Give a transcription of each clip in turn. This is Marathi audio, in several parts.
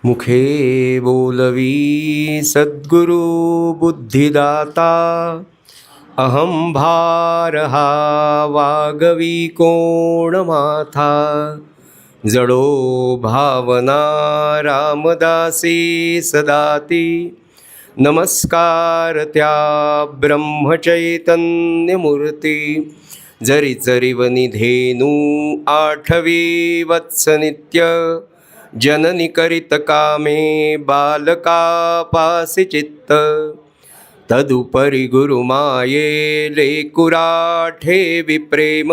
मुखे बोलवी सद्गुरु बुद्धिदाता, अहम भारहा वागवी कोण माथा. जडो भावना रामदासी सदाती, नमस्कार त्या ब्रह्मचैतन्यमूर्ती. जरी जरी वनिधेनु आठवी वत्स नित्य, जननी करित कामे बालकापासी चित्त. तदुपरी गुरुमाये लेकुराठे विप्रेम,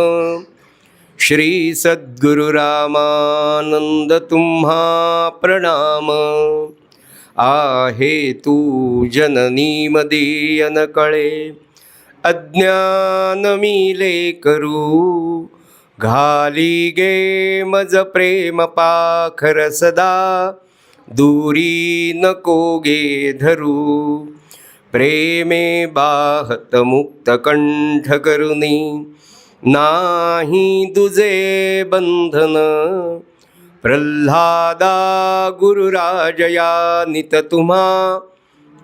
श्री सद्गुरु रामानंद तुम्हा प्रणाम. आहे तू जननी मदीयन कळे, अज्ञान मिले करू. घाली गे मज प्रेम पाखर सदा, दूरी नको गे धरू. प्रेमे बाहत मुक्त कंठ करुनी, नाही दुजे बंधन. प्रल्हादा गुरुराजया नित तुम्हा,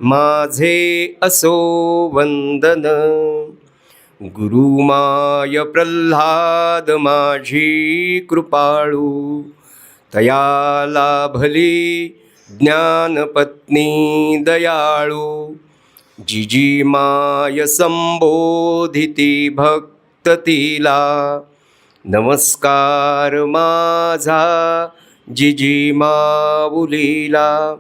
माझे असो वंदन. गुरुमाय प्रल्हाद माझी कृपाळू, तया लाभली ज्ञानपत्नी दयाळू. जिजी माय संबोधिती भक्त तिला, नमस्कार माझा जिजी माऊलीला.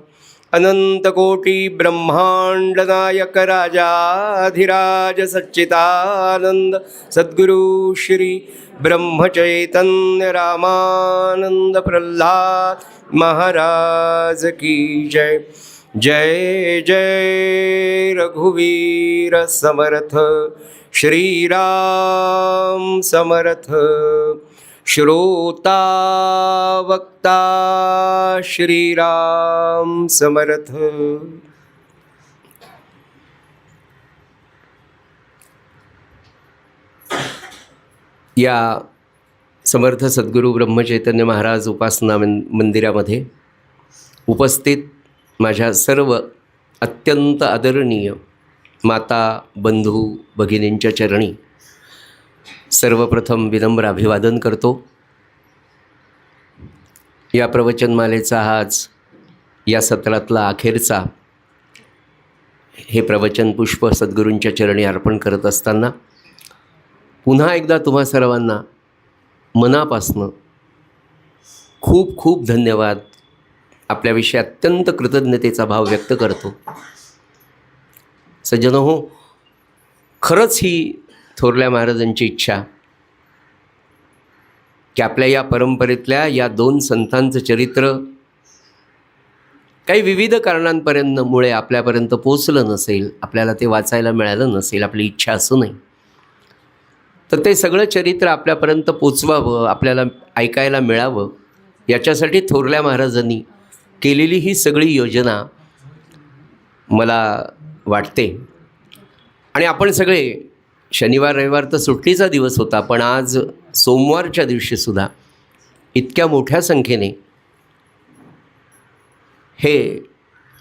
अनंत कोटी ब्रह्मांड नायक राजाधिराज सच्चिदानंद सद्गुरु श्री ब्रह्मचैतन्य रामानंद प्रल्हाद महाराज की जय. जय जय रघुवीर समर्थ, श्रीराम समर्थ. श्रोता वक्ता श्रीराम समर्थ. या समर्थ सद्गुरू ब्रह्मचैतन्य महाराज उपासना मंदिरामध्ये उपस्थित माझ्या सर्व अत्यंत आदरणीय माता बंधू भगिनींच्या चरणी सर्वप्रथम विनम्र अभिवादन करतो. या प्रवचनमालेचा आज या सत्रातला अखेरचा हे प्रवचन पुष्प सद्गुरूंच्या चरणी अर्पण करत असताना पुन्हा एकदा तुम्हा सर्वांना मनापासनं खूप खूप धन्यवाद, आपल्याविषयी अत्यंत कृतज्ञतेचा भाव व्यक्त करतो. सज्जनहो, खरंच ही थोरल्या महाराजांची इच्छा की आपल्या या परंपरेतल्या या दोन संतांचं चरित्र काही विविध कारणांमुळे आपल्यापर्यंत पोचलं नसेल, आपल्याला ते वाचायला मिळालं नसेल, आपली इच्छा असू नये, तर ते सगळं चरित्र आपल्यापर्यंत पोचवावं, आपल्याला ऐकायला मिळावं, याच्यासाठी थोरल्या महाराजांनी केलेली ही सगळी योजना मला वाटते. आणि आपण सगळे शनिवार रविवार तर सुट्टीचा दिवस होता, पण आज सोमवारच्या दिवशीसुद्धा इतक्या मोठ्या संख्येने हे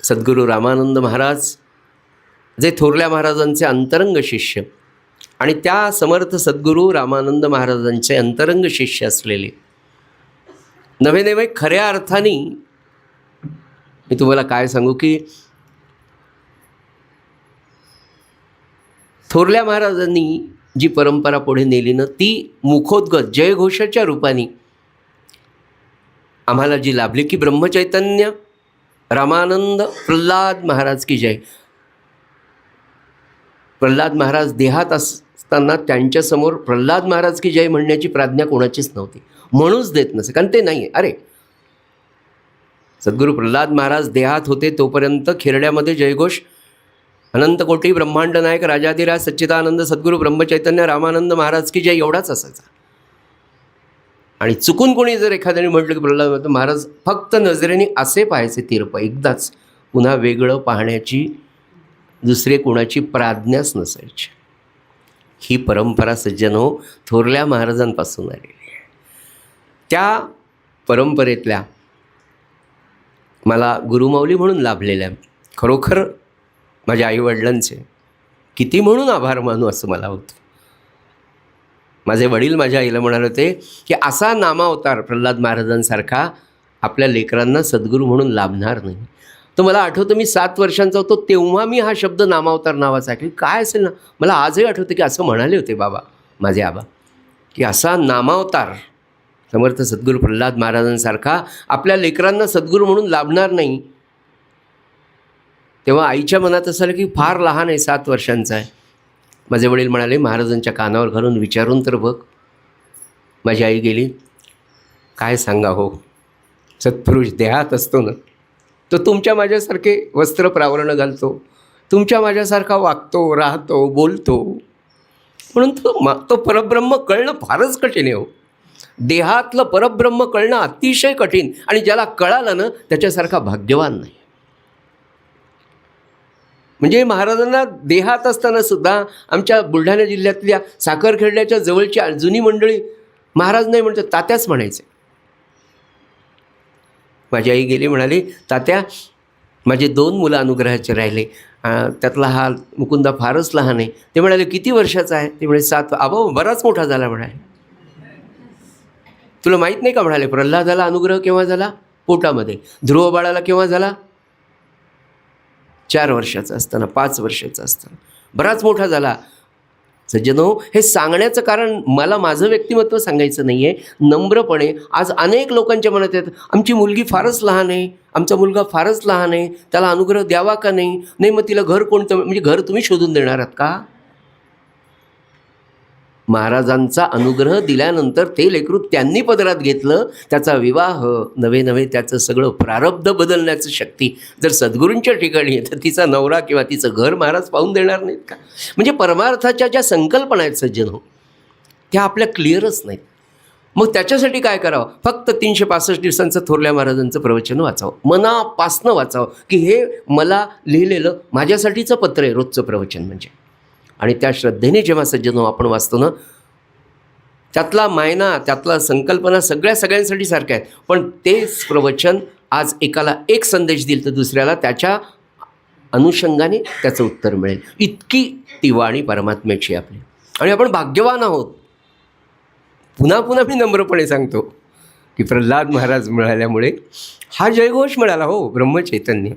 सद्गुरू रामानंद महाराज, जे थोरल्या महाराजांचे अंतरंग शिष्य आणि त्या समर्थ सद्गुरू रामानंद महाराजांचे अंतरंग शिष्य असलेले, नवे नवे खऱ्या अर्थाने मी तुम्हाला काय सांगू की थोरल्या महाराजांनी जी परंपरा पुढे नेली ना, ती मुखोद्गत जयघोषाच्या रूपाने आम्हाला जी लाभली की ब्रह्मचैतन्य रामानंद प्रल्हाद महाराज की जय. प्रल्हाद महाराज देहात असताना त्यांच्यासमोर प्रल्हाद महाराज की जय म्हणण्याची प्राज्ञा कोणाचीच नव्हती, म्हणूच देत नसे, कारण ते नाही आहे. अरे, सद्गुरू प्रल्हाद महाराज देहात होते तोपर्यंत खिरड्यामध्ये जयघोष अनंत कोटी ब्रह्मांड नायक राजाधिराज सच्चिदानंद सद्गुरू ब्रह्मचैतन्य रामानंद महाराज की जय एवढाच असायचा. आणि चुकून कोणी जर एखाद्याने म्हटलं की प्रल्हाद महाराज, फक्त नजरेने असे पाहायचे तिरप, एकदाच, पुन्हा वेगळं पाहण्याची दुसरे कोणाची प्राज्ञाच नसायची. ही परंपरा सज्जनो थोरल्या महाराजांपासून आलेली आहे. त्या परंपरेतल्या मला गुरुमाऊली म्हणून लाभलेल्या, खरोखर माझ्या आईवडिलांचे किती म्हणून आभार मानू असं मला होतं. माझे वडील माझ्या आईला म्हणाले होते की असा नामावतार प्रल्हाद महाराजांसारखा आपल्या लेकरांना सद्गुरू म्हणून लाभणार नाही. तर मला आठवतं मी 7 वर्षांचा होतो तेव्हा मी हा शब्द नामावतार नावाचा ऐकला. काय असेल ना, मला आजही आठवतं की असं म्हणाले होते बाबा, माझे आबा, की असा नामावतार समर्थ सद्गुरू प्रल्हाद महाराजांसारखा आपल्या लेकरांना सद्गुरू म्हणून लाभणार नाही. तेव्हा आईच्या मनात असं आलं की फार लहान आहे, 7 वर्षांचा आहे. माझे वडील म्हणाले महाराजांच्या कानावर घालून विचारून तर बघ. माझी आई गेली. काय सांगा हो, सत्पुरुष देहात असतो ना, तो तुमच्या माझ्यासारखे वस्त्र प्रावरण घालतो, तुमच्या माझ्यासारखा वागतो, राहतो, बोलतो. म्हणून तो परब्रह्म कळणं फारच कठीण आहे हो. देहातलं परब्रह्म कळणं अतिशय कठीण, आणि ज्याला कळालं ना त्याच्यासारखा भाग्यवान नाही. म्हणजे महाराजांना देहात असताना सुद्धा आमच्या बुलढाणा जिल्ह्यातल्या साखरखेड्याच्या जवळची जुनी मंडळी महाराज नाही म्हणतात, तात्याच म्हणायचे. माझी आई गेली, म्हणाली तात्या माझे 2 मुलं अनुग्रहाचे राहिले, त्यातला हा मुकुंदा फारच लहान आहे. ते म्हणाले किती वर्षाचा आहे? ते म्हणाले 7. अबो बराच मोठा झाला म्हणाले. तुला माहीत नाही का म्हणाले, प्रल्हादाला अनुग्रह केव्हा झाला? पोटामध्ये. ध्रुव बाळाला केव्हा झाला? 4 वर्षाचा असताना, 5 वर्षाचा असताना. बराच मोठा झाला. सज्जनो, हे सांगण्याचं कारण मला माझं व्यक्तिमत्व सांगायचं नाही आहे. नम्रपणे आज अनेक लोकांच्या मनात येतं, आमची मुलगी फारच लहान आहे, आमचा मुलगा फारच लहान आहे, त्याला अनुग्रह द्यावा का नाही? नाही, मग तिला घर कोणतं? म्हणजे घर तुम्ही शोधून देणार आहात का? महाराजांचा अनुग्रह दिल्यानंतर ते लेकरू त्यांनी पदरात घेतलं, त्याचा विवाह, नवे नवे त्याचं सगळं प्रारब्ध बदलण्याचं शक्ती जर सद्गुरूंच्या ठिकाणी आहे, तर तिचा नवरा किंवा तिचं घर महाराज पाहून देणार नाहीत का? म्हणजे परमार्थाच्या ज्या संकल्पना आहेत सज्जन हो, त्या आपल्या क्लिअरच नाहीत. मग त्याच्यासाठी काय करावं? फक्त 365 दिवसांचं थोरल्या महाराजांचं प्रवचन वाचावं, मनापासनं वाचावं, की हे मला लिहिलेलं माझ्यासाठीचं पत्र आहे रोजचं प्रवचन म्हणजे. आणि त्या श्रद्धेने जेव्हा सज्जन आपण वाचतो ना, त्यातला मायना, त्यातला संकल्पना सगळ्यांसाठी सारख्या आहेत. पण तेच प्रवचन आज एकाला एक संदेश दिला तर दुसऱ्याला त्याच्या अनुषंगाने त्याचं उत्तर मिळेल. इतकी ती वाणी परमात्म्याची आपली, आणि आपण भाग्यवान आहोत. पुन्हा पुन्हा मी नम्रपणे सांगतो की प्रल्हाद महाराज मिळाल्यामुळे हा जयघोष मिळाला हो. ब्रह्मचैतन्य,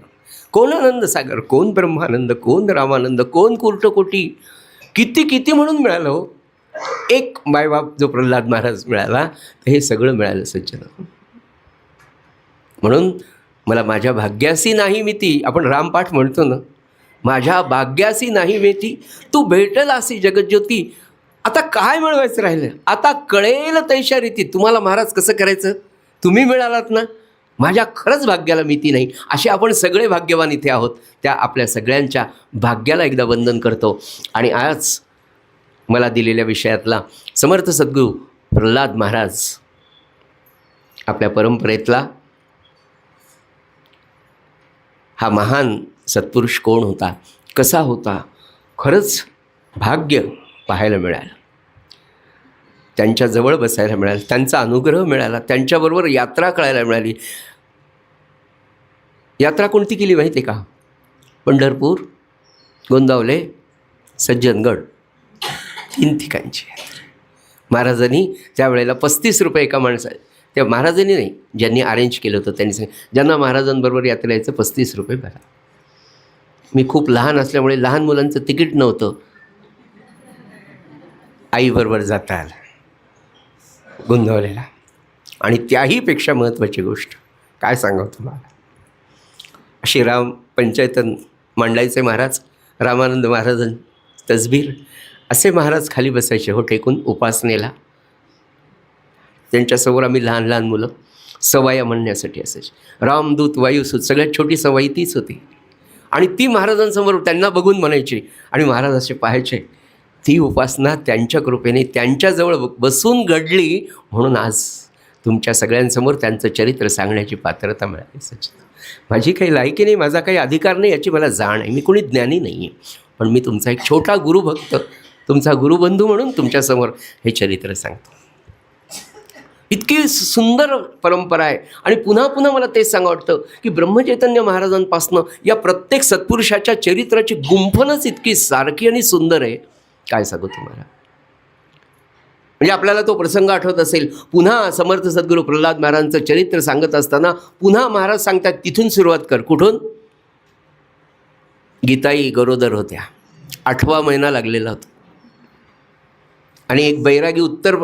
कोण आनंद सागर, कोण ब्रह्मानंद, कोण रामानंद, कोण कुर्टकोटी, किती किती म्हणून मिळालं हो. एक मायबाप जो प्रल्हाद महाराज मिळाला, तर हे सगळं मिळालं सज्जन. म्हणून मला माझ्या भाग्यासी नाही मिती, आपण रामपाठ म्हणतो ना, माझ्या भाग्यासी नाही मिती, तू भेटल असी जगज्योती. आता काय मिळवायचं राहिलं? आता कळेल तैशा रीती. तुम्हाला महाराज कसं करायचं? तुम्ही मिळालात ना, माझ्या खरंच भाग्याला मिती नाही. असे आपण सगळे भाग्यवान इथे आहोत. त्या आपल्या सगळ्यांच्या भाग्याला एकदा वंदन करतो. आणि आज मला दिलेल्या विषयातला समर्थ सद्गुरू प्रल्हाद महाराज, आपल्या परंपरेतला हा महान सत्पुरुष कोण होता, कसा होता, खरंच भाग्य पाहायला मिळालं. त्यांच्याजवळ बसायला मिळालं, त्यांचा अनुग्रह मिळाला, त्यांच्याबरोबर यात्रा करायला मिळाली. यात्रा कोणती केली माहिती आहे का? पंढरपूर, गोंदावले, सज्जनगड, 3 ठिकाणची यात्रा. महाराजांनी त्यावेळेला 35 रुपये एका माणसाला, त्या महाराजांनी नाही, ज्यांनी अरेंज केलं होतं त्यांनी सांगितलं, ज्यांना महाराजांबरोबर यात्रा यायचं 35 रुपये भरा. मी खूप लहान असल्यामुळे लहान मुलांचं तिकीट नव्हतं, आईबरोबर जाता आलं गोंदावलेला. आणि त्याहीपेक्षा महत्त्वाची गोष्ट काय सांगावं तुम्हाला, श्रीराम पंचायतन मांडायचे महाराज, रामानंद महाराजन तसबीर, असे महाराज खाली बसायचे हो टेकून उपासनेला. त्यांच्यासमोर आम्ही लहान लहान मुलं सवाया म्हणण्यासाठी असायची. रामदूत, वायुसूत, सगळ्यात छोटी सवाई तीच होती. आणि ती महाराजांसमोर त्यांना बघून म्हणायची, आणि महाराज असे पाहायचे. ती उपासना त्यांच्या कृपेने त्यांच्याजवळ बसून घडली, म्हणून आज तुमच्या सगळ्यांसमोर त्यांचं चरित्र सांगण्याची पात्रता मिळाली. सचिन, माझी काही लायकी नाही, माझा काही अधिकार नाही, याची मला जाण आहे. मी कोणी ज्ञानी नाही आहे, पण मी तुमचा एक छोटा गुरुभक्त, तुमचा गुरुबंधू म्हणून तुमच्यासमोर हे चरित्र सांगतो. इतकी सुंदर परंपरा आहे. आणि पुन्हा पुन्हा मला तेच सांगा वाटतं की ब्रह्मचैतन्य महाराजांपासनं या प्रत्येक सत्पुरुषाच्या चरित्राची गुंफणच इतकी सारखी आणि सुंदर आहे, काय सांगू तुम्हाला. म्हणजे आपल्याला तो प्रसंग आठवत असेल, पुन्हा समर्थ सद्गुरू प्रल्हाद महाराजांचं चरित्र सांगत असताना पुन्हा महाराज सांगतात तिथून सुरुवात कर. कुठून? गीताई गरोदर होत्या, 8वा महिना लागलेला होता आणि एक बैरागी उत्तर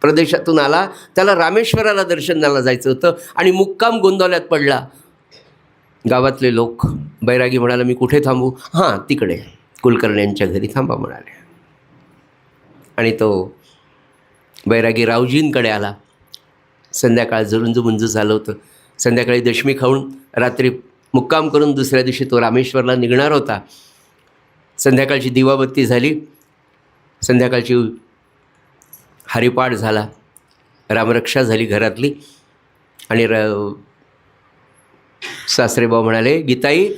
प्रदेशातून आला, त्याला रामेश्वराला दर्शनाला जायचं होतं आणि मुक्काम गोंदवल्यात पडला. गावातले लोक, बैरागी म्हणाला मी कुठे थांबू? हां तिकडे कुलकर्ण्यांच्या घरी थांबा म्हणाले. आणि तो बैरागी रावजींकडे आला. संध्याकाळ जुरुंजुमुंज झालं होतं. संध्याकाळी दशमी खाऊन रात्री मुक्काम करून दुसऱ्या दिवशी तो रामेश्वरला निघणार होता. संध्याकाळची दिवाबत्ती झाली, संध्याकाळची हरिपाठ झाला, रामरक्षा झाली घरातली. आणि सासरेबाऊ म्हणाले गीताई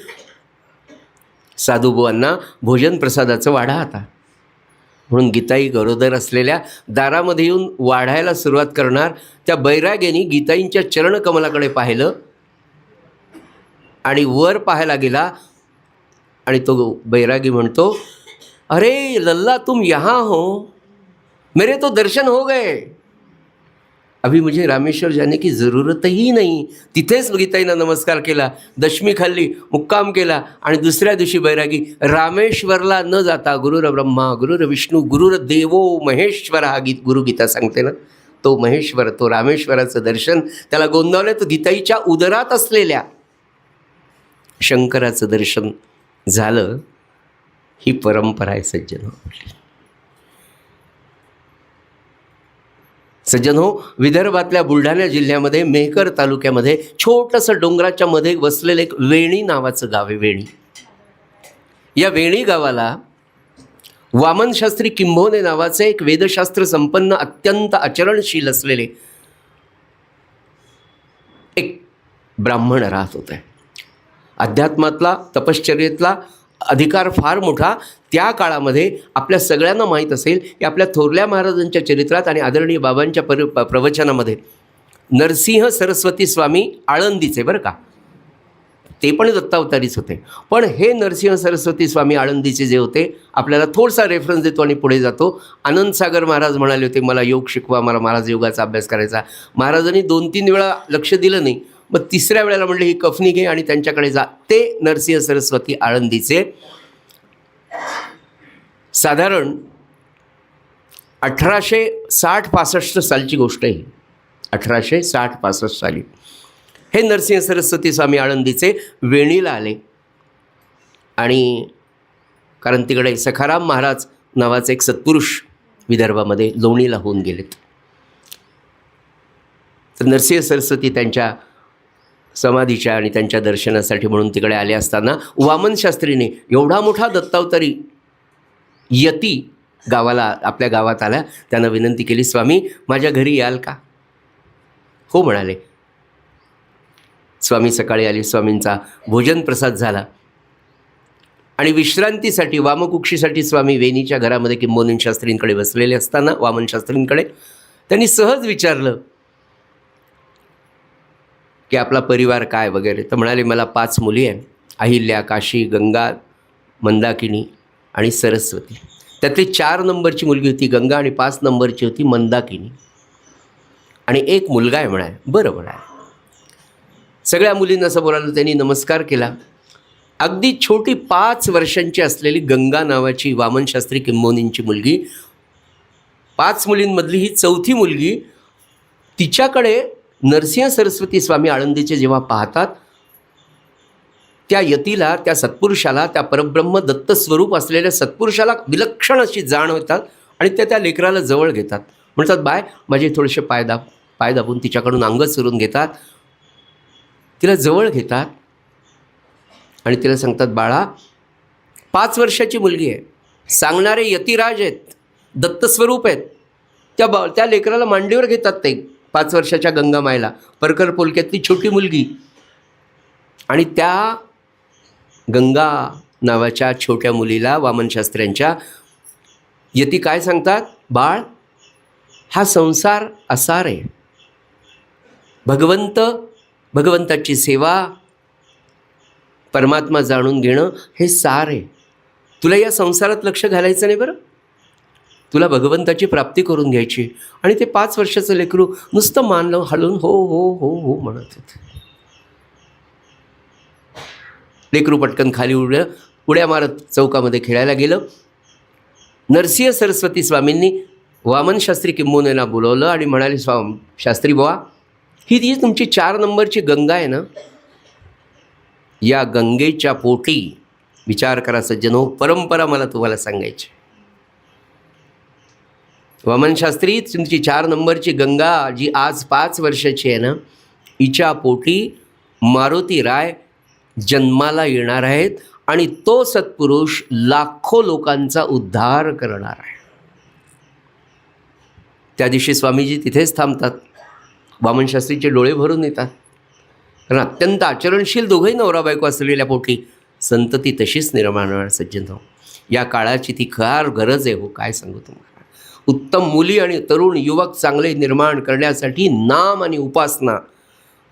साधूबुवांना भोजन प्रसादाचं वाढा आता. म्हणून गीताई गरोदर असलेल्या दारामध्ये येऊन वाढायला सुरुवात करणार. त्या बैराग्यानी गीताईंच्या चरणकमलाकडे पाहिलं आणि वर पाहायला गेला आणि तो बैरागी म्हणतो अरे लल्ला तुम यहाँ हो, मेरे तो दर्शन हो गए, अभी मुझे रामेश्वर जाने की ज़रूरत ही नहीं. तिथेच गीताईंना नमस्कार केला, दशमी खाल्ली, मुक्काम केला आणि दुसऱ्या दिवशी बैरागी रामेश्वरला न जाता गुरुर ब्रह्मा गुरुर विष्णू गुरुर देवो महेश्वर हा गुरुगीता सांगते ना, तो महेश्वर, तो रामेश्वराचं दर्शन त्याला गोंदावलं. तर गीताईच्या उदरात असलेल्या शंकराचं दर्शन झालं. ही परंपरा आहे सज्जन. सज्जन हो, विदर्भातल्या बुलढाणा जिल्ह्यामध्ये मेहकर तालुक्यामध्ये छोटंसं डोंगराच्या मध्ये वसलेलं एक वेणी नावाचं गाव आहे. वेणी, या वेणी गावाला वामनशास्त्री किंभोने नावाचे एक वेदशास्त्र संपन्न अत्यंत आचरणशील असलेले एक ब्राह्मण राहत होते. अध्यात्मातला तपश्चर्येतला अधिकार फार मोठा. त्या काळामध्ये आपल्या सगळ्यांना माहीत असेल की आपल्या थोरल्या महाराजांच्या चरित्रात आणि आदरणीय बाबांच्या प्रवचनामध्ये नरसिंह सरस्वती स्वामी आळंदीचे, बरं का, ते पण दत्तावतारीच होते. पण हे नरसिंह सरस्वती स्वामी आळंदीचे जे होते, आपल्याला थोडासा रेफरन्स देतो आणि पुढे जातो. आनंदसागर महाराज म्हणाले होते मला योग शिकवा, मला महाराज योगाचा अभ्यास करायचा. महाराजांनी 2-3 वेळा लक्ष दिलं नाही, मग तिसऱ्या वेळेला म्हणले ही कफनी घे आणि त्यांच्याकडे जा. ते नरसिंह सरस्वती आळंदीचे साधारण 1860-65 सालची गोष्ट आहे. 1860-65 साली हे नरसिंह सरस्वती स्वामी आळंदीचे वेणीला आले. आणि कारण तिकडे सखाराम महाराज नावाचे एक सत्पुरुष विदर्भामध्ये लोणीला होऊन गेलेत. तर नरसिंह सरस्वती त्यांच्या समाधीच्या आणि त्यांच्या दर्शनासाठी म्हणून तिकडे आले असताना वामनशास्त्रीने एवढा मोठा दत्तावतारी यती गावाला, आपल्या गावात आल्या. त्यानं विनंती केली स्वामी माझ्या घरी याल का? हो म्हणाले. स्वामी सकाळी आले, स्वामींचा भोजन प्रसाद झाला आणि विश्रांतीसाठी वामकुक्षीसाठी स्वामी वेणीच्या घरामध्ये किंबोनीन शास्त्रींकडे बसलेले असताना वामनशास्त्रींकडे त्यांनी सहज विचारलं की आपला परिवार काय वगैरे. तर म्हणाले मला 5 मुली आहेत, अहिल्या, काशी, गंगा, मंदाकिनी आणि सरस्वती. त्यातली 4 नंबरची मुलगी होती गंगा आणि 5 नंबरची होती मंदाकिनी आणि एक मुलगा आहे म्हणाले. बरं म्हणाले. सगळ्या मुलींना असं बोलावलं. त्यांनी नमस्कार केला. अगदी छोटी 5 वर्षांची असलेली गंगा नावाची वामनशास्त्री किंबोनींची मुलगी, 5 मुलींमधली ही 4थी मुलगी, तिच्याकडे नरसिंह सरस्वती स्वामी आळंदीचे जेव्हा पाहतात, त्या यतीला, त्या सत्पुरुषाला, त्या परब्रह्म दत्तस्वरूप असलेल्या सत्पुरुषाला विलक्षण अशी जाण होतात आणि त्या लेकराला जवळ घेतात. म्हणतात बाय माझे थोडेसे पाय दाबून तिच्याकडून अंग चरून घेतात, तिला जवळ घेतात आणि तिला सांगतात बाळा 5 वर्षाची मुलगी आहे, सांगणारे यतिराज आहेत, दत्तस्वरूप आहेत. त्या लेकराला मांडीवर घेतात ते 5 वर्षाच्या गंगामायला, परकर पोलक्यातली छोटी मुलगी. आणि त्या गंगा नावाच्या छोट्या मुलीला वामनशास्त्र्यांच्या यती काय सांगतात, बाळ हा संसार असार आहे, भगवंताची सेवा, परमात्मा जाणून घेणं हे सार आहे. तुला या संसारात लक्ष घालायचं नाही बरं. तुला भगवंताची प्राप्ती करून घ्यायची. आणि ते 5 वर्षाचं लेकरू नुसतं मान लावून हलवून हो हो हो हो म्हणत होते. लेकरू पटकन खाली उड्या मारत चौकामध्ये खेळायला गेलं. नरसिंह सरस्वती स्वामींनी वामन शास्त्री किंबहुना बोलवलं आणि म्हणाले, शास्त्री बुवा, ही जी तुमची 4 नंबरची गंगा आहे ना, या गंगेच्या पोटी विचार करा सज्जनो, परंपरा मला तुम्हाला सांगायची. वामन शास्त्री, तुमची 4 नंबरची गंगा जी आज 5 वर्षाची आहे ना, हिच्या पोटी मारुती राय जन्माला येणार आहेत आणि तो सत्पुरुष लाखो लोकांचा उद्धार करणार आहे. त्या दिवशी स्वामीजी तिथेच थांबतात. वामन शास्त्रीचे डोळे भरून येतात. कारण अत्यंत आचरणशील दोघंही नवरा बायको असलेल्या पोटी संतती तशीच निर्माण होणार. सज्जन, या काळाची ती फार गरज आहे हो. काय सांगू तुम्हाला. उत्तम मुली आणि तरुण युवक चांगले निर्माण करण्यासाठी नाम आणि उपासना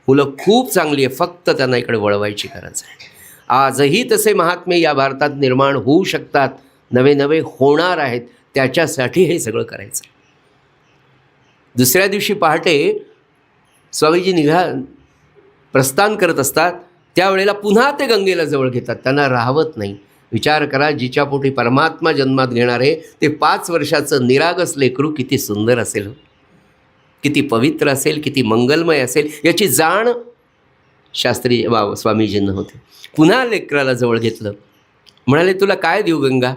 मुलं खूप चांगली आहे. फक्त त्यांना इकडे वळवायची गरज आहे. आजही तसे महात्मे या भारतात निर्माण होऊ शकतात, नवे नवे होणार आहेत. त्याच्यासाठी हे सगळं करायचं आहे. दुसऱ्या दिवशी पहाटे स्वामीजी प्रस्थान करत असतात. त्यावेळेला पुन्हा ते गंगेला जवळ घेतात. त्यांना राहवत नाही. विचार करा, जिच्या पोटी परमात्मा जन्मात घेणार आहे ते 5 वर्षाचं निरागस लेकरू किती सुंदर असेल, किती पवित्र असेल, किती मंगलमय असेल, याची जाण स्वामीजींना होते. पुन्हा लेकराला जवळ घेतलं. म्हणाले, तुला काय देऊ गंगा?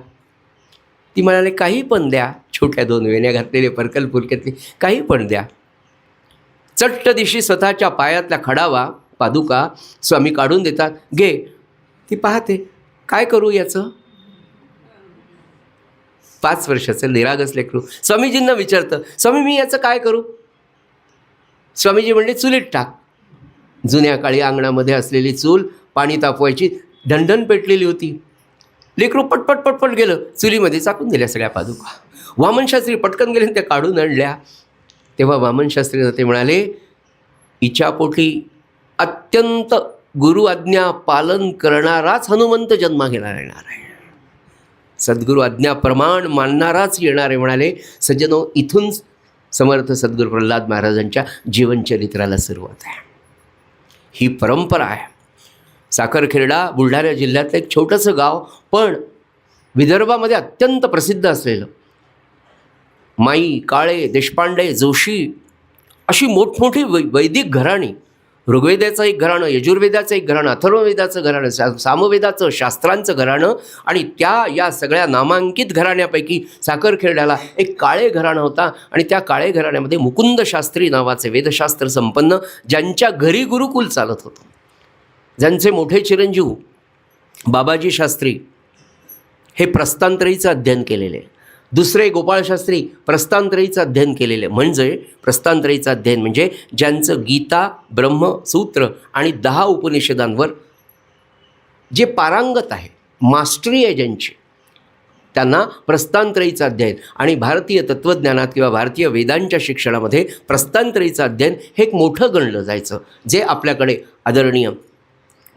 ती म्हणाले, काही पण द्या. छोट्या 2 वेण्या घातलेले पर्कल पुरक्यातले काही पण द्या. चट्ट दिवशी स्वतःच्या पायातल्या खडावा पादुका स्वामी काढून देतात. घे. ती पाहते, काय करू याचं? 5 वर्षाचं निरागस लेकरू स्वामीजींना विचारतं, स्वामी मी याचं काय करू? स्वामीजी म्हणले, चुलीत टाक. जुन्या काळी अंगणामध्ये असलेली चूल, पाणी तापवायची, ढणढण पेटलेली होती. लेकरू पटपट पटपट गेलं, चुलीमध्ये चाकून दिल्या सगळ्या पादुका. वामन शास्त्री पटकन गेले, त्या काढून आणल्या. तेव्हा वामन शास्त्री ते म्हणाले, हिच्या पोटी अत्यंत गुरु आज्ञा पालन करणाराच हनुमंत जन्माला येणार आहे. सद्गुरू आज्ञा प्रमाण मानणाराच येणार आहे. म्हणाले, सज्जनो, इथून समर्थ सद्गुरू प्रल्हाद महाराजांच्या जीवनचरित्राला सुरुवात आहे. ही परंपरा आहे. साखरखेर्डा बुलढाणा जिल्ह्यातलं एक छोटंसं गाव, पण विदर्भामध्ये अत्यंत प्रसिद्ध असलेलं. माई, काळे, देशपांडे, जोशी अशी मोठमोठी वैदिक घराणी, ऋग्वेदाचं एक घराणं, यजुर्वेदाचं एक घराणं, अथर्ववेदाचं घराणं, सामवेदाचं, शास्त्रांचं घराणं, आणि या सगळ्या नामांकित घराण्यापैकी साखरखेर्ड्याला एक काळे घराणं होता. आणि त्या काळे घराण्यामध्ये मुकुंद शास्त्री नावाचे वेदशास्त्र संपन्न, ज्यांच्या घरी गुरुकुल चालत होतं, ज्यांचे मोठे चिरंजीव बाबाजी शास्त्री हे प्रस्तांतरीचं अध्ययन केलेले, दुसरे गोपाळशास्त्री प्रस्तांतरीचं अध्ययन केलेले. म्हणजे प्रस्तांतरीचं अध्ययन म्हणजे ज्यांचं गीता, ब्रह्मसूत्र आणि 10 उपनिषदांवर जे पारंगत आहे, मास्टरी आहे ज्यांची, त्यांना प्रस्तांतरीचं अध्ययन. आणि भारतीय तत्त्वज्ञानात किंवा भारतीय वेदांच्या शिक्षणामध्ये प्रस्तांतरीचं अध्ययन हे एक मोठं गणलं जायचं, जे आपल्याकडे आदरणीय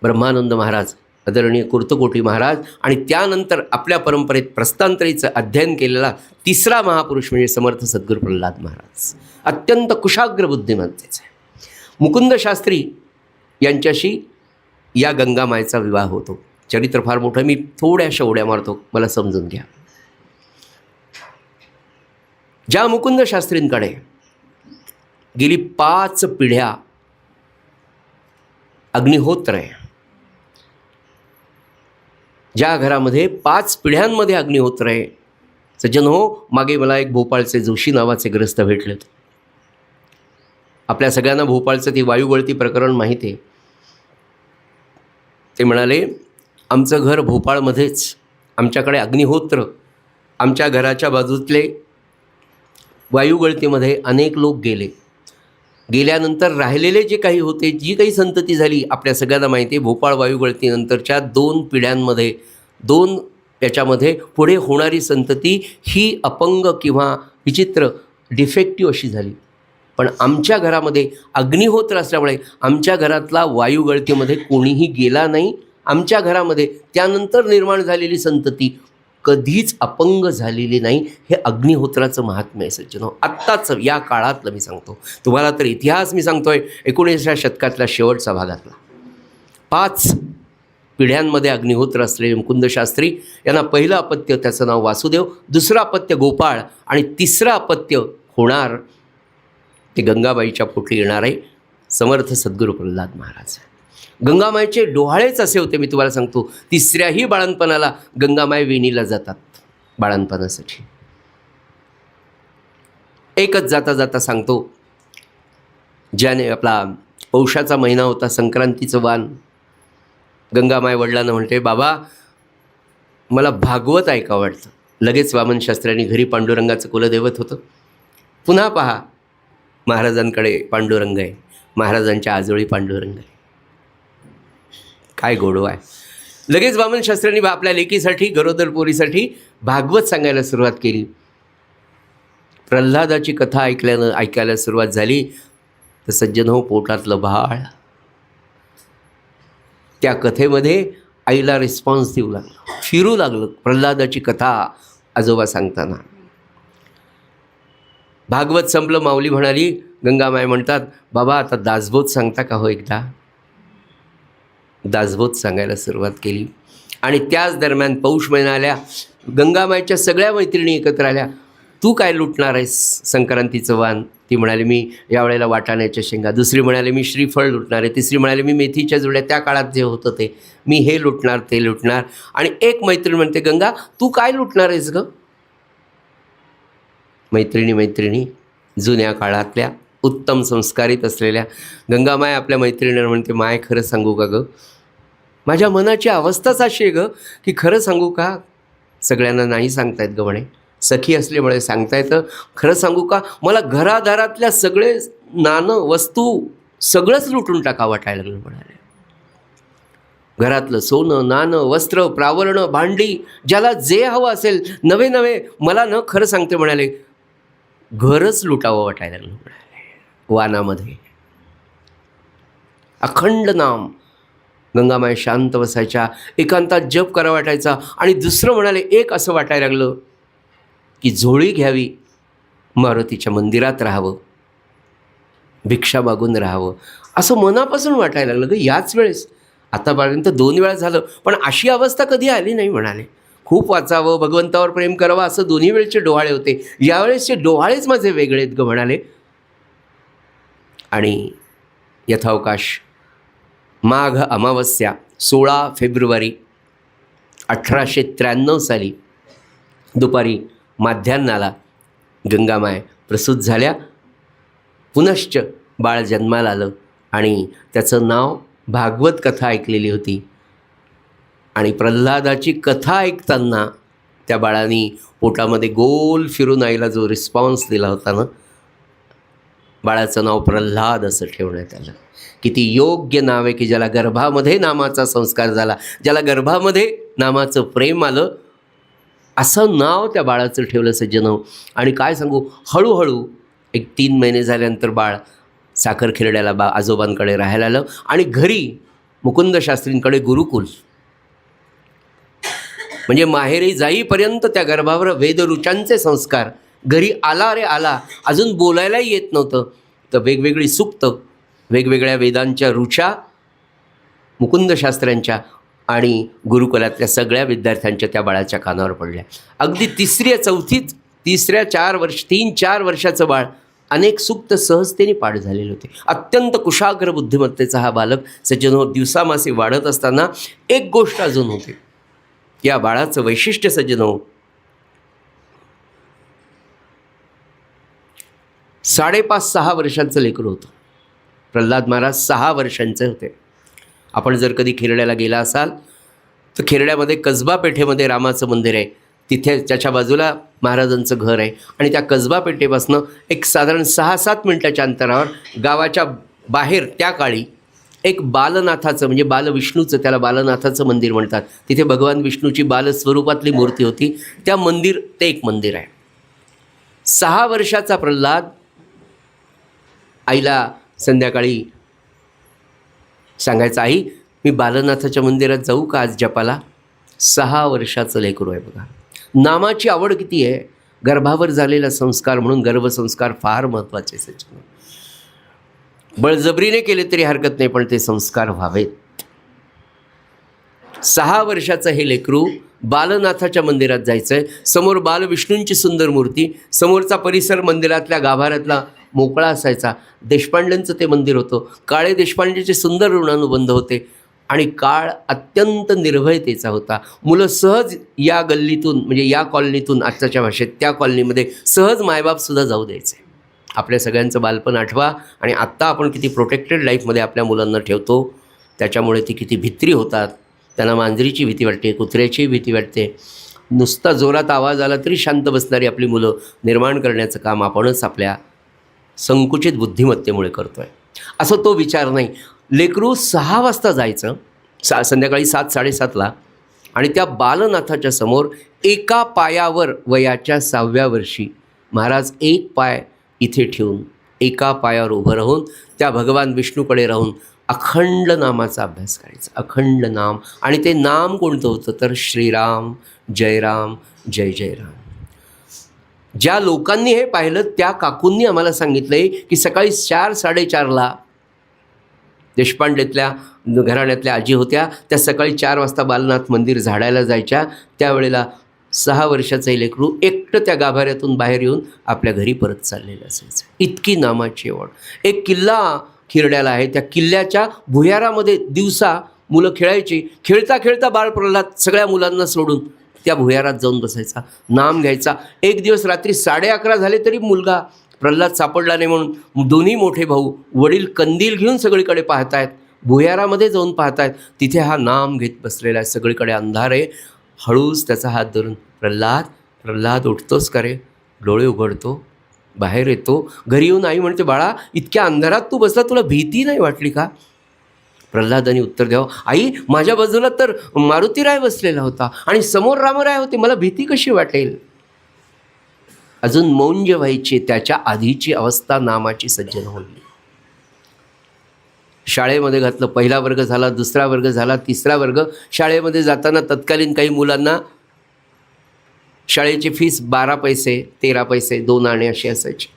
ब्रह्मानंद महाराज, आदरणीय कुर्तकोटी महाराज आणि त्यानंतर आपल्या परंपरेत प्रस्तांतरीचं अध्ययन केलेला 3रा महापुरुष म्हणजे समर्थ सद्गुरू प्रल्हाद महाराज. अत्यंत कुशाग्र बुद्धिमत्तेचे मुकुंद शास्त्री यांच्याशी या गंगामायचा विवाह होतो. चरित्र फार मोठं, मी थोड्याशा उड्या मारतो, मला समजून घ्या. ज्या मुकुंद शास्त्रींकडे गेली 5 पिढ्या अग्निहोत्र आहे, ज्या घरामध्ये 5 पिढ्यांमध्ये अग्निहोत्र आहे. सज्जन हो, मागे मला एक भोपाळचे जोशी नावाचे ग्रस्त भेटले होते. आपल्या सगळ्यांना भोपाळचं ती वायुगळती प्रकरण माहिती आहे. ते म्हणाले, आमचं घर भोपाळमध्येच, आमच्याकडे अग्निहोत्र, आमच्या घराच्या बाजूतले वायुगळतीमध्ये अनेक लोक गेल्यानंतर राहिलेले जे काही होते, जी काही संतती झाली, आपल्या सगळ्यांना माहिती आहे. भोपाळ वायुगळतीनंतरच्या 2 पिढ्यांमध्ये, 2 याच्यामध्ये पुढे होणारी संतती ही अपंग किंवा विचित्र डिफेक्टिव्ह अशी झाली. पण आमच्या घरामध्ये अग्निहोत्र असल्यामुळे आमच्या घरातला वायुगळतीमध्ये कोणीही गेला नाही. आमच्या घरामध्ये त्यानंतर निर्माण झालेली संतती कधीच अपंग झालेली नाही. हे अग्निहोत्राचं महात्म्य आहे सज्जनो. आत्ताच या काळातलं मी सांगतो तुम्हाला, तर इतिहास मी सांगतोय 19व्या शतकातला शेवटचा भागातला. 5 पिढ्यांमध्ये अग्निहोत्र असलेले मुकुंद शास्त्री यांना पहिलं अपत्य, त्याचं नाव वासुदेव, दुसरं अपत्य गोपाळ आणि तिसरं अपत्य होणार ते गंगाबाईच्या पोटी येणार आहे समर्थ सद्गुरू प्रल्हाद महाराज. गंगामाईचे डोहाळेच असे होते, मी तुम्हाला सांगतो. तिसऱ्याही बाळंतपणाला गंगामाई वेणीला जातात बाळंतपणासाठी. एकच जाता जाता सांगतो, ज्याने आपला पौषाचा महिना होता, संक्रांतीचं वान, गंगामाई वडिलांना म्हणते, बाबा मला भागवत ऐकावं वाटतं. लगेच वामन शास्त्र्यांनी, घरी पांडुरंगाचं कुलदैवत होतं, पुन्हा पहा महाराजांकडे पांडुरंग आहे, महाराजांच्या आजोळी पांडुरंग आहे. काय गोडवा आहे. लगेच वामन शास्त्र्यांनी आपल्या लेकीसाठी, गरोदर पोरीसाठी भागवत सांगायला सुरुवात केली. प्रल्हादाची कथा ऐकायला सुरुवात झाली तर सज्जन हो, पोटातलं बाळ त्या कथेमध्ये आईला रिस्पॉन्स देऊ लागलं, फिरू लागलं. प्रल्हादाची कथा आजोबा सांगताना भागवत संपलं, माऊली म्हणाली, गंगामाई म्हणतात, बाबा आता दासबोध सांगता का हो एकदा. दासबोध सांगायला सुरुवात केली. आणि त्याच दरम्यान पौष महिना आल्या. गंगामाईच्या सगळ्या मैत्रिणी एकत्र आल्या. तू काय लुटणार आहेस संक्रांतीचं वाण? ती म्हणाली, मी यावेळेला वाटाण्याच्या शेंगा. दुसरी म्हणाली, मी श्रीफळ लुटणार आहे. तिसरी म्हणाली, मी मेथीच्या जुड्या, त्या काळात जे होतं ते, मी हे लुटणार ते लुटणार. आणि एक मैत्रीण म्हणते, गंगा तू काय लुटणार आहेस गं? मैत्रिणी जुन्या काळातल्या उत्तम संस्कारित असलेल्या. गंगामाय आपल्या मैत्रिणीला म्हणते, माय खरं सांगू का गं, माझ्या मनाची अवस्थाच अशी आहे गं की खरं सांगू का, सगळ्यांना नाही सांगता येत गं म्हणे, सखी असल्यामुळे सांगता येतं. खरं सांगू का, मला घरादारातल्या सगळे नाणं वस्तू सगळंच लुटून टाका वाटायला लागलं म्हणाले. घरातलं सोनं, नाणं, वस्त्र, प्रावरणं, भांडी, ज्याला जे हवं असेल, नवे नवे, मला न खरं सांगते म्हणाले, घरच लुटावं वाटायला लागलं म्हणाले. वानामध्ये अखंड नाम. गंगामाई शांत बसायच्या, एकांतात जप करा वाटायचा. आणि दुसरं म्हणाले, एक असं वाटायला लागलं की झोळी घ्यावी, मारुतीच्या मंदिरात राहावं, भिक्षा मागून राहावं, असं मनापासून वाटायला लागलं. याच वेळेस, आतापर्यंत 2 वेळा झालं, पण अशी अवस्था कधी आली नाही म्हणाले. खूप वाचावं, भगवंतावर प्रेम करावं, असं दोन्ही वेळचे डोहाळे होते. यावेळेसचे डोहाळेच माझे वेगळे आहेत ग म्हणाले. आणि यथावकाश माघ अमावस्या 16 फेब्रुवारी 1893 साली दुपारी माध्यान्नाला गंगामाय प्रसूत झाल्या. पुनश्च बाळ जन्माला आलं आणि त्याचं नाव भागवत कथा ऐकलेली होती. आणि प्रल्हादाची कथा ऐकताना त्या बाळाने पोटामध्ये गोल फिरून आईला जो रिस्पॉन्स दिला होता ना, बाळाचं नाव प्रल्हाद असं ठेवण्यात आलं. किती योग्य नाव आहे की ज्याला गर्भामध्ये नामाचा संस्कार झाला, ज्याला गर्भामध्ये नामाचं प्रेम आलं, असं नाव त्या बाळाचं ठेवलं सज्जनो. आणि काय सांगू, हळूहळू एक 3 महिने झाल्यानंतर बाळ साखरखिरड्याला आजोबांकडे राहायला आलं. आणि घरी मुकुंद शास्त्रींकडे गुरुकुल, म्हणजे माहेरी जाईपर्यंत त्या गर्भावर वेदऋचांचे संस्कार. घरी आला रे आला, अजून बोलायलाही येत नव्हतं, तर वेगवेगळी सुक्त, वेगवेगळ्या वेदांच्या ऋचा मुकुंद शास्त्र्यांच्या आणि गुरुकुलातल्या सगळ्या विद्यार्थ्यांच्या त्या बाळाच्या कानावर पडल्या. अगदी 3-4 वर्षाचं बाळ अनेक सुक्त सहजतेने पाठ झालेले होते. अत्यंत कुशाग्र बुद्धिमत्तेचा हा बालक सज्जनो दिवसामासे वाढत असताना एक गोष्ट अजून होते. या बाळाचं वैशिष्ट्य सज्जनो, 5.5-6 वर्षांचं लेकरं होतं. प्रल्हाद महाराज 6 वर्षांचे होते. आपण जर कधी खिरड्याला गेला असाल तर खिरड्यामध्ये कसबा पेठेमध्ये रामाचं मंदिर आहे. तिथे त्याच्या बाजूला महाराजांचं घर आहे. आणि त्या कसबा पेठेपासनं एक साधारण 6-7 मिनटाच्या अंतरावर गावाच्या बाहेर त्या काळी एक बालनाथाचं, म्हणजे बालविष्णूचं, त्याला बालनाथाचं मंदिर म्हणतात. तिथे भगवान विष्णूची बालस्वरूपातली मूर्ती होती. ते एक मंदिर आहे. 6 वर्षाचा प्रल्हाद आईला संध्याकाळी सांगायचं, आई मी बालनाथाच्या मंदिरात जाऊ का आज जपाला? 6 वर्षाचं लेकरू आहे बघा. नामाची आवड किती आहे. गर्भावर झालेला संस्कार म्हणून गर्भसंस्कार फार महत्त्वाचे सचिन. बळजबरीने केले तरी हरकत नाही, पण ते संस्कार व्हावेत. 6 वर्षाचं हे लेकरू बालनाथाच्या मंदिरात जायचं आहे. समोर बालविष्णूंची सुंदर मूर्ती, समोरचा परिसर मंदिरातल्या गाभाऱ्यातला मोकळा असायचा. देशपांडेंचं ते मंदिर होतं. काळे देशपांडेचे सुंदर ऋणानुबंध होते आणि काळ अत्यंत निर्भयतेचा होता. मुलं सहज या गल्लीतून, म्हणजे या कॉलनीतून, आजच्या भाषेत त्या कॉलनीमध्ये सहज मायबापसुद्धा जाऊ द्यायचे. आपल्या सगळ्यांचं बालपण आठवा आणि आत्ता आपण किती प्रोटेक्टेड लाईफमध्ये आपल्या मुलांना ठेवतो. त्याच्यामुळे ती किती भित्री होतात. त्यांना मांजरीची भीती वाटते, कुत्र्याची भीती वाटते. नुसता जोरात आवाज आला तरी शांत बसणारी आपली मुलं निर्माण करण्याचं काम आपणच आपल्या संकुचित बुद्धिमत्तेमुळे करतो आहे. असं तो विचार नाही. लेकरू 6 वाजता जायचं, संध्याकाळी 7-7:30ला, आणि त्या बालनाथाच्या समोर एका पायावर वयाच्या 6व्या वर्षी महाराज एक पाय इथे ठेवून एका पायावर उभं राहून त्या भगवान विष्णूकडे राहून अखंड नामाचा अभ्यास करायचा. अखंड नाम. आणि ते नाम कोणतं होतं तर श्रीराम जय राम जय जय राम. ज्या लोकांनी हे पाहिलं त्या काकूंनी आम्हाला सांगितलं आहे की सकाळी 4-4:30ला देशपांडेतल्या घराण्यातल्या आजी होत्या, त्या सकाळी 4 वाजता बालनाथ मंदिर झाडायला जायच्या. त्यावेळेला 6 वर्षाचं लेकरू एकटं त्या गाभाऱ्यातून बाहेर येऊन आपल्या घरी परत चाललेलं असायचं. इतकी नामाची आवड. एक किल्ला खिरड्याला आहे. त्या किल्ल्याच्या भुयारामध्ये दिवसा मुलं खेळायची. खेळता खेळता बाळ प्रल्हाद सगळ्या मुलांना सोडून त्या भुयारात जाऊन बसायचा, नाम घ्यायचा. एक दिवस रात्री 11:30 झाले तरी मुलगा प्रल्हाद सापडला नाही म्हणून दोन्ही मोठे भाऊ वडील कंदील घेऊन सगळीकडे पाहतायत, भुयारामध्ये जाऊन पाहतायत. तिथे हा नाम घेत बसलेला आहे. सगळीकडे अंधार आहे. हळूच त्याचा हात धरून प्रल्हाद प्रल्हाद उठतोस का रे? डोळे उघडतो, बाहेर येतो. घरी येऊन आई म्हणते, बाळा इतक्या अंधारात तू बसला, तुला भीती नाही वाटली का? प्रल्हादाने उत्तर द्यावं, आई माझ्या बाजूला तर मारुतीराय बसलेला होता आणि समोर रामराय होते, मला भीती कशी वाटेल? अजून मौंज व्हायची त्याच्या आधीची अवस्था नामाची सज्जन होईल. शाळेमध्ये घातलं. 1ला वर्ग झाला, 2रा वर्ग झाला, 3रा वर्ग. शाळेमध्ये जाताना तत्कालीन काही मुलांना शाळेची फीस 12 पैसे, 13 पैसे, 2 आणे अशी असायची.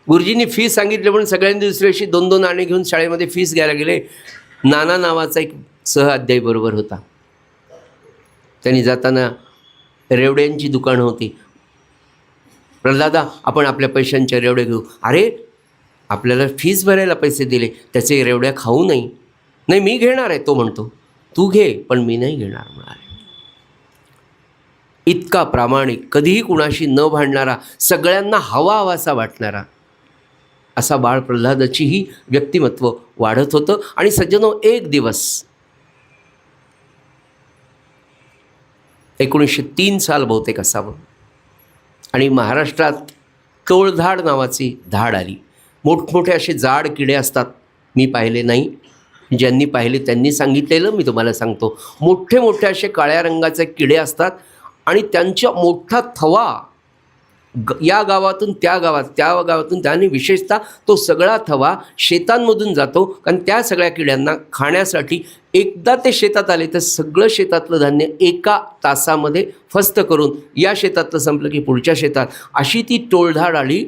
गुरुजींनी फीस सांगितली म्हणून सगळ्यांनी दुसऱ्या दिवशी 2-2 आणे घेऊन शाळेमध्ये फीस घ्यायला गेले. नाना नावाचा एक सहअध्यायी बरोबर होता. त्यांनी जाताना रेवड्यांची दुकानं होती. प्रल्हादा आपण आपल्या पैशांचे रेवडे घेऊ. अरे आपल्याला फीस भरायला पैसे दिले, त्याचे रेवड्या खाऊ नाही. नाही मी घेणार आहे. तो म्हणतो तू घे पण मी नाही घेणार म्हणाले. इतका प्रामाणिक, कधीही कुणाशी न भांडणारा, सगळ्यांना हवासा वाटणारा असा बाळ प्रल्हादाचीही व्यक्तिमत्व वाढत होतं. आणि सज्जनो, एक दिवस 1903 साल बहुतेक असावं, आणि महाराष्ट्रात टोळधाड नावाची धाड आली. मोठमोठे असे जाड किडे असतात. मी पाहिले नाही, ज्यांनी पाहिले त्यांनी सांगितलेलं मी तुम्हाला सांगतो. मोठे मोठे असे काळ्या रंगाचे किडे असतात आणि त्यांचा मोठा थवा या गावातून त्या गावात, त्या गावातून त्याने, विशेषतः तो सगळा थवा शेतांमधून जातो. कारण त्या सगळ्या किड्यांना खाण्यासाठी एकदा ते शेतात आले तर सगळं शेतातलं धान्य एका तासामध्ये फस्त करून या शेतातलं संपलं की पुढच्या शेतात, अशी ती टोळधाड आली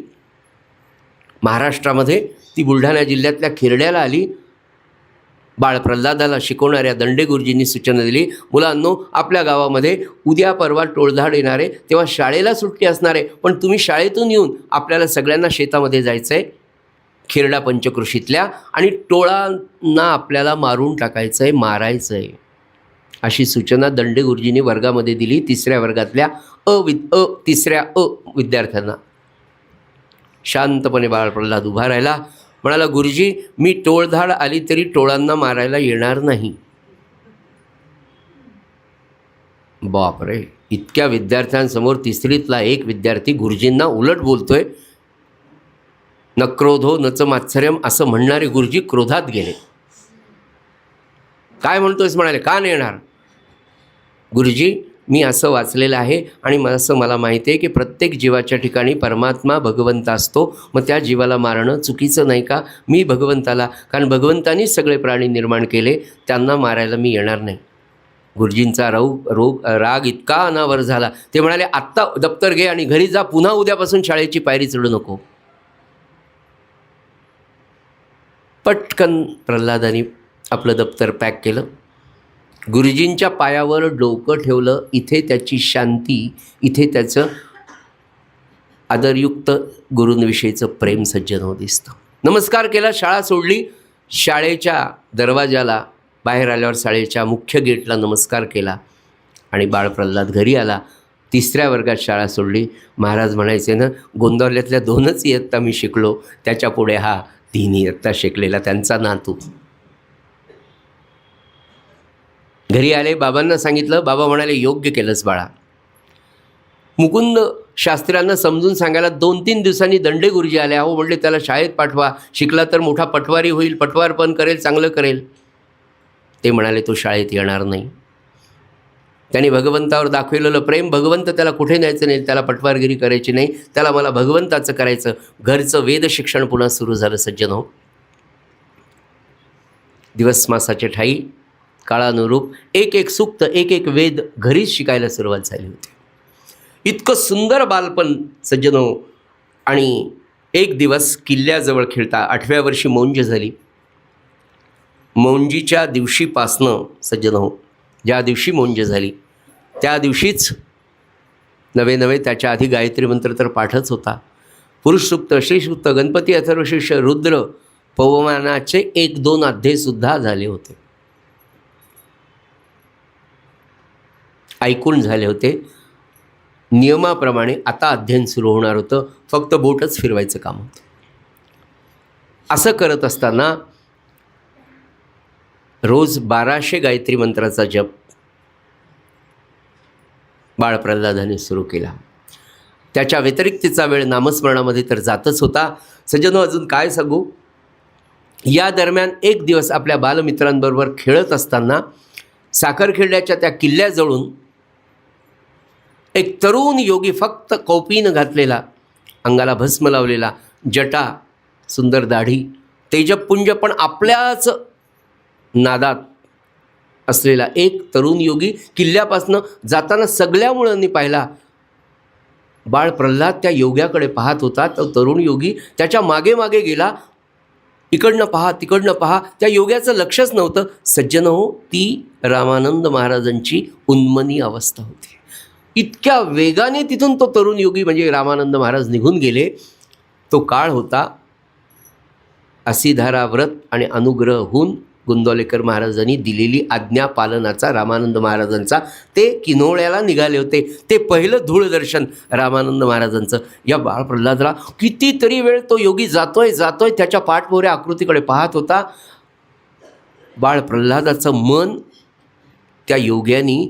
महाराष्ट्रामध्ये. ती बुलढाणा जिल्ह्यातल्या खिरड्याला आली. बाळ प्रल्हादाला शिकवणाऱ्या दंडे गुरुजींनी सूचना दिली, मुलांनो आपल्या गावामध्ये उद्या परवा टोळधाड येणार आहे, तेव्हा शाळेला सुट्टी असणार आहे, पण तुम्ही शाळेतून येऊन आपल्याला सगळ्यांना शेतामध्ये जायचं आहे खिरडा पंचकृषीतल्या, आणि टोळांना आपल्याला मारून टाकायचं आहे, मारायचं आहे. अशी सूचना दंडे गुरुजींनी वर्गामध्ये दिली. 3ऱ्या वर्गातल्या तिसऱ्या विद्यार्थ्यांना. शांतपणे बाळ प्रल्हाद उभा राहिला. म्हणाला, गुरुजी मी टोळधाड आली तरी टोळांना मारायला येणार नाही. बापरे, इतक्या विद्यार्थ्यांसमोर 3रीतला एक विद्यार्थी गुरुजींना उलट बोलतोय. न क्रोधो नच मात्सर्यम असं म्हणणारे गुरुजी क्रोधात गेले. काय म्हणतोयस म्हणाले, का नाही येणार? गुरुजी मी असं वाचलेलं आहे आणि मला माहिती आहे की प्रत्येक जीवाच्या ठिकाणी परमात्मा भगवंत असतो. मग त्या जीवाला मारणं चुकीचं नाही का? मी भगवंताला, कारण भगवंतानीच सगळे प्राणी निर्माण केले, त्यांना मारायला मी येणार नाही. गुरुजींचा राग इतका अनावर झाला, ते म्हणाले आत्ता दप्तर घे आणि घरी जा, पुन्हा उद्यापासून शाळेची पायरी चढू नको. पटकन प्रल्हादानी आपलं दप्तर पॅक केलं, गुरुजींच्या पायावर डोकं ठेवलं. इथे त्याची शांती, इथे त्याचं आदरयुक्त गुरूंविषयीचं प्रेम सज्जन दिसतं. नमस्कार केला, शाळा सोडली. शाळेच्या दरवाजाला बाहेर आल्यावर शाळेच्या मुख्य गेटला नमस्कार केला आणि बाळ प्रल्हाद घरी आला. 3ऱ्या वर्गात शाळा सोडली. महाराज म्हणायचे ना, गोंदवल्यातल्या 2च इयत्ता मी शिकलो, त्याच्या पुढे हा 3 इयत्ता शिकलेला त्यांचा नातू. घरी आले, बाबांना सांगितलं. बाबा म्हणाले योग्य केलंस बाळा. मुकुंद शास्त्र्यांना समजून सांगायला 2-3 दिवसांनी दंडे गुरुजी आले. अहो म्हणले त्याला शाळेत पाठवा, शिकला तर मोठा पटवारी होईल, पटवार पण करेल, चांगलं करेल. ते म्हणाले तो शाळेत येणार नाही. त्यांनी भगवंतावर दाखवलेलं प्रेम, भगवंत त्याला कुठे न्यायचं नाही, त्याला पटवारगिरी करायची नाही, त्याला मला भगवंताचं करायचं. घरचं वेद शिक्षण पुन्हा सुरू झालं सज्जन हो. दिवस मासाचे ठाई काळानुरूप एक एक सूक्त, एक एक वेद घरीच शिकायला सुरुवात झाली होती. इतकं सुंदर बालपण सज्जन हो. आणि एक दिवस किल्ल्याजवळ खेळता 8व्या वर्षी मौंज झाली. मौंजीच्या दिवशीपासनं सज्जन हो, ज्या दिवशी मौंज झाली त्या दिवशीच नवे त्याच्या आधी गायत्री मंत्र तर पाठच होता. पुरुष सूक्त, श्रीसूक्त, गणपती अथर्वशीर्ष, रुद्र, पवमानाचे 1-2 अध्यायसुद्धा झाले होते, ऐकून झाले होते. नियमाप्रमाणे आता अध्ययन सुरू होणार होतं, फक्त बोटच फिरवायचं काम होतं. असं करत असताना रोज 1200 गायत्री मंत्राचा जप बाळ प्रल्हादाने सुरू केला. त्याच्या व्यतिरिक्तचा वेळ नामस्मरणामध्ये तर जातच होता. सज्जनो, अजून काय सांगू, या दरम्यान एक दिवस आपल्या बालमित्रांबरोबर खेळत असताना साखरखेड्याच्या त्या किल्ल्याजवळून एक तरुण योगी, फक्त कौपीनं घातलेला, अंगाला भस्म लावलेला, जटा, सुंदर दाढी, तेजपुंज पण आपल्याच नादात असलेला एक तरुण योगी किल्ल्यापासनं जाताना सगळ्या मुलांनी पाहिला. बाळ प्रल्हाद त्या योग्याकडे पाहत होता. तो तरुण योगी त्याच्या मागे मागे गेला. इकडनं पहा, तिकडनं पहा, त्या योग्याचं लक्षच नव्हतं. सज्जन हो, ती रामानंद महाराजांची उन्मनी अवस्था होती. इतक्या वेगाने तिथून तो तरुण योगी म्हणजे रामानंद महाराज निघून गेले. तो काळ होता असीधारा व्रत आणि अनुग्रह होऊन गोंदवलेकर महाराजांनी दिलेली आज्ञा पालनाचा रामानंद महाराजांचा. ते किनोळ्याला निघाले होते. ते पहिलं धूळदर्शन रामानंद महाराजांचं. या बाळ प्रल्हादला कितीतरी वेळ तो योगी जातोय त्याच्या पाठमोऱ्या आकृतीकडे पाहत होता. बाळ प्रल्हादाचं मन त्या योग्यानी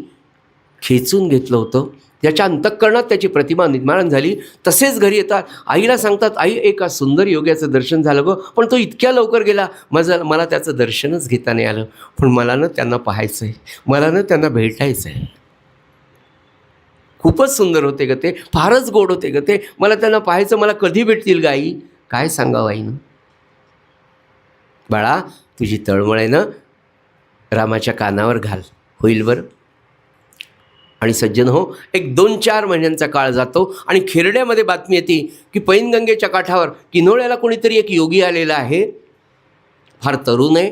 खेचून घेतलं होतं. त्याच्या अंतःकरणात त्याची प्रतिमा निर्माण झाली. तसेच घरी येतात, आईला सांगतात, आई एका सुंदर योग्याचं दर्शन झालं गं, पण तो इतक्या लवकर गेला, मला त्याचं दर्शनच घेता नाही आलं. पण मला ना त्यांना पाहायचं आहे, मला ना त्यांना भेटायचं आहे. खूपच सुंदर होते ग ते, फारच गोड होते ग ते, मला त्यांना पाहायचं, मला कधी भेटतील ग आई. काय सांगावं आईनं. बाळा, तुझी तळमळ आहे ना, रामाच्या कानावर घाल, होईल बरं. आणि सज्जन हो, एक 2-4 महिन्यांचा काळ जातो आणि खेरड्यामध्ये बातमी येते की पैनगंगेच्या काठावर किनोळ्याला कोणीतरी एक योगी आलेला आहे. फार तरुण आहे,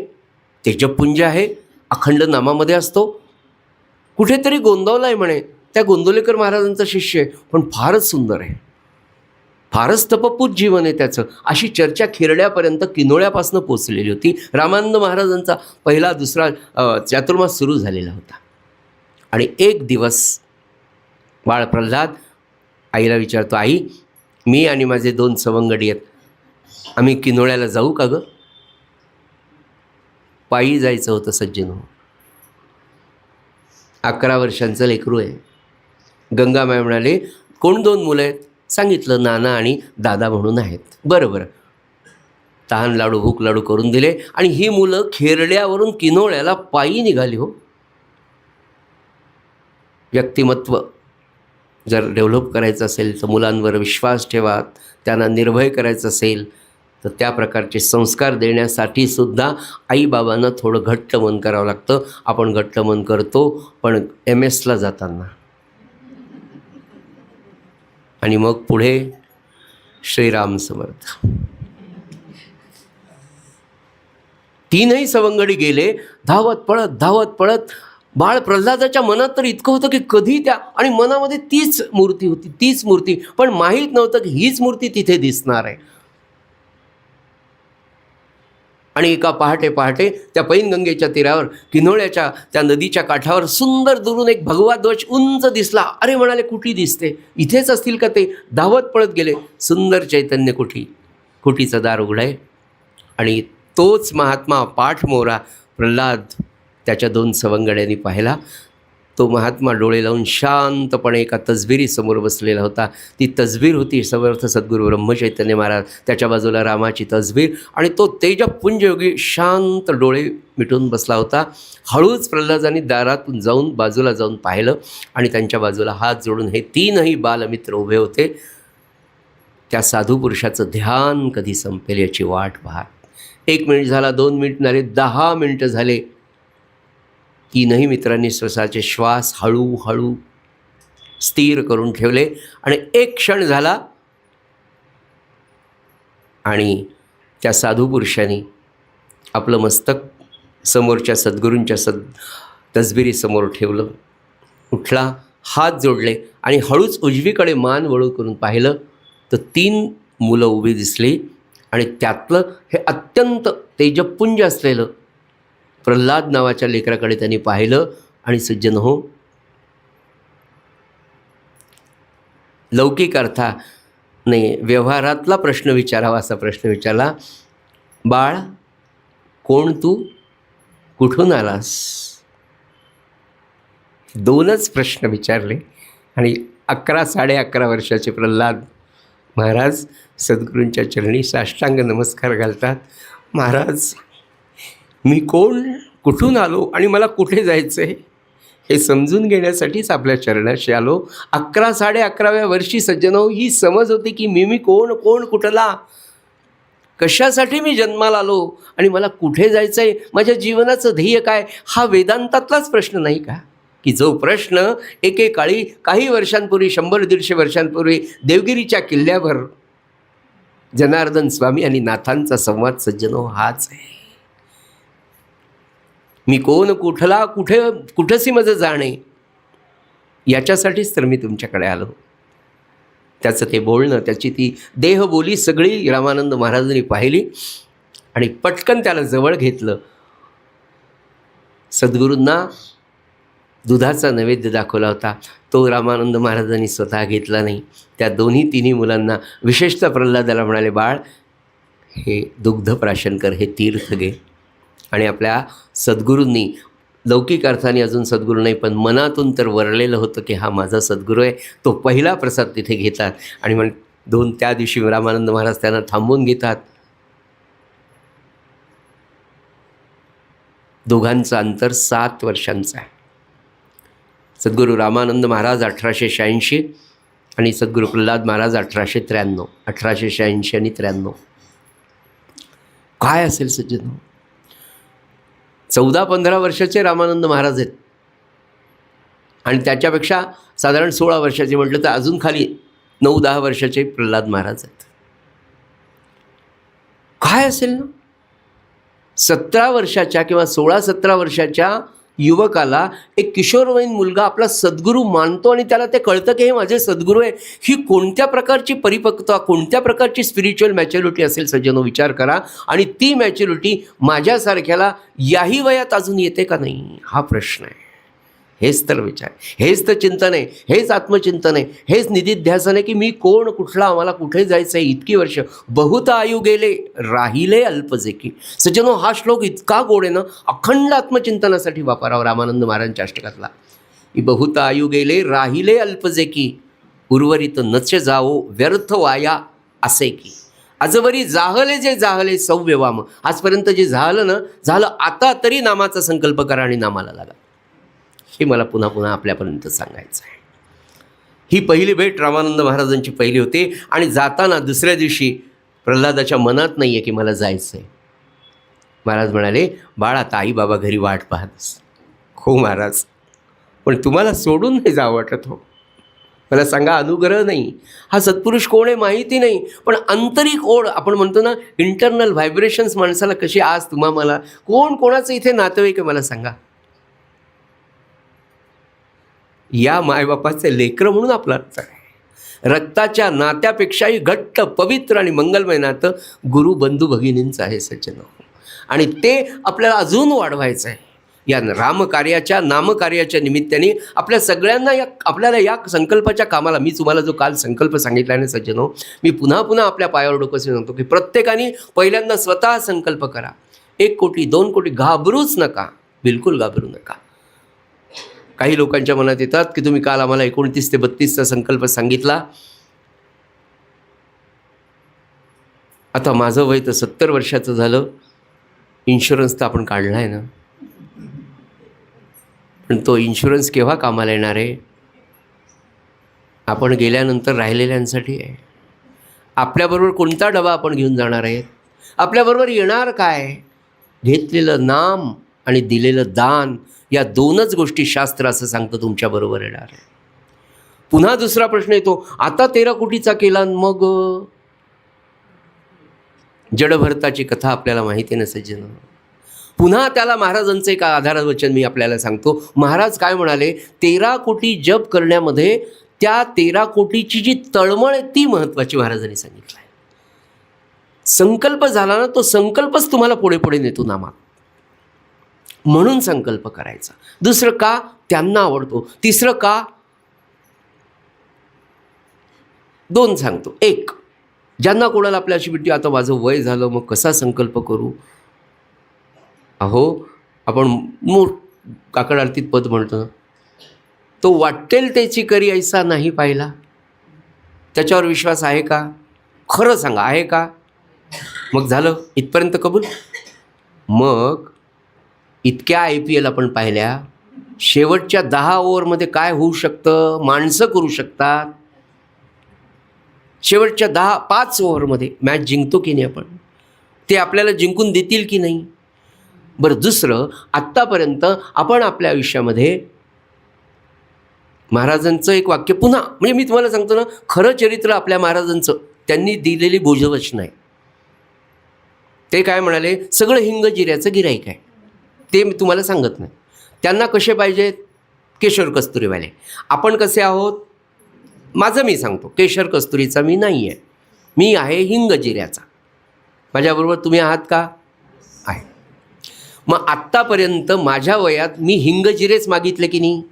तेजपुंज आहे, अखंड नामामध्ये असतो, कुठेतरी गोंदवला आहे म्हणे, त्या गोंदवलेकर महाराजांचा शिष्य आहे, पण फारच सुंदर आहे, फारच तपपूत जीवन आहे त्याचं. अशी चर्चा खेरड्यापर्यंत किनोळ्यापासून पोचलेली होती. रामानंद महाराजांचा पहिला दुसरा चातुर्मास सुरू झालेला होता. आणि एक दिवस बाळ प्रल्हाद आईला विचारतो, आई, मी आणि माझे 2 सवंगडी आहेत, आम्ही किनोळ्याला जाऊ का गं? पायी जायचं होतं सज्जन हो. 11 वर्षांचं लेकरू आहे. गंगामाई म्हणाले, कोण 2 मुलं आहेत? सांगितलं, नाना आणि दादा म्हणून आहेत. बरं, तहान लाडू भूक लाडू करून दिले आणि ही मुलं खेरड्यावरून किनोळ्याला पायी निघाली हो. व्यक्तिमत्व जर डेव्हलप करायचं असेल तर मुलांवर विश्वास ठेवा, त्यांना निर्भय करायचं असेल तर त्या प्रकारचे संस्कार देण्यासाठी सुद्धा आईबाबांना थोडं घट्ट मन करावं लागतं. आपण घट्ट मन करतो पण MS ला जाताना, आणि मग पुढे श्रीराम समर्थ. तीनही सवंगडी गेले धावत पळत. बाळ प्रल्हादाच्या मनात तर इतकं होतं की कधी त्या, आणि मनामध्ये तीच मूर्ती होती, तीच मूर्ती, पण माहीत नव्हतं की हीच मूर्ती तिथे दिसणार आहे. आणि एका पहाटे त्या पैनगंगेच्या तीरावर, किन्होळ्याच्या त्या नदीच्या काठावर सुंदर दुरून एक भगवा ध्वज उंच दिसला. अरे म्हणाले, कुठी दिसते, इथेच असतील का ते? धावत पळत गेले. सुंदर चैतन्य कुटीचं दार उघडाय, आणि तोच महात्मा पाठमोरा प्रल्हाद त्याच्या 2 सवंगड्यांनी पाहिला. तो महात्मा डोळे लावून शांतपणे एका तसबिरीसमोर बसलेला होता. ती तसबीर होती समर्थ सद्गुरू ब्रह्मचैतन्य महाराज, त्याच्या बाजूला रामाची तसबीर, आणि तो तेजपुंज योगी शांत डोळे मिटून बसला होता. हळूच प्रल्हादांनी दारातून जाऊन बाजूला जाऊन पाहिलं, आणि त्यांच्या बाजूला हात जोडून हे 3ही बालमित्र उभे होते. त्या साधू पुरुषाचं ध्यान कधी संपेल याची वाट पाहत. 1 मिनिट झाला, 2 मिनिट झाले, 10 मिनिटं झाले. 3ही मित्रांनी श्वासाचे श्वास हळूहळू स्थिर करून ठेवले, आणि 1 क्षण झाला, आणि त्या साधू पुरुषांनी आपलं मस्तक समोरच्या सद्गुरूंच्या तसबिरीसमोर ठेवलं. उठला, हात जोडले, आणि हळूच उजवीकडे मान वळू करून पाहिलं तर 3 मुलं उभी दिसली, आणि त्यातलं हे अत्यंत तेजपुंज असलेलं प्रल्हाद नावाच्या लेकराकडे त्यांनी पाहिलं. आणि सज्जन हो, लौकिक अर्थाने व्यवहारातला प्रश्न विचारावा असा प्रश्न विचारला, बाळ कोण तू, कुठून आलास? 2च प्रश्न विचारले, आणि 11-11.5 वर्षाचे प्रल्हाद महाराज सद्गुरूंच्या चरणी साष्टांग नमस्कार घालतात. महाराज, मी कोण, कुठून आलो, आणि मला कुठे जायचं आहे हे समजून घेण्यासाठीच आपल्या चरणाशी आलो. 11-11.5व्या वर्षी सज्जनो ही समज होती की मी कोण कुठला, कशासाठी मी जन्माला आलो, आणि मला कुठे जायचं आहे, माझ्या जीवनाचं ध्येय काय, हा वेदांतातलाच प्रश्न नाही का? की जो प्रश्न एकेकाळी काही वर्षांपूर्वी, 100-150 वर्षांपूर्वी देवगिरीच्या किल्ल्यावर जनार्दन स्वामी आणि नाथांचा संवाद सज्जनो हाच आहे. मी कोण, कुठला, कुठंसी माझं जाणे, याच्यासाठीच तर मी तुमच्याकडे आलो. त्याचं ते बोलणं, त्याची ती देहबोली सगळी रामानंद महाराजांनी पाहिली, आणि पटकन त्याला जवळ घेतलं. सद्गुरूंना दुधाचा नैवेद्य दाखवला होता, तो रामानंद महाराजांनी स्वतः घेतला नाही. त्या 2-3 मुलांना, विशेषतः प्रल्हादाला म्हणाले, बाळ हे दुग्धप्राशन कर, हे तीर्थ घे. आणि आपल्या सद्गुरूंनी लौकिक अर्थाने अजून सद्गुरू नाही पण मनातून तर वरलेलं होतं की हा माझा सद्गुरू आहे. तो पहिला प्रसाद तिथे घेतात आणि मग त्या दिवशी रामानंद महाराज त्यांना थांबवून घेतात. दोघांचं अंतर 7 वर्षांचं आहे. सद्गुरू रामानंद महाराज 1886 आणि सद्गुरू प्रल्हाद महाराज 1883. 1886 आणि 93. काय असेल सज्जन, 14-15 वर्षाचे रामानंद महाराज आहेत आणि त्याच्यापेक्षा साधारण 16 वर्षाचे म्हटलं तर अजून खाली 9-10 वर्षाचे प्रल्हाद महाराज आहेत. काय असेल ना, 17 वर्षाच्या किंवा 16-17 वर्षाच्या युवकाला एक किशोरवयीन मुलगा आपला सद्गुरू मानतो आणि त्याला ते कळतं की हे माझे सद्गुरू आहे. ही कोणत्या प्रकारची परिपक्वता, कोणत्या प्रकारची स्पिरिच्युअल मॅच्युरिटी असेल सज्जनो, विचार करा. आणि ती मॅच्युरिटी माझ्यासारख्याला याही वयात अजून येते का नाही, हा प्रश्न आहे. हेच तर विचार, हेच तर चिंतन आहे, हेच आत्मचिंतन आहे, हेच निधिध्यासन आहे की मी कोण, कुठला, आम्हाला कुठे जायचं आहे. इतकी वर्ष बहुत आयु गेले राहिले अल्पजेकी. सज्जनो, हा श्लोक इतका गोड आहे ना, अखंड आत्मचिंतनासाठी वापरावा रामानंद महाराजांच्या अष्टकातला. बहुत आयु गेले राहिले अल्पजेकी, उर्वरित नचे जावो व्यर्थ वाया असे की. आजवरी जाहले जे जाहले सव्यवाम. आजपर्यंत जे झालं ना झालं, आता तरी नामाचा संकल्प करा आणि नामाला लागा. हे मला पुन्हा पुन्हा आपल्यापर्यंत सांगायचं आहे. ही पहिली भेट रामानंद महाराजांची पहिली होती. आणि जाताना दुसऱ्या दिवशी प्रल्हादाच्या मनात नाही आहे की मला जायचं आहे. महाराज म्हणाले, बाळ आता आई बाबा घरी वाट पाहतस. हो महाराज, पण तुम्हाला सोडून नाही जावं वाटत हो. मला सांगा, अनुग्रह नाही. हा सत्पुरुष कोण आहे माहिती नाही, पण आंतरिक ओढ, आपण म्हणतो ना इंटरनल व्हायब्रेशन्स माणसाला कशी, आज तुम्हा मला कोण कोणाचं इथे नातेवाईक आहे मला सांगा. या मायबापाचे लेकरं म्हणून आपला अर्थ आहे. रक्ताच्या नात्यापेक्षाही घट्ट पवित्र आणि मंगलमय नातं गुरु बंधू भगिनींचं आहे सज्जन. आणि ते आपल्याला अजून वाढवायचं आहे. या रामकार्याच्या नामकार्याच्या निमित्ताने आपल्या सगळ्यांना आपल्याला या संकल्पाच्या कामाला, मी तुम्हाला जो काल संकल्प सांगितला आहे ना सज्जनो, मी पुन्हा पुन्हा आपल्या पायावर डोकं सांगतो की प्रत्येकाने पहिल्यांदा स्वतः संकल्प करा. 1 कोटी 2 कोटी घाबरूच नका, बिलकुल घाबरू नका. काही लोकांच्या मनात येतात की तुम्ही काल आम्हाला 29 ते 32चा संकल्प सांगितला. आता माझं वय तर 70 वर्षाचं झालं. इन्शुरन्स तर आपण काढला आहे ना, पण तो इन्शुरन्स केव्हा कामाला येणार आहे? आपण गेल्यानंतर राहिलेल्यांसाठी आहे. आपल्याबरोबर कोणता डबा आपण घेऊन जाणार आहेत? आपल्याबरोबर येणार काय? घेतलेलं नाम आणि दिलेलं दान, या 2च गोष्टी शास्त्र असं सांगतं तुमच्याबरोबर येणार आहे. पुन्हा दुसरा प्रश्न येतो, आता 13 कोटीचा केला मग? जडभरताची कथा आपल्याला माहिती नसायची ना. पुन्हा त्याला महाराजांचं एक आधारवचन मी आपल्याला सांगतो. महाराज काय म्हणाले, 13 कोटी जप करण्यामध्ये त्या 13 कोटीची जी तळमळ आहे ती महत्त्वाची महाराजांनी सांगितलं आहे. संकल्प झाला ना, तो संकल्पच तुम्हाला पुढे पुढे नेतो नामात. म्हणून संकल्प करायचा. दुसरं का? त्यांना आवडतो. तिसरं का? 2 सांगतो. 1, ज्यांना कोणाला आपल्या अशी भेटते, आता माझं वय झालं मग कसा संकल्प करू? अहो, आपण काकड आरतीत पद म्हणतो, तो वाटेल त्याची करी ऐसा नाही पाहिला. त्याच्यावर विश्वास आहे का? खरं सांगा, आहे का? मग झालं इथपर्यंत कबूल. मग इतक्या IPL आपण पाहिल्या, शेवटच्या 10 ओव्हरमध्ये काय होऊ शकतं? माणसं करू शकतात. शेवटच्या 5 ओव्हरमध्ये मॅच जिंकतो की नाही आपण? ते आपल्याला जिंकून देतील की नाही? बरं, दुसरं, आत्तापर्यंत आपण आपल्या आयुष्यामध्ये महाराजांचं एक वाक्य पुन्हा, म्हणजे मी तुम्हाला सांगतो ना, खरं चरित्र आपल्या महाराजांचं, त्यांनी दिलेली भोजवचन आहे. ते काय म्हणाले, सगळं हिंग जिऱ्याचं गिऱ्हाईक आहे. ते मी तुम्हाला सांगत नाही. त्यांना कसे पाहिजेत? केशर कस्तुरीवाले. आपण कसे आहोत? माझं मी सांगतो, केशर कस्तुरीचा मी नाही आहे, मी आहे हिंग जिऱ्याचा. माझ्याबरोबर तुम्ही आहात का? आहे. मग आत्तापर्यंत माझ्या वयात मी हिंग जिरेच मागितले की नाही?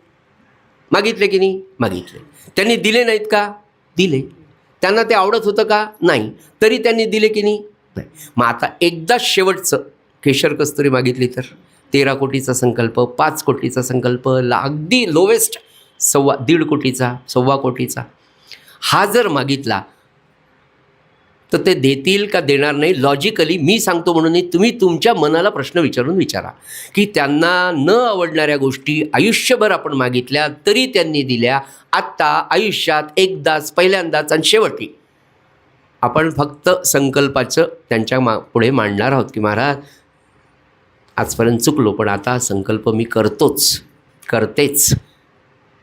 मागितले की नाही? मागितले. त्यांनी दिले नाहीत का? दिले. त्यांना ते आवडत होतं का? नाही. तरी त्यांनी दिले की नाही? नाही. मग आता एकदा शेवटचं केशर कस्तुरी मागितली तर 13 कोटीचा संकल्प, 5 कोटीचा संकल्प, अगदी लोवेस्ट 1.5 कोटीचा, 1.25 कोटीचा, हा जर मागितला तर ते देतील का देणार नाही? लॉजिकली मी सांगतो म्हणून तुम्ही तुमच्या मनाला प्रश्न विचारा की त्यांना न आवडणाऱ्या गोष्टी आयुष्यभर आपण मागितल्या तरी त्यांनी दिल्या. आत्ता आयुष्यात एकदाच, पहिल्यांदाच आणि शेवटी आपण फक्त संकल्पाचं त्यांच्या पुढे मांडणार आहोत की महाराज आजपर्यंत चुकलो, पण आता संकल्प मी करतेच.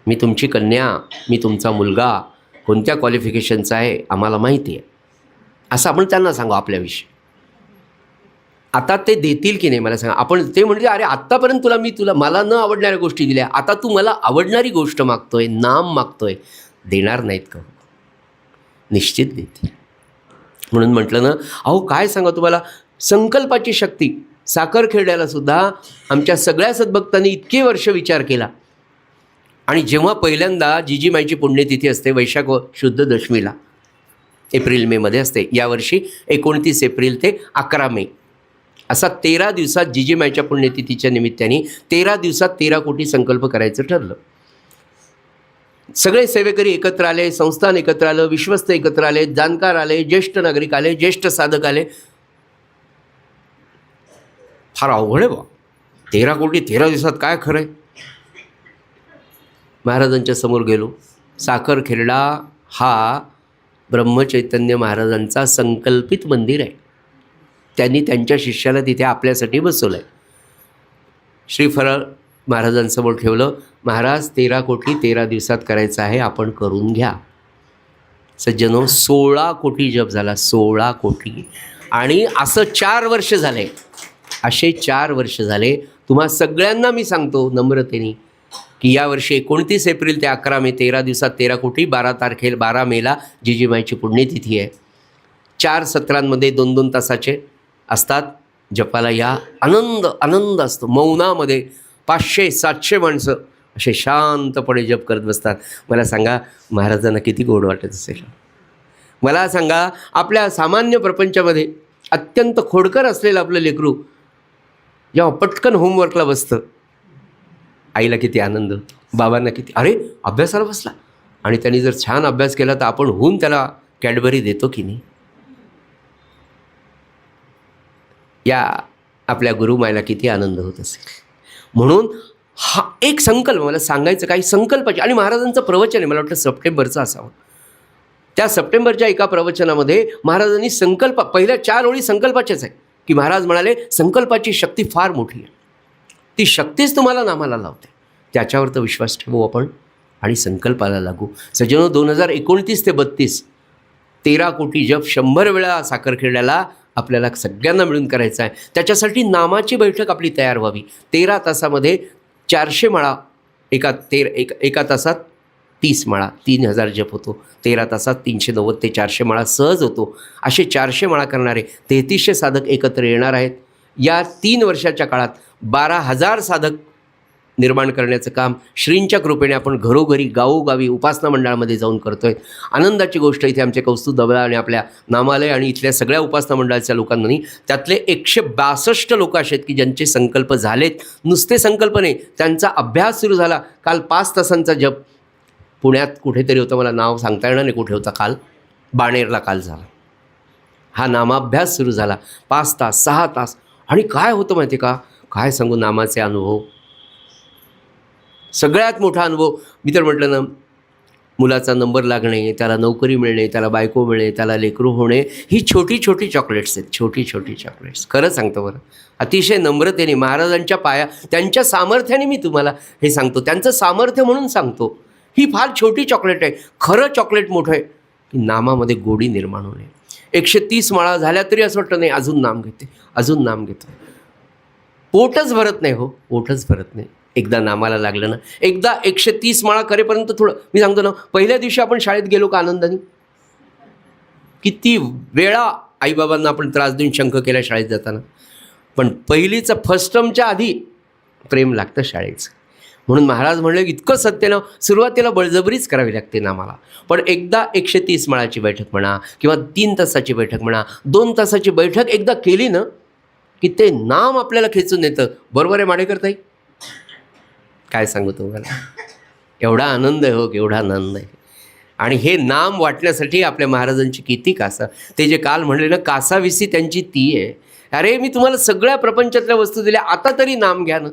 मी तुमची कन्या, मी तुमचा मुलगा, कोणत्या क्वालिफिकेशनचा आहे आम्हाला माहिती आहे, असं आपण त्यांना सांगू आपल्याविषयी. आता ते देतील की नाही मला सांगा. आपण ते म्हणजे अरे आत्तापर्यंत मला न आवडणाऱ्या गोष्टी दिल्या, आता तू मला आवडणारी गोष्ट मागतोय, नाम मागतोय, देणार नाहीत का? निश्चित देतील. म्हणून म्हटलं ना, अहो काय सांगा तुम्हाला, संकल्पाची शक्ती. साखरखेड्याला सुद्धा आमच्या सगळ्या सद्भक्तांनी इतके वर्ष विचार केला. आणि जेव्हा पहिल्यांदा जिजीमाईची पुण्यतिथी असते वैशाख शुद्ध दशमीला, एप्रिल मेमध्ये असते, यावर्षी 29 एप्रिल ते 11 मे, असा 13 दिवसात जिजीमाईच्या पुण्यतिथीच्या निमित्ताने 13 दिवसात 13 कोटी संकल्प करायचं ठरलं. सगळे सेवेकरी एकत्र आले, संस्थान एकत्र आलं, विश्वस्त एकत्र आले, जाणकार आले, ज्येष्ठ नागरिक आले, ज्येष्ठ साधक आले. फार अवघड आहे बा, 13 कोटी 13 दिवसात काय खरं आहे? महाराजांच्या समोर गेलो. साखरखेर्डा हा ब्रह्मचैतन्य महाराजांचा संकल्पित मंदिर आहे. त्यांनी त्यांच्या शिष्याला तिथे आपल्यासाठी बसवलं आहे. श्रीफळ महाराजांसमोर ठेवलं. महाराज 13 कोटी 13 दिवसात करायचं आहे, आपण करून घ्या. सज्जनो, 16 कोटी जप झाला, 16 कोटी. आणि असं 4 वर्ष झाले. असे 4 वर्ष झाले. तुम्हा सगळ्यांना मी सांगतो नम्रतेने की यावर्षी 29 एप्रिल ते 11 मे 13 दिवसात 13 कोटी. 12 मेला जिजीमाईची पुण्यतिथी आहे. 4 सत्रांमध्ये 2-2 तासाचे असतात. जपाला या. आनंद असतो. मौनामध्ये 500-700 माणसं असे शांतपणे जप करत बसतात. मला सांगा महाराजांना किती गोड वाटत असेल. मला सांगा आपल्या सामान्य प्रपंचामध्ये अत्यंत खोडकर असलेलं आपलं लेकरू जेव्हा पटकन होमवर्कला बसतं, आईला किती आनंद, बाबांना किती, अरे अभ्यासाला बसला. आणि त्यांनी जर छान अभ्यास केला तर आपण होऊन त्याला कॅडबरी देतो की नाही. या आपल्या गुरुमायला किती आनंद होत असेल. म्हणून हा एक संकल्प मला सांगायचं, काही संकल्पाची. आणि महाराजांचं प्रवचन आहे, मला वाटतं सप्टेंबरचं असावं. त्या सप्टेंबरच्या एका प्रवचनामध्ये महाराजांनी पहिल्या 4 ओळी संकल्पाच्याच आहे की महाराज म्हणाले संकल्पाची शक्ती फार मोठी आहे. ती शक्तीच तुम्हाला नामाला लावते. त्याच्यावर तर विश्वास ठेवू आपण आणि संकल्पाला लागू. सज्जनो, 2029 ते 32 13 कोटी जप 100 वेळा साखरखेड्याला आपल्याला सगळ्यांना मिळून करायचं आहे. त्याच्यासाठी नामाची बैठक आपली तयार व्हावी. 13 तासामध्ये 400 माळा, एका तासात 30 माळा, 3000 जप होतो. 13 तासात 390 ते 400 माळा सहज होतो. असे 400 माळा करणारे 3300 साधक एकत्र येणार आहेत. या 3 वर्षाच्या काळात 12,000 साधक निर्माण करण्याचं काम श्रींच्या कृपेने आपण घरोघरी गावोगावी उपासना मंडळामध्ये जाऊन करतो आहे. आनंदाची गोष्ट इथे आमचे कौस्तुभ दबला आणि आपल्या नामालय आणि इथल्या सगळ्या उपासना मंडळाच्या लोकांनी त्यातले 162 लोक असे आहेत की ज्यांचे संकल्प झालेत. नुसते संकल्प नाही, त्यांचा अभ्यास सुरू झाला. काल 5 तासांचा जप पुण्यात कुठेतरी होतं, मला नाव सांगता येणार नाही कुठे होता. काल बाणेरला काल झाला. हा नामाभ्यास सुरू झाला. 5 तास 6 तास. आणि काय होतं माहिती का, काय सांगू नामाचे अनुभव. सगळ्यात मोठा अनुभव मी तर म्हटलं ना, मुलाचा नंबर लागणे, त्याला नोकरी मिळणे, त्याला बायको मिळणे, त्याला लेकरू होणे, ही छोटी छोटी चॉकलेट्स आहेत. छोटी छोटी चॉकलेट्स. खरं सांगतो बरं, अतिशय नम्रतेने महाराजांच्या त्यांच्या सामर्थ्याने मी तुम्हाला हे सांगतो. त्यांचं सामर्थ्य म्हणून सांगतो. ही फार छोटी चॉकलेट आहे. खरं चॉकलेट मोठं आहे की नामामध्ये गोडी निर्माण होणे. 130 माळा झाल्या तरी असं वाटतं नाही अजून नाम घेते, अजून नाम घेतो. पोटच भरत नाही हो, पोटच भरत नाही. एकदा नामाला लागलं ना, एकदा 130 माळा करेपर्यंत थोडं, मी सांगतो ना, पहिल्या दिवशी आपण शाळेत गेलो का आनंदाने, किती वेळा आईबाबांना आपण त्रास देऊन शंख केला शाळेत जाताना. पण पहिलीचं फर्स्ट टर्मच्या आधी प्रेम लागतं शाळेचं. म्हणून महाराज म्हणले इतकं सत्य ना, सुरुवातीला बळजबरीच करावी लागते नामाला. पण एकदा 130 माळाची बैठक म्हणा किंवा 3 तासाची बैठक म्हणा, 2 तासाची बैठक एकदा केली ना की ते नाम आपल्याला खेचून येतं. बरोबर आहे माडेकर ताई? काय सांगू तुम्हाला, एवढा आनंद आहे हो, एवढा आनंद आहे. आणि हे नाम वाटण्यासाठी आपल्या महाराजांची किती कासा. ते जे काल म्हणले ना, कासाविसी त्यांची ती आहे. अरे मी तुम्हाला सगळ्या प्रपंचातल्या वस्तू दिल्या, आता तरी नाम घ्या ना.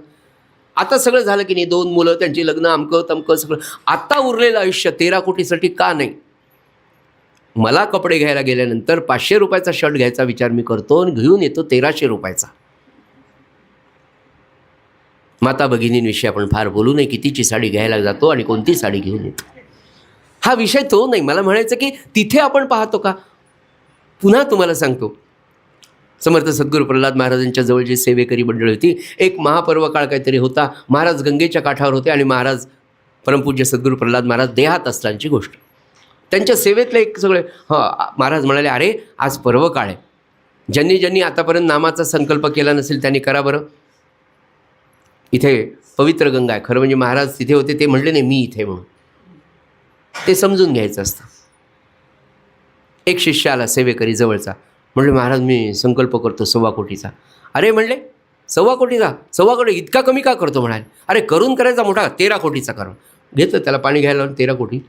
आता सगळं झालं की नाही, 2 मुलं, त्यांची लग्न, अमकं तमकं सगळं. आता उरलेलं आयुष्य 13 कोटीसाठी का नाही. मला कपडे घ्यायला गेल्यानंतर 500 रुपयाचा शर्ट घ्यायचा विचार मी करतो आणि घेऊन येतो 1300 रुपयाचा. माता भगिनींविषयी आपण फार बोलू नये. कितीची साडी घ्यायला जातो आणि कोणती साडी घेऊन येतो, हा विषय तो नाही. मला म्हणायचं की तिथे आपण पाहतो का. पुन्हा तुम्हाला सांगतो, समर्थ सद्गुरू प्रल्हाद महाराजांच्या जवळची सेवेकरी मंडळी होती. एक महापर्व काळ काहीतरी होता. महाराज गंगेच्या काठावर होते आणि महाराज परमपूज्य सद्गुरू प्रल्हाद महाराज देहात असल्याची गोष्ट. त्यांच्या सेवेतले एक सगळे महाराज म्हणाले, अरे आज पर्व काळ आहे, ज्यांनी ज्यांनी आतापर्यंत नामाचा संकल्प केला नसेल त्यांनी करा बरं. इथे पवित्र गंगा आहे. खरं म्हणजे महाराज तिथे होते, ते म्हणले नाही मी इथे म्हणून. ते समजून घ्यायचं असतं. एक शिष्य आला सेवेकरी जवळचा, म्हणले महाराज मी संकल्प करतो 1.25 कोटीचा. अरे म्हणले 1.25 कोटीचा, 1.25 कोटी इतका कमी का करतो म्हणाले. अरे करून करायचा मोठा, 13 कोटीचा करून. घेतलं त्याला पाणी घ्यायला 13 कोटी.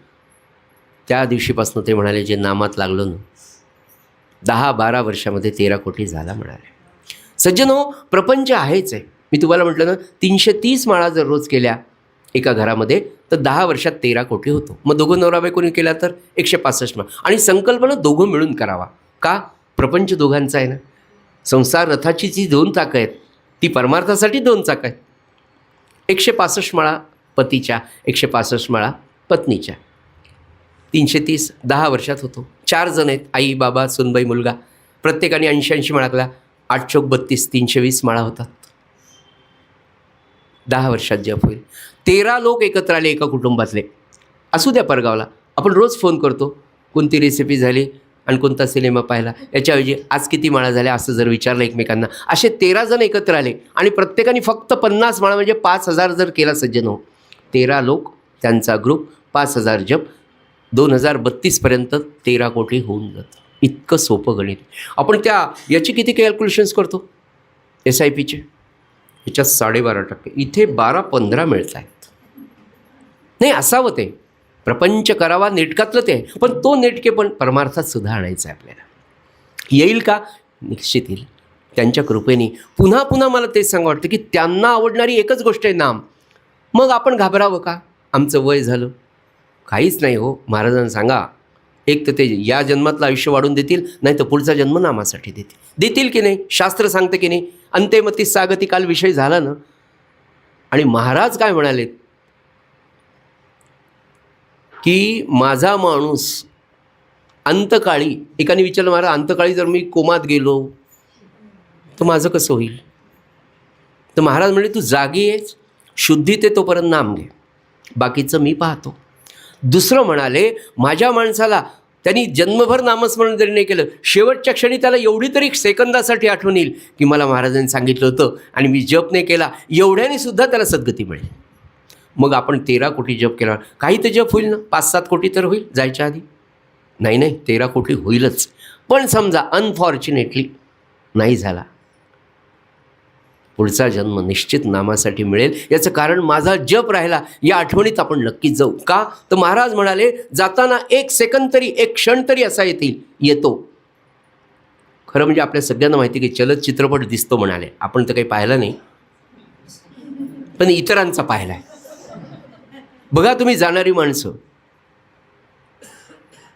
त्या दिवशीपासून ते म्हणाले जे नामात लागलं ना, 10-12 वर्षामध्ये 13 कोटी झाला म्हणाले. सज्जनो, प्रपंच आहेच आहे. मी तुम्हाला म्हटलं ना, 330 माळा जर रोज केल्या एका घरामध्ये, तर 10 वर्षात 13 कोटी होतो. मग दोघं नवरा बायकोनी केला तर 165 माळा. आणि संकल्पना दोघं मिळून करावा. का? प्रपंच दोघांचा आहे ना. संसार रथाची जी 2 चाकं आहेत ती परमार्थासाठी 2 चाकं आहेत. 165 माळा पतीच्या, 165 माळा पत्नीच्या, 330 10 वर्षात होतो. 4 जण आहेत, आई बाबा सुनबाई मुलगा, प्रत्येकाने 80-80 माळा केला. 8 चोक 32, 320 माळा होतात. 10 वर्षात जप होईल. 13 लोक एकत्र आले एका कुटुंबातले. असू द्या परगावला, आपण रोज फोन करतो, कोणती रेसिपी झाली आणि कोणता सिनेमा पाहिला, याच्याऐवजी आज किती माळा झाल्या असं जर विचारलं एकमेकांना. असे 13 जण एकत्र आले आणि प्रत्येकाने फक्त 50 माळा म्हणजे 5,000 जर केला सज्जन हो, 13 लोक त्यांचा ग्रुप, 5,000 जप, 2032पर्यंत 13 कोटी होऊन जातं. इतकं सोपं गणित. आपण याची किती कॅल्क्युलेशन्स करतो SIPचे, ह्याच्यात 12.5%. इथे 12-15 मिळत आहेत. नाही, असावं ते. प्रपंच करावा नेटकातलं ते आहे, पण तो नेटकेपण परमार्थात सुद्धा आणायचं आहे आपल्याला. येईल का? निश्चित येईल त्यांच्या कृपेने. पुन्हा पुन्हा मला तेच सांगा वाटतं की त्यांना आवडणारी एकच गोष्ट आहे नाम. मग आपण घाबरावं का? आमचं वय झालं. काहीच नाही हो. महाराजांना सांगा, एक तर ते या जन्मातलं आयुष्य वाढून देतील, नाही तर पुढचा जन्म नामासाठी देतील की नाही? शास्त्र सांगतं की नाही? अंतेमती सागती काल विषय झाला ना. आणि महाराज काय म्हणालेत की माझा माणूस अंतकाळी, एकाने विचारलं महाराज अंतकाळी जर मी कोमात गेलो तर माझं कसं होईल? तर महाराज म्हणले तू जागी आहेस, शुद्धीत आहे तोपर्यंत नाम घे, बाकीचं मी पाहतो. दुसरं म्हणाले माझ्या माणसाला त्यांनी जन्मभर नामस्मरण जरी नाही केलं, शेवटच्या क्षणी त्याला एवढी तरी सेकंदासाठी आठवण येईल की मला महाराजांनी सांगितलं होतं आणि मी जप नाही केला, एवढ्याने सुद्धा त्याला सद्गती मिळेल. मग आपण 13 कोटी जप केला, काही तर जप होईल ना, 5-7 कोटी तर होईल जायच्या आधी. नाही 13 कोटी होईलच. पण समजा अनफॉर्च्युनेटली नाही झाला, पुढचा जन्म निश्चित नामासाठी मिळेल. याचं कारण माझा जप राहिला, या आठवणीत आपण नक्की जाऊ. का? तर महाराज म्हणाले जाताना 1 सेकंद तरी, 1 क्षण तरी असा येतो. खरं म्हणजे आपल्या सगळ्यांना माहिती की चलत चित्रपट दिसतो म्हणाले, आपण तर काही पाहिला नाही, पण इतरांचा पाहिला आहे. बघा तुम्ही जाणारी माणसं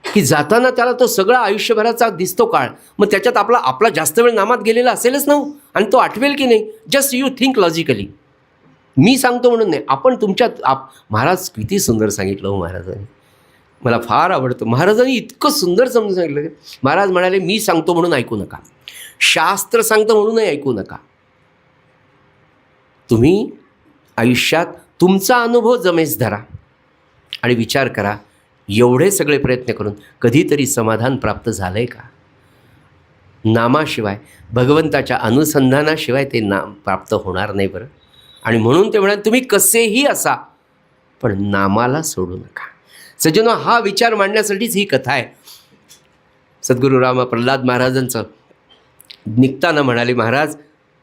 की जाताना त्याला तो सगळा आयुष्यभराचा दिसतो काळ, मग त्याच्यात आपला जास्त वेळ नामात गेलेला असेलच ना, आणि तो आठवेल की नाही? Just you think logically. मी सांगतो म्हणून नाही, आपण महाराज किती सुंदर सांगितलं हो महाराजांनी, मला फार आवडतं. महाराजांनी इतकं सुंदर समजून सांगितलं. महाराज म्हणाले मी सांगतो म्हणून ऐकू नका, शास्त्र सांगतं म्हणूनही ऐकू नका. तुम्ही आयुष्यात तुमचा अनुभव जमेस धरा आणि विचार करा, एवढे सगळे प्रयत्न करून कधीतरी समाधान प्राप्त झालं आहे का? नामाशिवाय, भगवंताच्या अनुसंधानाशिवाय ते नाम प्राप्त होणार नाही बरं. आणि म्हणून ते म्हणाले तुम्ही कसेही असा, पण नामाला सोडू नका. सज्जनो, हा विचार मांडण्यासाठीच ही कथा आहे. सद्गुरू राम प्रल्हाद महाराजांचं निघताना म्हणाले, महाराज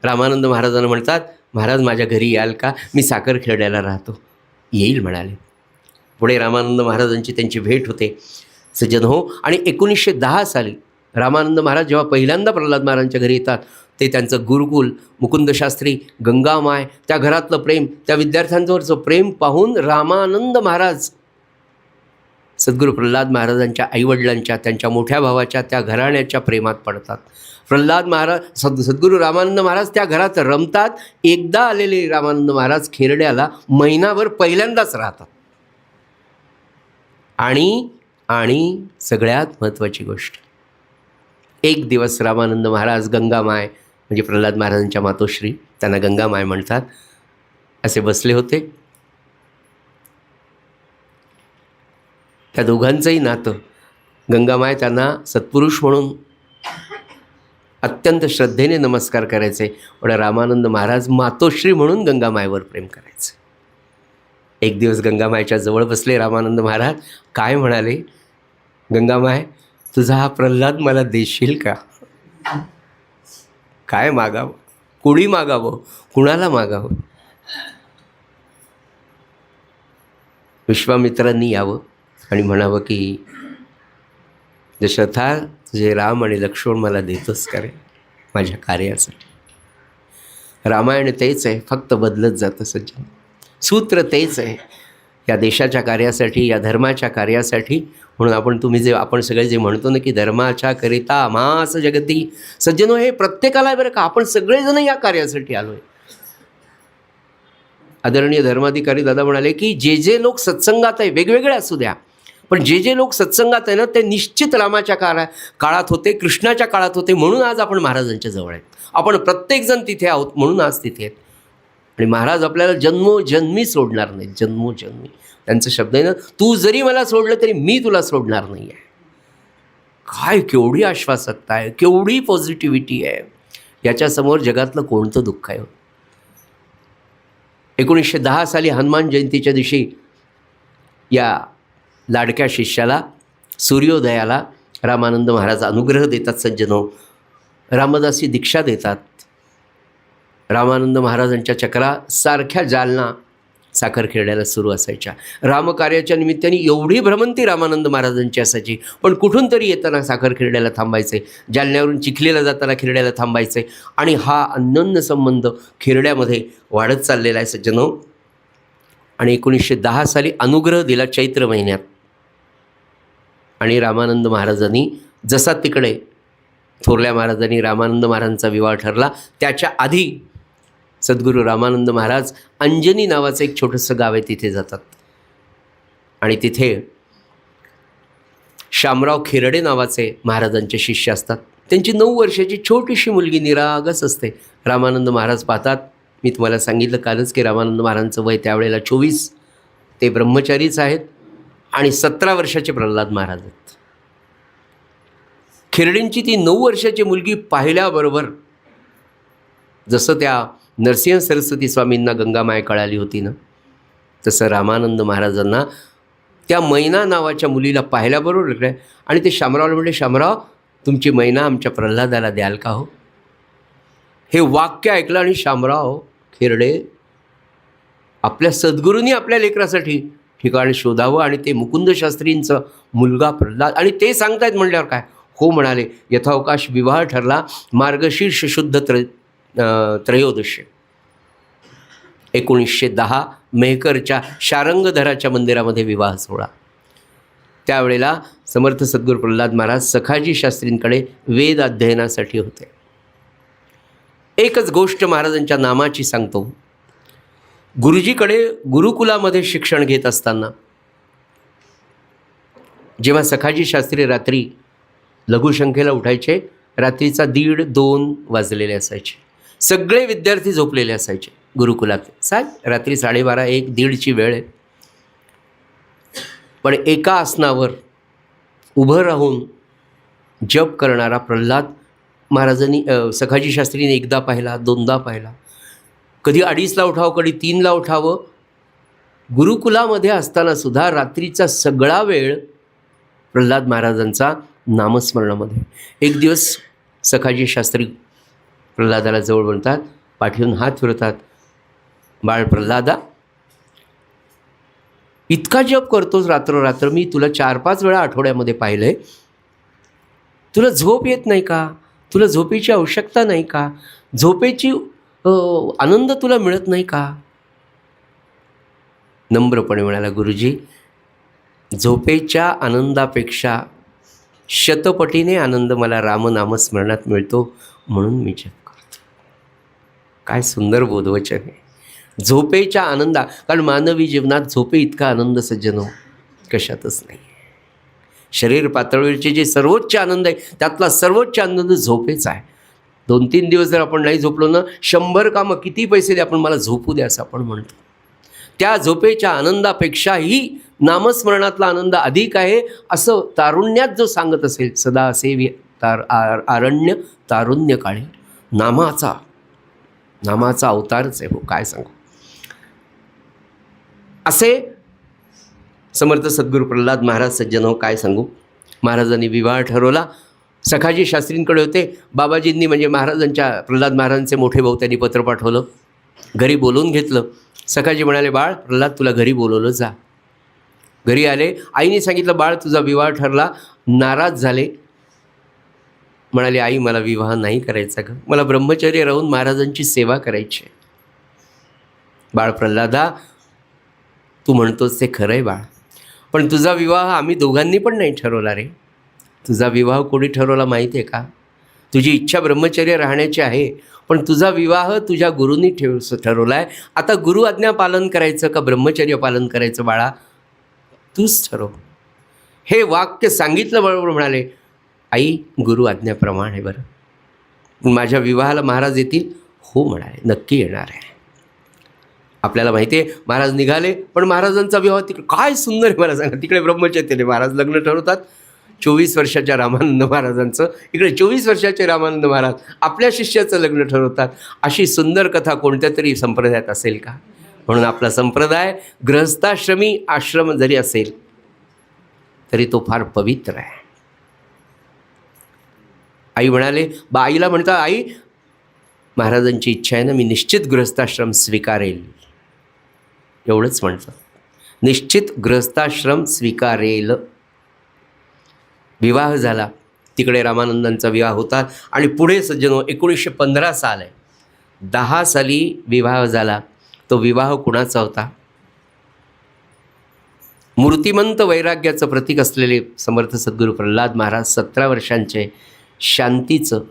रामानंद महाराजांना म्हणतात, महाराज माझ्या घरी याल का? मी साखरखेड्याला राहतो. येईल म्हणाले. पुढे रामानंद महाराजांची त्यांची भेट होते सज्जन हो. आणि 1910 साली रामानंद महाराज जेव्हा पहिल्यांदा प्रल्हाद महाराजांच्या घरी येतात, ते त्यांचं गुरुकुल, मुकुंदशास्त्री, गंगामाय, त्या घरातलं प्रेम, त्या विद्यार्थ्यांवरचं प्रेम पाहून रामानंद महाराज सद्गुरू प्रल्हाद महाराजांच्या आईवडिलांच्या, त्यांच्या मोठ्या भावाच्या, त्या घराण्याच्या प्रेमात पडतात. प्रल्हाद महाराज, सद्गुरू रामानंद महाराज त्या घरात रमतात. एकदा आलेले रामानंद महाराज खेरड्याला महिनाभर पहिल्यांदाच राहतात. आणि सगळ्यात महत्त्वाची गोष्ट, एक दिवस रामानंद महाराज गंगामाय, म्हणजे प्रल्हाद महाराजांच्या मातोश्री, त्यांना गंगामाय म्हणतात, असे बसले होते. त्या दोघांचंही नातं, गंगामाय त्यांना सत्पुरुष म्हणून अत्यंत श्रद्धेने नमस्कार करायचे, पण रामानंद महाराज मातोश्री म्हणून गंगामायवर प्रेम करायचे. एक दिवस गंगामायच्या जवळ बसले रामानंद महाराज, काय म्हणाले, गंगामाय तुझा हा प्रल्हाद मला देशील का? काय मागावं, कोणी मागावं, कुणाला मागावं? विश्वामित्रांनी यावं आणि म्हणावं की दशरथा तुझे राम आणि लक्ष्मण मला देतोस का रे माझ्या कार्यासाठी? रामायण तेच आहे, फक्त बदलत जातं सज्जन. सूत्र तेच आहे. या देशाच्या कार्यासाठी, या धर्माच्या कार्यासाठी. म्हणून आपण सगळे जे म्हणतो ना की धर्माच्या करिता आम्हास जगती सज्जनो, हे प्रत्येकाला आहे बरं का. आपण सगळेजण या कार्यासाठी आलो आहे. आदरणीय धर्माधिकारी दादा म्हणाले की जे लोक सत्संगात आहे, वेगवेगळे असू द्या, पण जे लोक सत्संगात आहे ना ते निश्चित रामाच्या काळात होते, कृष्णाच्या काळात होते, म्हणून आज आपण महाराजांच्या जवळ आहेत. आपण प्रत्येकजण तिथे आहोत म्हणून आज तिथे आहेत. आणि महाराज आपल्याला जन्मोजन्मी सोडणार नाहीत, जन्मोजन्मी. त्यांचा शब्द आहे ना, तू जरी मला सोडलं तरी मी तुला सोडणार नाही आहे. काय केवढी आश्वासकता आहे, केवढी पॉझिटिव्हिटी आहे. याच्यासमोर जगातलं कोणतं दुःख आहे. 1910 साली हनुमान जयंतीच्या दिवशी या लाडक्या शिष्याला, सूर्योदयाला रामानंद महाराज अनुग्रह देतात. सज्जनो, रामदासी दीक्षा देतात. रामानंद महाराजांच्या चक्रा सारख्या जालना साखरखेड्याला सुरू असायच्या. रामकार्याच्या निमित्ताने एवढी भ्रमंती रामानंद महाराजांची असायची, पण कुठून तरी येताना साखरखेड्याला थांबायचे, जालन्यावरून चिखलीला जाताना खिरड्याला थांबायचे. आणि हा अन्योन्य संबंध खिरड्यामध्ये वाढत चाललेला आहे सज्जनो. आणि 1910 साली अनुग्रह दिला चैत्र महिन्यात. आणि रामानंद महाराजांनी जसा तिकडे थोरल्या महाराजांनी रामानंद महाराजांचा विवाह ठरला, त्याच्या आधी सद्गुरू रामानंद महाराज अंजनी नावाचं एक छोटंसं गाव आहे तिथे जातात. आणि तिथे शामराव खिरडे नावाचे महाराजांचे शिष्य असतात. त्यांची 9 वर्षाची छोटीशी मुलगी निरागस असते. रामानंद महाराज पाहतात. मी तुम्हाला सांगितलं कालच की रामानंद महाराजांचं वय त्यावेळेला 24, ते ब्रह्मचारीच आहेत. आणि 17 वर्षाचे प्रल्हाद महाराज आहेत. खिरडेंची ती 9 वर्षाची मुलगी पाहिल्याबरोबर जसं त्या नरसिंह सरस्वती स्वामींना गंगामाय कळाली होती ना, तसं रामानंद महाराजांना त्या मैना नावाच्या मुलीला पाहिल्याबरोबर. आणि ते शामरावला म्हणले, शामराव तुमची मैना आमच्या प्रल्हादाला द्याल का हो. हे वाक्य ऐकलं आणि शामराव खिरडे, आपल्या सद्गुरूंनी आपल्या लेकरासाठी ठिकाण शोधावं आणि ते मुकुंद शास्त्रींचं मुलगा प्रल्हाद, आणि ते सांगतायत म्हणल्यावर काय हो म्हणाले. यथावकाश विवाह ठरला. मार्गशीर्ष शुद्ध त्रयोदशी 1910 मेहकरच्या शारंगधराच्या मंदिरामध्ये विवाह सोहळा. त्यावेळेला समर्थ सद्गुरू प्रल्हाद महाराज सखाजी शास्त्रींकडे वेद अध्ययनासाठी होते. एकच गोष्ट महाराजांच्या नामाची सांगतो. गुरुजीकडे गुरुकुलामध्ये शिक्षण घेत असताना जेव्हा सखाजी शास्त्री रात्री लघुशंखेला उठायचे, रात्रीचा 1:30-2 वाजलेले असायचे. सगळे विद्यार्थी झोपलेले असायचे गुरुकुलात. रात्री 12:30-1:30ची वेळ आहे. पण एका आसनावर उभं राहून जप करणारा प्रल्हाद महाराजांनी सखाजी शास्त्रीने एकदा पाहिला, 2दा पाहिला. कधी 2:30ला उठावं, कधी 3ला उठावं. गुरुकुलामध्ये असताना सुद्धा रात्रीचा सगळा वेळ प्रल्हाद महाराजांचा नामस्मरणामध्ये. एक दिवस सखाजी शास्त्री प्रल्हादाला जवळ बोलतात, पाठीवरून हात फिरवतात. बाळ प्रल्हादा, इतका जप करतोस रात्र, मी तुला 4-5 वेळा आठवड्यामध्ये पाहिलं आहे. तुला झोप येत नाही का? तुला झोपेची आवश्यकता नाही का? झोपेची आनंद तुला मिळत नाही का? नम्रपणे म्हणाला, गुरुजी, झोपेच्या आनंदापेक्षा शतपटीने आनंद मला रामनामस्मरणात मिळतो, म्हणून मी जप करतो. काय सुंदर बोधवचन आहे. झोपेच्या आनंदा, कारण मानवी जीवनात झोपे इतका आनंद सज्जनो कशातच नाही. शरीर पातळीवरचे जे सर्वोच्च आनंद आहे त्यातला सर्वोच्च आनंद झोपेच आहे. 2-3 दिवस जर आपण नाही झोपलो ना, 100 कामं किती पैसे द्या, आपण मला झोपू द्या असं आपण म्हणतो. त्या झोपेच्या आनंदापेक्षाही नामस्मरणातला आनंद अधिक आहे असं तारुण्यात जो सांगत असेल, सदा सेवी आरण्य तारुण्य काळी. नामाचा अवतारच आहे हो, काय सांगू. असे समर्थ सद्गुरू प्रल्हाद महाराज सज्जनो, काय सांगू. महाराजांनी विवाह ठरवला. सखाजी शास्त्रींकडे होते. बाबाजींनी म्हणजे प्रल्हाद महाराजांचे मोठे भाऊ, त्यांनी पत्र पाठवलं, घरी बोलवून घेतलं. सखाजी म्हणाले, बाळ प्रल्हाद तुला घरी बोलवलं, जा. घरी आले. आईने सांगितलं, बाळ तुझा विवाह ठरला. नाराज झाले. म्हणाले, आई मला विवाह नाही करायचा ग, मला ब्रह्मचर्य राहून महाराजांची सेवा करायची आहे. बाळ प्रल्हादा, तू म्हणतोस ते खरं आहे बाळ, पण तुझा विवाह आम्ही दोघांनी पण नाही ठरवला रे. तुझा विवाह कोणी ठरवला माहिती आहे का? तुझी इच्छा ब्रह्मचर्य राहण्याची आहे, पण तुझा विवाह तुझ्या गुरूंनी ठरवला आहे. आता गुरु आज्ञा पालन करायचं का ब्रह्मचर्य पालन करायचं बाळा, तूच ठरव. हे वाक्य सांगितलं बरोबर म्हणाले, आई गुरु आज्ञाप्रमाणे बरं, माझ्या विवाहाला महाराज येतील? हो म्हणाले, नक्की येणार आहे. आपल्याला माहिती आहे महाराज निघाले, पण महाराजांचा विवाह तिकडे काय सुंदर आहे मला सांगा. तिकडे ब्रह्मचर्य महाराज लग्न ठरवतात, 24 वर्षाच्या रामानंद महाराजांचं, इकडे 24 वर्षाचे रामानंद महाराज आपल्या शिष्याचं लग्न ठरवतात. अशी सुंदर कथा कोणत्या तरी संप्रदायात असेल का? म्हणून आपला संप्रदाय गृहस्थाश्रमी आश्रम जरी असेल तरी तो फार पवित्र आहे. आई म्हणाले, आईला म्हणता, आई महाराजांची इच्छा आहे ना, मी निश्चित गृहस्थाश्रम स्वीकारेल. एवढंच म्हणतं, निश्चित गृहस्थाश्रम स्वीकारेल. विवाह झाला, तिकडे रामानंदांचा विवाह होता. आणि पुढे सज्जनो 1915 साल आहे, 10 साली विवाह झाला. तो विवाह कुणाचा होता? मूर्तिमंत वैराग्याचं प्रतीक असलेले समर्थ सद्गुरू प्रल्हाद महाराज 17 वर्षांचे, शांतीचं,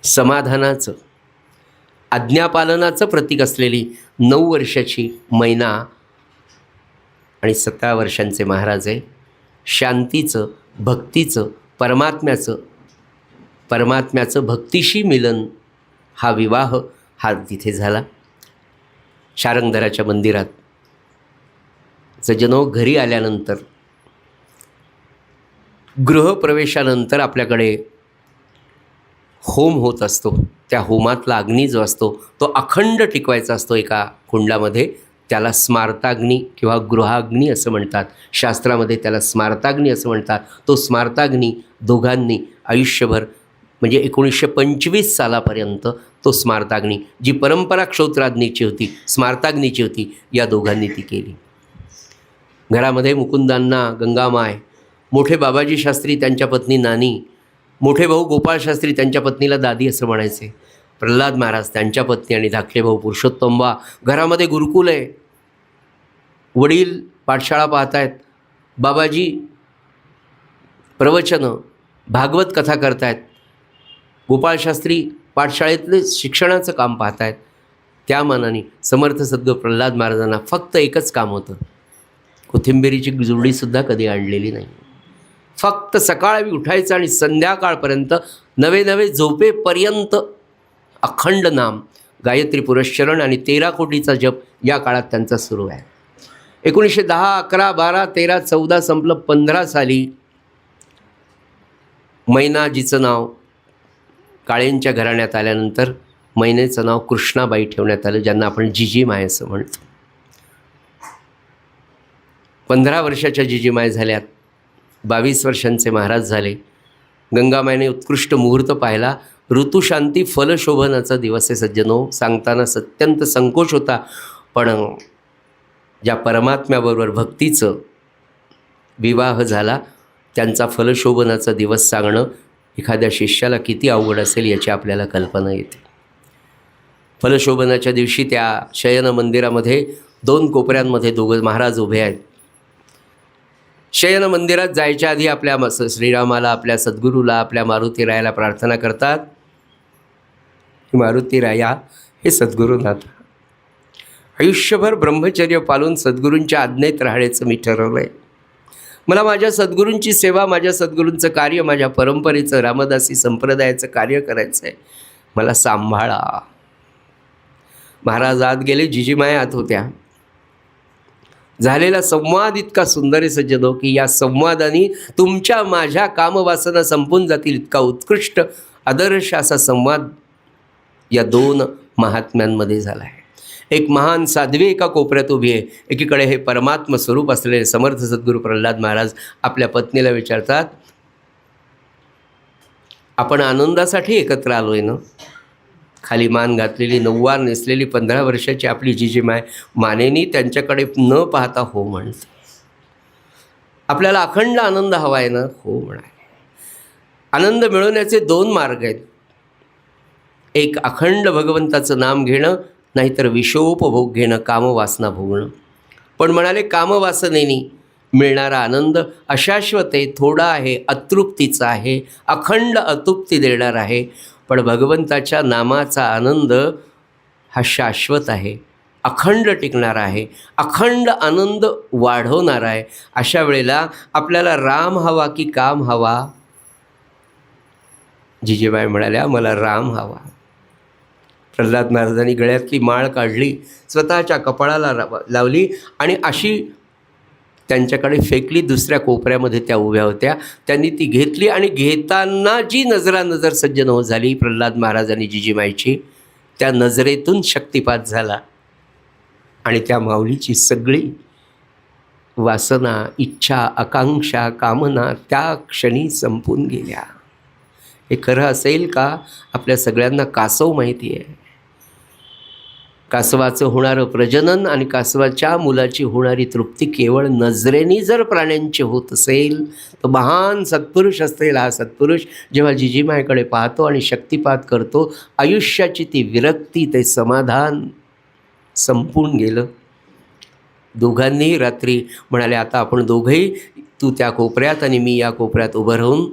समाधानाचं, आज्ञापालनाचं प्रतीक असलेली 9 वर्षाची मैना आणि 17 वर्षांचे महाराज आहे. शांतीचं, भक्तीचं, परमात्म्याचं भक्तीशी मिलन, हा विवाह हा तिथे झाला शारंगधराच्या मंदिरात. सज्जनो, घरी आल्यानंतर, गृहप्रवेशानंतर आपल्याकडे होम होत असतो. त्या होमातला अग्नी जो असतो तो अखंड टिकवायचा असतो एका कुंडामध्ये. त्याला स्मार्ताग्नी किंवा गृहाग्नी असं म्हणतात. शास्त्रामध्ये त्याला स्मार्ताग्नी असं म्हणतात. तो स्मार्ताग्नी दोघांनी आयुष्यभर, म्हणजे 1925 सालापर्यंत तो स्मार्ताग्नी, जी परंपरा क्षौत्राग्नीची होती, स्मार्ताग्नीची होती, या दोघांनी ती केली. घरामध्ये मुकुंदांना गंगामाय, मोठे बाबाजी शास्त्री त्यांच्या पत्नी नानी, मोठे भाऊ गोपाळ शास्त्री त्यांच्या पत्नीला दादी असं म्हणायचे, प्रल्हाद महाराज त्यांच्या पत्नी आणि धाकटे भाऊ पुरुषोत्तमबा. घरामध्ये गुरुकुल आहे, वडील पाठशाळा पाहतायत, बाबाजी प्रवचनं भागवत कथा करतायत, गोपाळ शास्त्री पाठशाळेतले शिक्षणाचं काम पाहतायत. त्या मानाने समर्थ सद्गुरू प्रल्हाद महाराजांना फक्त एकच काम होतं, कोथिंबिरीची जुरडीसुद्धा कधी आणलेली नाही. फक्त सकाळी उठायचं आणि संध्याकाळपर्यंत नवे झोपेपर्यंत अखंड नाम, गायत्री पुरश्चरण आणि 13 कोटीचा जप या काळात त्यांचा सुरू आहे. 1910, 11, 12, 13, 14 संपलं. 15 साली मैनाजीचं नाव काळेंच्या घराण्यात आल्यानंतर मैनेचं नाव कृष्णाबाई ठेवण्यात आलं, ज्यांना आपण जिजीमाय असं म्हणतो. 15 वर्षाच्या जिजीमाय झाल्यात. 22 वर्षांचे महाराज झाले. गंगामाईने उत्कृष्ट मुहूर्त पाहिला. ऋतुशांती फलशोभनाचा दिवस आहे सज्जनो. सांगताना अत्यंत संकोच होता, पण ज्या परमात्म्याबरोबर भक्तीचं विवाह झाला त्यांचा फलशोभनाचा दिवस सांगणं एखाद्या शिष्याला किती अवघड असेल याची आपल्याला कल्पना येते. फलशोभनाच्या दिवशी त्या शयन मंदिरामध्ये 2 कोपऱ्यांमध्ये दोघं महाराज उभे आहेत. शयन मंदिरात जायच्या आधी आपल्या श्रीरामाला, आपल्या सद्गुरूला, आपल्या मारुतीरायाला प्रार्थना करतात, मारुतीराया हे सद्गुरूनाथ, आयुष्यभर ब्रह्मचर्य पाळून सद्गुरूंच्या आज्ञेत राहण्याचं मी ठरवलं आहे. मला माझ्या सद्गुरूंची सेवा, माझ्या सद्गुरूंचं कार्य, माझ्या परंपरेचं रामदासी संप्रदायाचं कार्य करायचं आहे, मला सांभाळा. महाराज आत गेले, जिजीमाया आत होत्या. झालेला संवाद इतका सुंदर आहे सज्जनो, की या संवादाने तुमच्या माझ्या कामवासना संपून जातील. इतका उत्कृष्ट आदर्श असा संवाद या 2 महात्म्यांमध्ये झाला आहे. एक महान साध्वी एका कोपऱ्यात उभी आहे. एकीकडे हे परमात्म स्वरूप असलेले समर्थ सद्गुरू प्रल्हाद महाराज आपल्या पत्नीला विचारतात, आपण आनंदासाठी एकत्र आलोय ना? खाली मान घातलेली, नऊवार नेसलेली 15 वर्षाची आपली जिजीमाय मानेनी त्यांच्याकडे न पाहता हो म्हणते. आपल्याला अखंड आनंद हवा आहे ना? हो म्हणाले. आनंद मिळवण्याचे 2 मार्ग आहेत. एक अखंड भगवंताचं नाम घेणं, नाहीतर विषोपभोग घेणं, कामवासना भोगणं. पण म्हणाले कामवासनेनी मिळणारा आनंद अशाश्वत आहे, थोडा आहे, अतृप्तीचा आहे, अखंड अतृप्ती देणार आहे. पण भगवंताच्या नामाचा आनंद हा शाश्वत आहे, अखंड टिकणारा आहे, अखंड आनंद वाढवणारा आहे. अशा वेळेला आपल्याला राम हवा की काम हवा? जिजेबाई म्हणाल्या, मला राम हवा. प्रल्हाद महाराजांनी गळ्यातली माळ काढली, स्वतःच्या कपाळाला लावली आणि अशी त्यांच्याकडे फेकली. दुसऱ्या कोपऱ्यामध्ये त्या उभ्या होत्या. त्यांनी ती घेतली आणि घेताना जी नजरानजर सज्जन झाली प्रल्हाद महाराज आणि जिजीमाईची, त्या नजरेतून शक्तिपात झाला आणि त्या माऊलीची सगळी वासना, इच्छा, आकांक्षा, कामना त्या क्षणी संपून गेल्या. हे खरं असेल का? आपल्या सगळ्यांना कासव माहिती आहे. कासवाचं होणारं प्रजनन आणि कासवाच्या मुलाची होणारी तृप्ती केवळ नजरेने जर प्राण्यांची होत असेल तर महान सत्पुरुष असेल हा सत्पुरुष जेव्हा जिजीमाईकडे पाहतो आणि शक्तिपात करतो, आयुष्याची ती विरक्ती, ते समाधान संपून गेलं. दोघांनीही रात्री म्हणाले, आता आपण दोघंही, तू त्या कोपऱ्यात आणि मी या कोपऱ्यात उभं राहून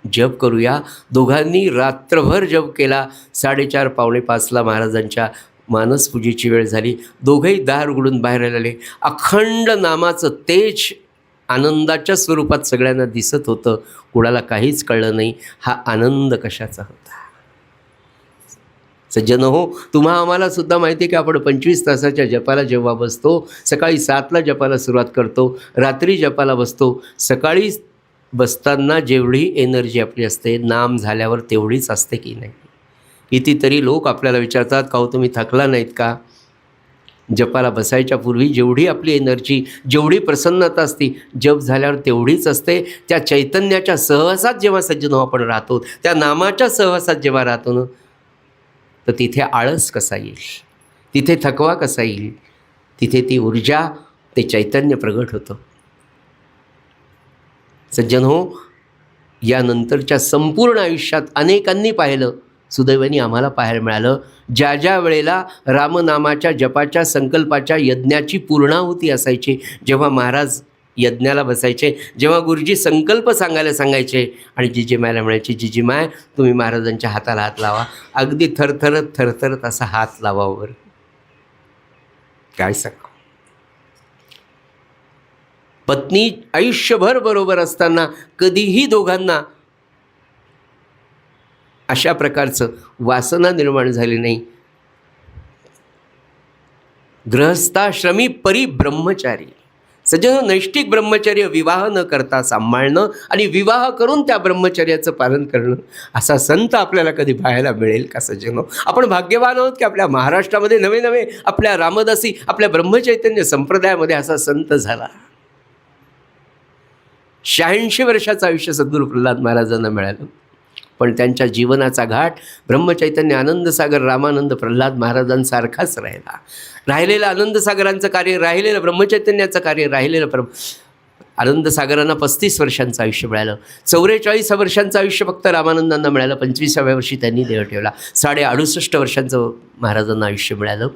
जप करूया. दोघांनी रात्रभर जप केला. 4:30 पावणे 5ला महाराजांच्या मानसपूजेची वेळ झाली. दोघंही दार उघडून बाहेर आले. अखंड नामाचं तेज आनंदाच्या स्वरूपात सगळ्यांना दिसत होतं. कुणाला काहीच कळलं नाही हा आनंद कशाचा होता. सज्जन हो, तुम्हा आम्हाला सुद्धा माहिती आहे की आपण 25 तासाच्या जपाला जेव्हा बसतो, सकाळी 7ला जपाला सुरुवात करतो, रात्री जपाला बसतो. सकाळी बसताना जेवढी एनर्जी आपली असते, नाम झाल्यावर तेवढीच असते की नाही? कितीतरी लोक आपल्याला विचारतात, का हो तुम्ही थकला नाहीत का? जपाला बसायच्या पूर्वी जेवढी आपली एनर्जी, जेवढी प्रसन्नता असते, जप झाल्यावर तेवढीच असते. त्या चैतन्याच्या सहवासात जेव्हा सज्जन आपण राहतो, त्या नामाच्या सहवासात जेव्हा राहतो ना, तर तिथे आळस कसा येईल, तिथे थकवा कसा येईल, तिथे ती ऊर्जा, ते चैतन्य प्रगट होतं. सज्जन हो, यानंतरच्या संपूर्ण आयुष्यात अनेकांनी पाहिलं, सुदैवाने आम्हाला पाहायला मिळालं, ज्या ज्या वेळेला रामनामाच्या जपाच्या संकल्पाच्या यज्ञाची पूर्णाहुती असायची, जेव्हा महाराज यज्ञाला बसायचे, जेव्हा गुरुजी संकल्प सांगायला सांगायचे आणि जिजीमायला म्हणायचे, जिजीमाय तुम्ही महाराजांच्या हाताला हात लावा. अगदी थरथरत असा हात लावावर. काय सांगा, पत्नी आयुष्यभर बरोबर असताना कधीही दोघांना अशा प्रकारचं वासना निर्माण झाली नाही. गृहस्थाश्रमी परिब्रह्मचारी. सज्जन, नैष्टिक ब्रह्मचर्य विवाह न करता सांभाळणं आणि विवाह करून त्या ब्रह्मचर्याचं पालन करणं, असा संत आपल्याला कधी पाहायला मिळेल का सज्जनो? आपण भाग्यवान आहोत की आपल्या महाराष्ट्रामध्ये नवे नवे आपल्या रामदासी, आपल्या ब्रह्मचैतन्य संप्रदायामध्ये असा संत झाला. 86 वर्षाचं आयुष्य सद्गुरू प्रल्हाद महाराजांना मिळालं. पण त्यांच्या जीवनाचा घाट ब्रह्मचैतन्य आनंदसागर रामानंद प्रल्हाद महाराजांसारखाच राहिला. राहिलेलं आनंदसागरांचं कार्य, राहिलेलं ब्रह्मचैतन्याचं कार्य, राहिलेलं आनंदसागरांना 35 वर्षांचं आयुष्य मिळालं. 44 वर्षांचं आयुष्य फक्त रामानंदांना मिळालं. 25व्या वर्षी त्यांनी देह ठेवला. 68.5 वर्षांचं महाराजांना आयुष्य मिळालं.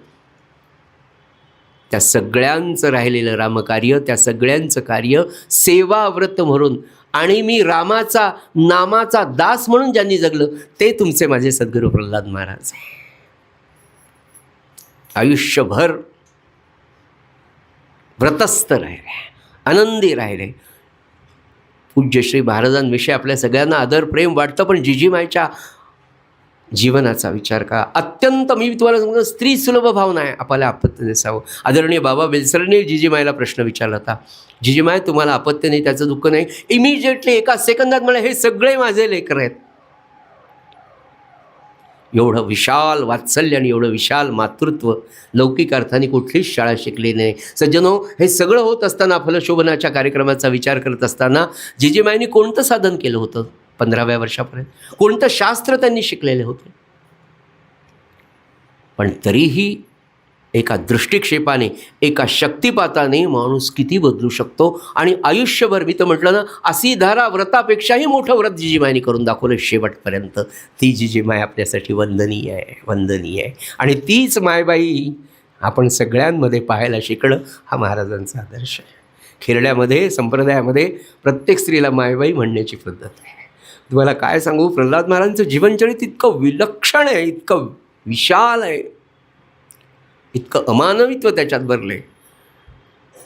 त्या सगळ्यांचं राहिलेलं रामकार्य, त्या सगळ्यांचं कार्य सेवाव्रत म्हणून आणि मी रामाचा नामाचा दास म्हणून ज्यांनी जगलं, ते तुमचे माझे सद्गुरू प्रल्हाद महाराज. आयुष्यभर व्रतस्थ राहिले, आनंदी राहिले. पूज्य श्री महाराजांविषयी आपल्या सगळ्यांना आदर प्रेम वाटतं, पण जिजीमाईच्या जीवनाचा विचार का अत्यंत, मी तुम्हाला सांगतो, स्त्री सुलभ भावना आहे. आपल्याला अपत्य नसावं. आदरणीय बाबा बेलसरने जिजीमाईला प्रश्न विचारला होता, जिजीमाई तुम्हाला अपत्य नाही, त्याचं दुःख नाही? इमिजिएटली एका सेकंदात मला हे सगळे माझे लेकर आहेत. एवढं विशाल वात्सल्य आणि एवढं विशाल मातृत्व लौकिक अर्थाने कुठलीच शाळा शिकली नाही. सज्जनो, हे सगळं होत असताना, फलशोभनाच्या कार्यक्रमाचा विचार करत असताना जिजीमाईंनी कोणतं साधन केलं होतं? 15व्या वर्षापर्यंत कोणतं शास्त्र त्यांनी शिकलेले होते? पण तरीही एका दृष्टिक्षेपाने, एका शक्तिपाताने माणूस किती बदलू शकतो. आणि आयुष्यभर, मी तर म्हटलं ना, असी धारा व्रतापेक्षाही मोठं व्रत जिजीमायने करून दाखवलं शेवटपर्यंत. ती जिजीमाय आपल्यासाठी वंदनीय आहे, वंदनीय आहे. आणि तीच मायबाई आपण सगळ्यांमध्ये पाहायला शिकणं हा महाराजांचा आदर्श आहे. खेरड्यामध्ये, संप्रदायामध्ये प्रत्येक स्त्रीला मायबाई म्हणण्याची पद्धत आहे. तुम्हाला काय सांगू, प्रल्हाद महाराजांचं जीवनचरित इतकं विलक्षण आहे, इतकं विशाल आहे, इतकं अमानवित्व त्याच्यात भरले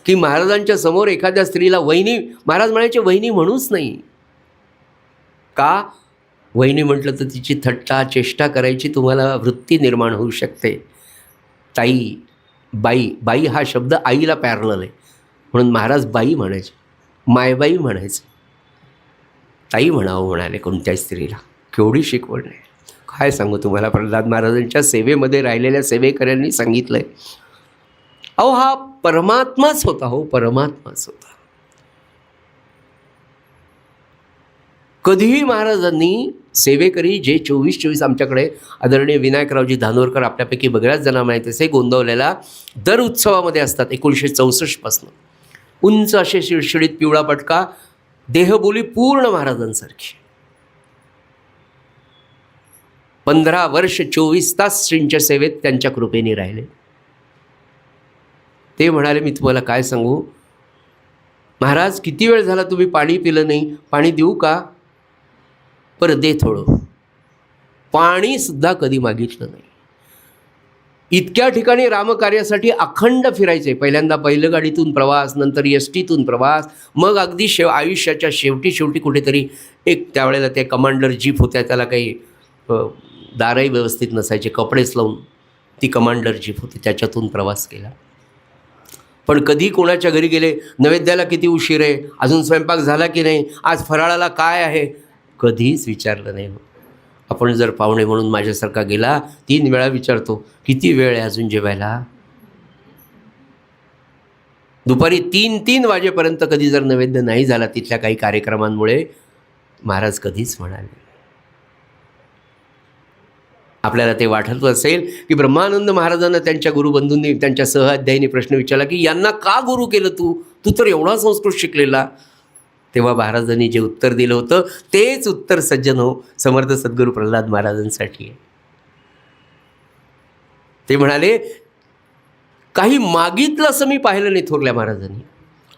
की महाराजांच्या समोर एखाद्या स्त्रीला वहिनी, महाराज म्हणायचे वहिनी म्हणूच नाही का, वहिनी म्हटलं तर तिची थट्टा चेष्टा करायची तुम्हाला वृत्ती निर्माण होऊ शकते. ताई, बाई, बाई हा शब्द आईला पॅरलल आहे, म्हणून महाराज बाई म्हणायचे, मायबाई म्हणायचे. ताई म्हणावं म्हणाले कोणत्याही स्त्रीला. केवढी शिकवण आहे. काय सांगू तुम्हाला, प्रल्हाद महाराजांच्या सेवेमध्ये राहिलेल्या सेवेकऱ्यांनी सांगितलं आहे, अहो हा परमात्माच होता, हो परमात्माच होता. कधीही महाराजांनी सेवेकरी जे 24-24 आमच्याकडे आदरणीय विनायकरावजी धानोरकर आपल्यापैकी बऱ्याच जणांना माहीत असे गोंदवलेला दर उत्सवामध्ये असतात 1964 पासून. उंच असे शिडशिडीत पिवळा पटका, देहबोली पूर्ण महाराजांसारखी. 15 वर्ष 24 तास श्रींच्या सेवेत त्यांच्या कृपेने राहिले. ते म्हणाले, मी तुम्हाला काय सांगू महाराज, किती वेळ झाला तुम्ही पाणी पिलं नाही, पाणी देऊ का, बरं दे थोडं. पाणीसुद्धा कधी मागितलं नाही. इतक्या ठिकाणी रामकार्यासाठी अखंड फिरायचे. पहिल्यांदा बैलगाडीतून प्रवास, नंतर एसटीतून प्रवास, मग अगदी आयुष्याच्या शेवटी कुठेतरी एक त्यावेळेला ते कमांडर जीप होत्या, त्याला काही दारही व्यवस्थित नसायचे, कपडेच लावून ती कमांडर जीप होती, त्याच्यातून प्रवास केला. पण कधी कोणाच्या घरी गेले, नैवेद्याला किती उशीर आहे, अजून स्वयंपाक झाला की नाही, आज फराळाला काय आहे, कधीच विचारलं नाही. आपण जर पाहुणे म्हणून माझ्यासारखा गेला 3 वेळा विचारतो, किती वेळ आहे अजून जेवायला. दुपारी 3 वाजेपर्यंत कधी जर नैवेद्य नाही झाला तिथल्या काही कार्यक्रमांमुळे, महाराज कधीच म्हणाले. आपल्याला ते वाटत असेल की ब्रह्मानंद महाराजांना त्यांच्या गुरुबंधूंनी, त्यांच्या सहअध्यायींनी प्रश्न विचारला की यांना का गुरु केलं तू तर एवढा संस्कृत शिकलेला. तेव्हा महाराजांनी जे उत्तर दिलं होतं तेच उत्तर सज्जन हो समर्थ सद्गुरू प्रल्हाद महाराजांसाठी आहे. ते म्हणाले, काही मागितलं असं मी पाहिलं नाही थोरल्या महाराजांनी.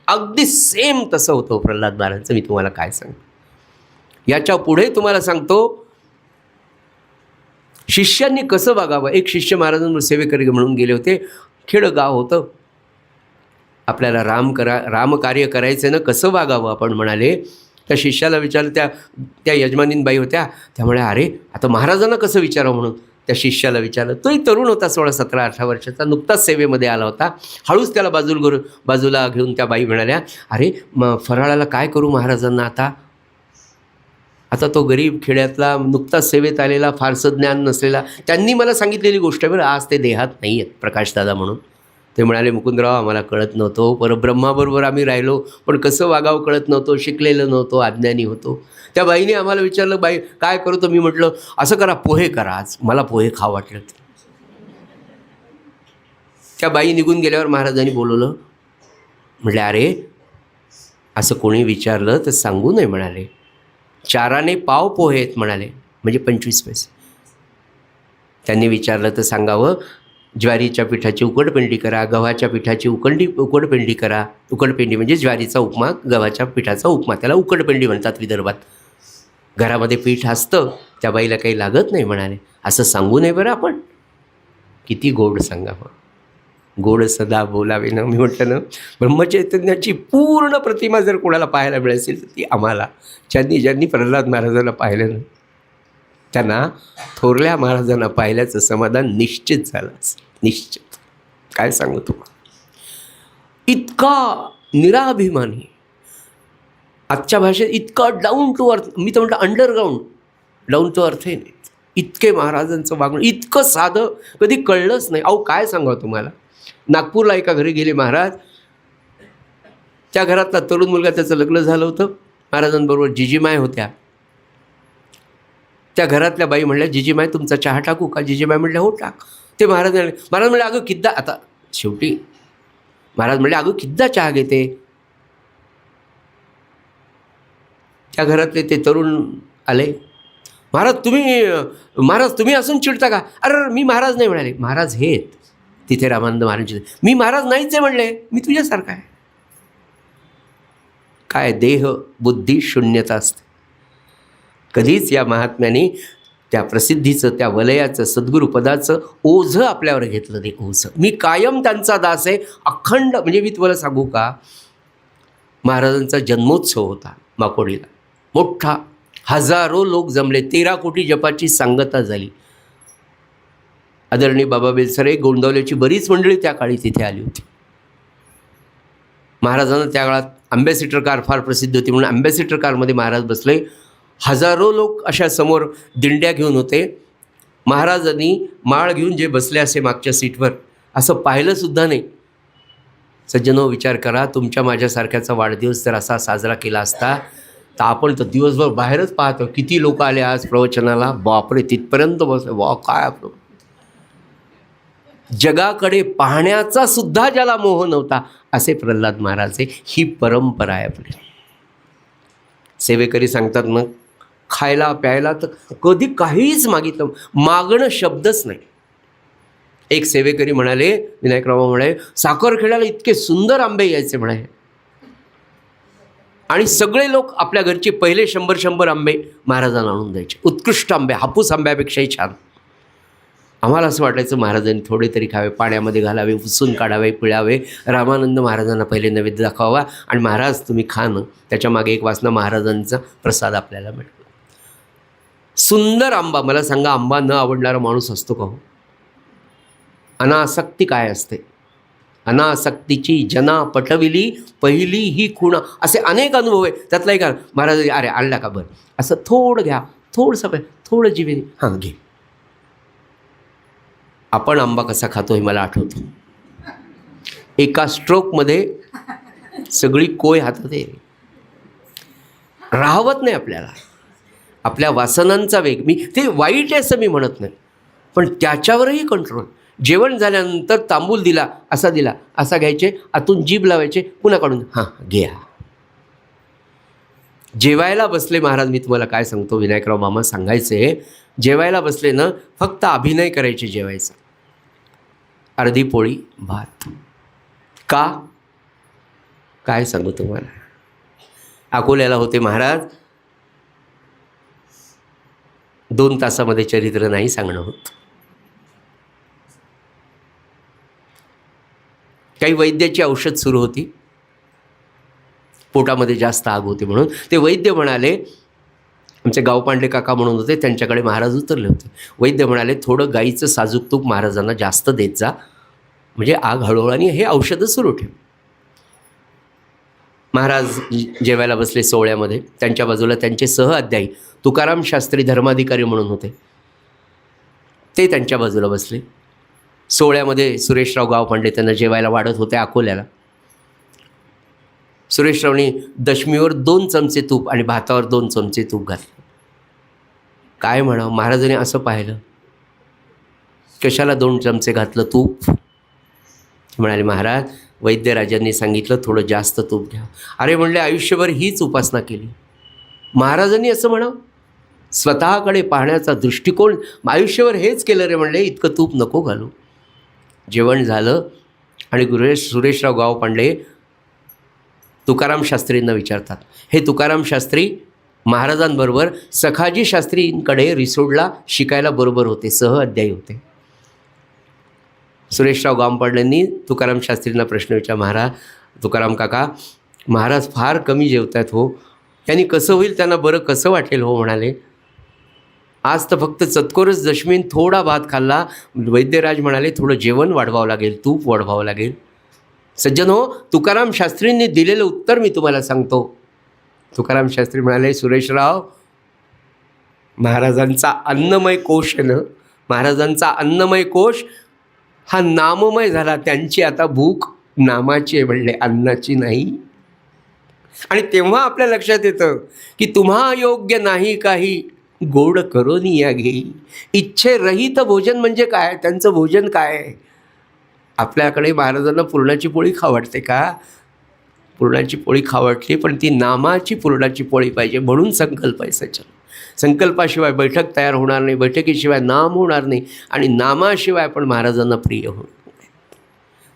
अगदी सेम तसं होतं प्रल्हाद महाराजांचं. मी तुम्हाला काय सांगतो, याच्या पुढे तुम्हाला सांगतो शिष्यांनी कसं वागावं. एक शिष्य महाराजांवर सेवेकरी म्हणून गेले होते. खेडं गाव होतं. आपल्याला रामकार्य करायचं ना, कसं वागावं आपण म्हणाले. त्या शिष्याला विचारलं, त्या यजमानीनबाई होत्या, त्यामुळे अरे आता महाराजांना कसं विचारावं म्हणून त्या शिष्याला विचारलं. तोही तरुण होता, 16, 17, 18 वर्षाचा, नुकताच सेवेमध्ये आला होता. हळूच त्याला बाजूला घेऊन त्या बाई म्हणाल्या, अरे फराळाला काय करू महाराजांना आता तो गरीब खेड्यातला नुकताच सेवेत आलेला, फारसं ज्ञान नसलेला. त्यांनी मला सांगितलेली गोष्ट आहे बरं, आज ते देहात नाही आहेत प्रकाशदादा म्हणून. ते म्हणाले, मुकुंदराव आम्हाला कळत नव्हतं, परब्रह्माबरोबर आम्ही राहिलो, पण कसं वागावं कळत नव्हतं, शिकलेलं नव्हतो, अज्ञानी होतो. त्या बाईने आम्हाला विचारलं, बाई काय करू, तर मी म्हटलं असं करा, पोहे करा, आज मला पोहे खावं वाटलं. त्या बाई निघून गेल्यावर महाराजांनी बोलवलं. म्हटले, अरे असं कोणी विचारलं तर सांगू नये म्हणाले. 4 आणे पाव पोहे आहेत म्हणाले, म्हणजे 25 पैसे. त्यांनी विचारलं तर सांगावं, ज्वारीच्या पिठाची उकडपेंडी करा, गव्हाच्या पिठाची उकडपेंडी करा. उकडपेंडी म्हणजे ज्वारीचा उपमा, गव्हाच्या पिठाचा उपमा, त्याला उकडपेंडी म्हणतात विदर्भात. घरामध्ये पीठ असतं, त्या बाईला काही लागत नाही म्हणाले. असं सांगू नये बरं आपण. किती गोड सांगावं, गोड सदा बोलावे ना. मी म्हटलं ना, ब्रह्मचैतन्याची पूर्ण प्रतिमा जर कोणाला पाहायला मिळेल तर ती आम्हाला. ज्यांनी प्रल्हाद महाराजांना पाहिलं ना, त्यांना थोरल्या महाराजांना पाहिल्याचं समाधान निश्चित झालंच, निश्चित. काय सांगू तुम्हाला, इतका निराभिमानी, आजच्या भाषेत इतका डाऊन टू अर्थ, मी तर म्हटलं अंडरग्राऊंड, डाऊन टू अर्थ हे नाही. इतके महाराजांचं वागणं इतकं साधं कधी कळलंच नाही. अहो काय सांगावं तुम्हाला, नागपूरला एका घरी गेले महाराज. त्या घरातला तरुण मुलगा, त्याचं लग्न झालं होतं. महाराजांबरोबर जिजीमाय होत्या. त्या घरातल्या बाई म्हणल्या, जिजीमाय तुमचा चहा टाकू का. जिजीमाय म्हणल्या, हो टाक. ते महाराज म्हणले अगं किद्दा, आता शेवटी महाराज म्हणले अगं किद्दा चहा घेते. त्या घरातले ते तरुण आले, महाराज तुम्ही असून चिडता का? अरे मी महाराज नाही म्हणाले. महाराज हे तिथे रामानंद महाराज, मी महाराज नाहीच आहे म्हणले, मी तुझ्यासारखा आहे. काय देह बुद्धी शून्यता असते. कधीच या महात्म्याने त्या प्रसिद्धीचं, त्या वलयाचं, सद्गुरुपदाचं ओझं आपल्यावर घेतलं नाही. ओझं मी कायम त्यांचा दास आहे अखंड. म्हणजे मी तुम्हाला सांगू का, महाराजांचा जन्मोत्सव होता माकोडीला, मोठा, हजारो लोक जमले, 13 कोटी जपाची सांगता झाली. आदरणीय बाबा बेलसरे, गोंदवल्याची बरीच मंडळी त्या काळी तिथे आली होती. महाराजांना त्या काळात अँबॅसिडर कार फार प्रसिद्ध होती, म्हणून अँबॅसिडर कारमध्ये महाराज बसले. हजारो लोक अशा समोर दिंड्या घेऊन होते. महाराजांनी माळ घेऊन जे बसले असे मागच्या सीटवर, असं पाहिलंसुद्धा नाही. सज्जनो, विचार करा, तुमच्या माझ्यासारख्याचा वाढदिवस जर असा साजरा केला असता तर आपण तर दिवसभर बाहेरच पाहतो किती लोक आले आज प्रवचनाला. बापरे, तिथपर्यंत बसले. वा, काय आपलं जगाकडे पाहण्याचा सुद्धा ज्याला मोह नव्हता असे प्रल्हाद महाराज आहे. ही परंपरा आहे आपली. सेवेकरी सांगतात ना, खायला प्यायला तर कधी काहीच मागितलं, मागणं शब्दच नाही. एक सेवेकरी म्हणाले, विनायकराव म्हणाले, साखरखेड्याला इतके सुंदर आंबे यायचे म्हणाले, आणि सगळे लोक आपल्या घरचे पहिले 100 आंबे महाराजांना आणून द्यायचे. उत्कृष्ट आंबे, हापूस आंब्यापेक्षाही छान. आम्हाला असं वाटायचं महाराजांनी थोडे तरी खावे, पाण्यामध्ये घालावे, पुसून काढावे, पिळावे. रामानंद महाराजांना पहिले नैवेद्य दाखवावा आणि महाराज तुम्ही खाणं, त्याच्या मागे एक वासना महाराजांचा प्रसाद आपल्याला मिळतो. सुंदर आंबा. मला सांगा, आंबा न आवडणारा माणूस असतो का हो? अनासक्ती काय असते? अनासक्तीची जना पटविली पहिली ही खुणा. असे अनेक अनुभव आहे. त्यातला एक महाराज, अरे आणला का, बरं असं थोडं घ्या, थोडंसं थोडं जिवे, हां घे. आपण आंबा कसा खातो हे मला आठवतं. एका स्ट्रोकमध्ये सगळी कोय हातात आहे. राहवत नाही आपल्याला. आपल्या वासनांचा वेग, मी ते वाईट आहे असं मी म्हणत नाही, पण त्याच्यावरही कंट्रोल. जेवण झाल्यानंतर तांबूल दिला, असा घ्यायचे, आतून जीभ लावायचे, पुन्हा काढून हां घ्या. जेवायला बसले महाराज, मी तुम्हाला काय सांगतो, विनायकराव मामा सांगायचे, जेवायला बसले ना, फक्त अभिनय करायचे जेवायचा. अर्धी पोळी भात. का? काय सांगू तुम्हाला. अकोल्याला होते महाराज. 2 तासामध्ये चरित्र नाही सांगणं होत. काही वैद्याची औषध सुरू होती, पोटामध्ये जास्त आग होती म्हणून. ते वैद्य म्हणाले, आमचे गावपांडे काका म्हणून होते, त्यांच्याकडे महाराज उतरले होते. वैद्य म्हणाले, थोडं गाईचं साजूक तूप महाराजांना जास्त देत जा, म्हणजे आग हळूहळू हे औषधं सुरू ठेव. महाराज जेवायला बसले सोहळ्यामध्ये. त्यांच्या बाजूला त्यांचे सहअध्यायी तुकाराम शास्त्री धर्माधिकारी म्हणून होते, ते त्यांच्या बाजूला बसले. सोहळ्यामध्ये सुरेशराव गावपांडे त्यांना जेवायला वाढत होते अकोल्याला. सुरेशरावनी दशमीवर 2 चमचे तूप आणि भातावर 2 चमचे तूप घातले. काय म्हणावं, महाराजांनी असं पाहिलं, कशाला 2 चमचे घातलं तूप? म्हणाले, महाराज वैद्यराजांनी सांगितलं थोडं जास्त तूप घ्या. अरे म्हणले, आयुष्यभर हीच उपासना केली. महाराजांनी असं म्हणावं, स्वतःकडे पाहण्याचा दृष्टिकोन आयुष्यभर हेच केलं रे म्हणले, इतकं तूप नको घालू. जेवण झालं आणि सुरेशराव गावपांडे तुकाराम शास्त्रींना विचारतात. हे तुकाराम शास्त्री महाराजांबरोबर सखाजी शास्त्रींकडे रिसोडला शिकायला बरोबर होते, सहअध्यायी होते. सुरेशराव गावपांडेंनी तुकाराम शास्त्रींना प्रश्न विचारला, महाराज तुकाराम काका, महाराज फार कमी जेवतात हो, त्यांनी कसं होईल, त्यांना बरं कसं वाटेल हो? म्हणाले, आज तर फक्त चतकोरच दशमीन थोडा भात खाल्ला. वैद्यराज म्हणाले, थोडं जेवण वाढवावं लागेल, तूप वाढवावं लागेल. सज्जन हो, तुकाराम शास्त्रींनी दिलेलं उत्तर मी तुम्हाला सांगतो. तुकाराम शास्त्री म्हणाले, सुरेशराव, महाराजांचा अन्नमय कोश आहे ना, महाराजांचा अन्नमय कोश हा नाममय झाला. त्यांची आता भूक नामाची आहे म्हणले, अन्नाची नाही. आणि तेव्हा आपल्या लक्षात येतं की तुम्हा योग्य नाही काही गोड करून या घेई. इच्छेरहित भोजन म्हणजे काय? त्यांचं भोजन काय? आपल्याकडे महाराजांना पुरणाची पोळी खाऊ वाटते का? पुरणाची पोळी खाऊ वाटली, पण ती नामाची पुरणाची पोळी पाहिजे, म्हणून संकल्प आहे सज्जन. संकल्पाशिवाय बैठक तयार होणार नाही, बैठकीशिवाय नाम होणार नाही, आणि नामाशिवाय पण महाराजांना प्रिय होणार नाही.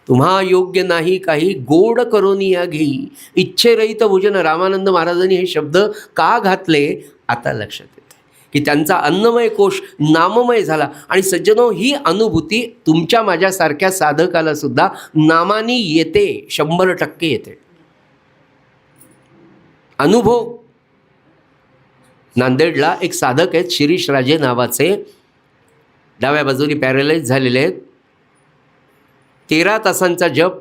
तुम्हा योग्य नाही काही गोड करून या घेई. इच्छेरहित भोजन. रामानंद महाराजांनी हे शब्द का घातले आता लक्षात येते की त्यांचा अन्नमय कोश नाममय झाला. आणि सज्जनो, ही अनुभूती तुमच्या माझ्यासारख्या साधकाला सुद्धा नामानी येते, 100% येते. अनुभव. नांदेडला एक साधक आहेत, शिरीष राजे नावाचे, डाव्या बाजूनी पॅरालाइज झालेले आहेत. 13 तासांचा जप